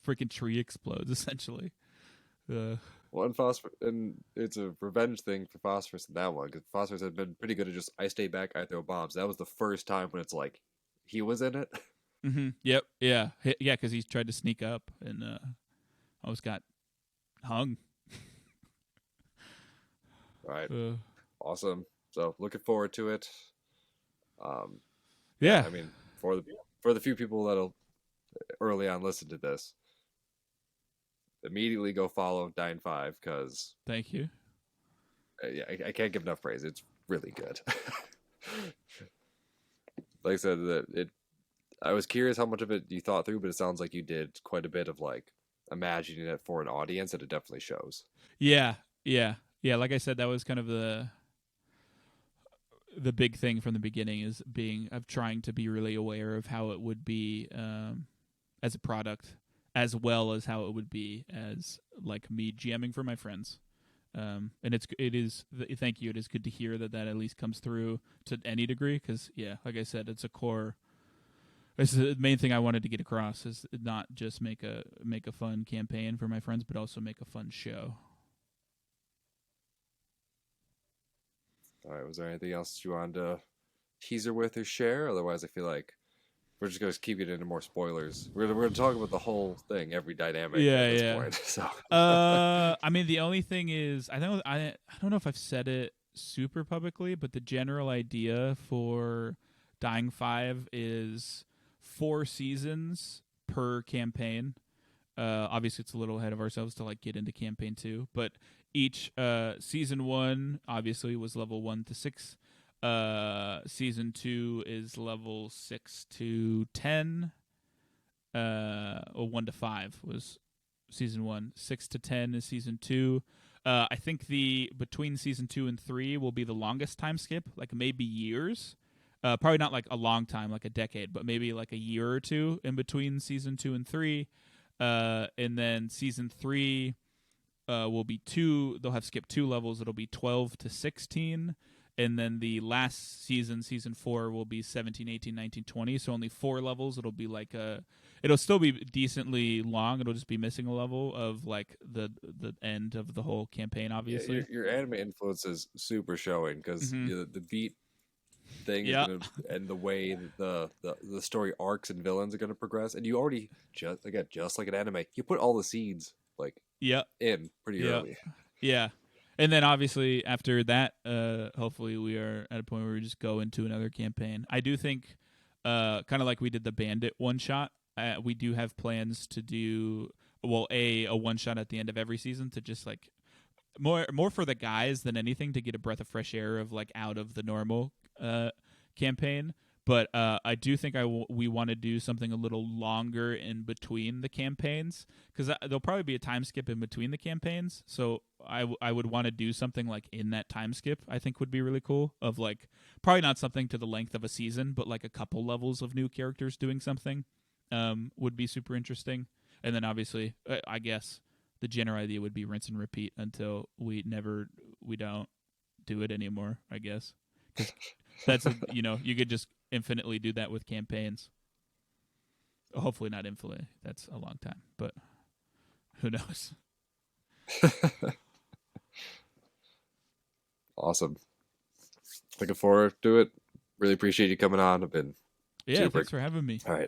freaking tree explodes essentially. Uh, Well, and Phosphorus, and it's a revenge thing for Phosphorus in that one because Phosphorus had been pretty good at just I stay back, I throw bombs. That was the first time when it's like he was in it. Yep. Yeah. Yeah. Because he tried to sneak up and almost got hung. All right, Uh, awesome. So looking forward to it. Um, yeah, yeah. I mean, for the few people that'll early on listen to this, immediately go follow Dying Five because Thank you. yeah, I can't give enough praise. It's really good. Like I said, that it. I was curious how much of it you thought through, but it sounds like you did quite a bit of like imagining it for an audience, and it definitely shows. Yeah. Yeah. Yeah. Like I said, that was kind of the big thing from the beginning is being of trying to be really aware of how it would be as a product, as well as how it would be as like me GMing for my friends. And it is thank you. It is good to hear that at least comes through to any degree because yeah, like I said, it's a core. It's the main thing I wanted to get across is not just make a fun campaign for my friends, but also make a fun show. All right, was there anything else you wanted to teaser with or share? Otherwise, I feel like we're just gonna keep getting into more spoilers. We're gonna talk about the whole thing, every dynamic Yeah, at this yeah. point. So I mean, the only thing is, I don't know if I've said it super publicly, but the general idea for Dying Five is 4 seasons per campaign. Obviously, it's a little ahead of ourselves to like get into campaign 2, but each season 1 obviously was level 1 to 6. Season 2 is level 6 to 10. Or 1 to 5 was season 1. 6 to 10 is season 2. I think the between season 2 and 3 will be the longest time skip, like maybe years. Probably not like a long time, like a decade, but maybe like a year or two in between season 2 and 3. And then season 3 will be two. They'll have skipped 2 levels. It'll be 12 to 16. And then the last season, season 4, will be 17, 18, 19, 20. So only 4 levels. It'll be like a. It'll still be decently long. It'll just be missing a level of like the end of the whole campaign, yeah, obviously. your anime influence is super showing because Mm-hmm. the beat thing is Yeah. gonna and the way that the story arcs and villains are gonna progress, and you already just like an anime, you put all the seeds like Yeah. in pretty Yeah. early. Yeah. And then obviously after that, hopefully we are at a point where we just go into another campaign. I do think, kind of like we did the Bandit one shot, we do have plans to do well a one shot at the end of every season to just like more for the guys than anything to get a breath of fresh air of like out of the normal campaign. But I do think we want to do something a little longer in between the campaigns because there'll probably be a time skip in between the campaigns. So I would want to do something like in that time skip. I think would be really cool. Of like probably not something to the length of a season, but like a couple levels of new characters doing something would be super interesting. And then obviously, I guess the general idea would be rinse and repeat until we don't do it anymore. I guess because you could just infinitely do that with campaigns. Hopefully not infinitely. That's a long time, but who knows? Awesome. Looking forward to it. Really appreciate you coming on. I've been Yeah, super. thanks for having me. All right.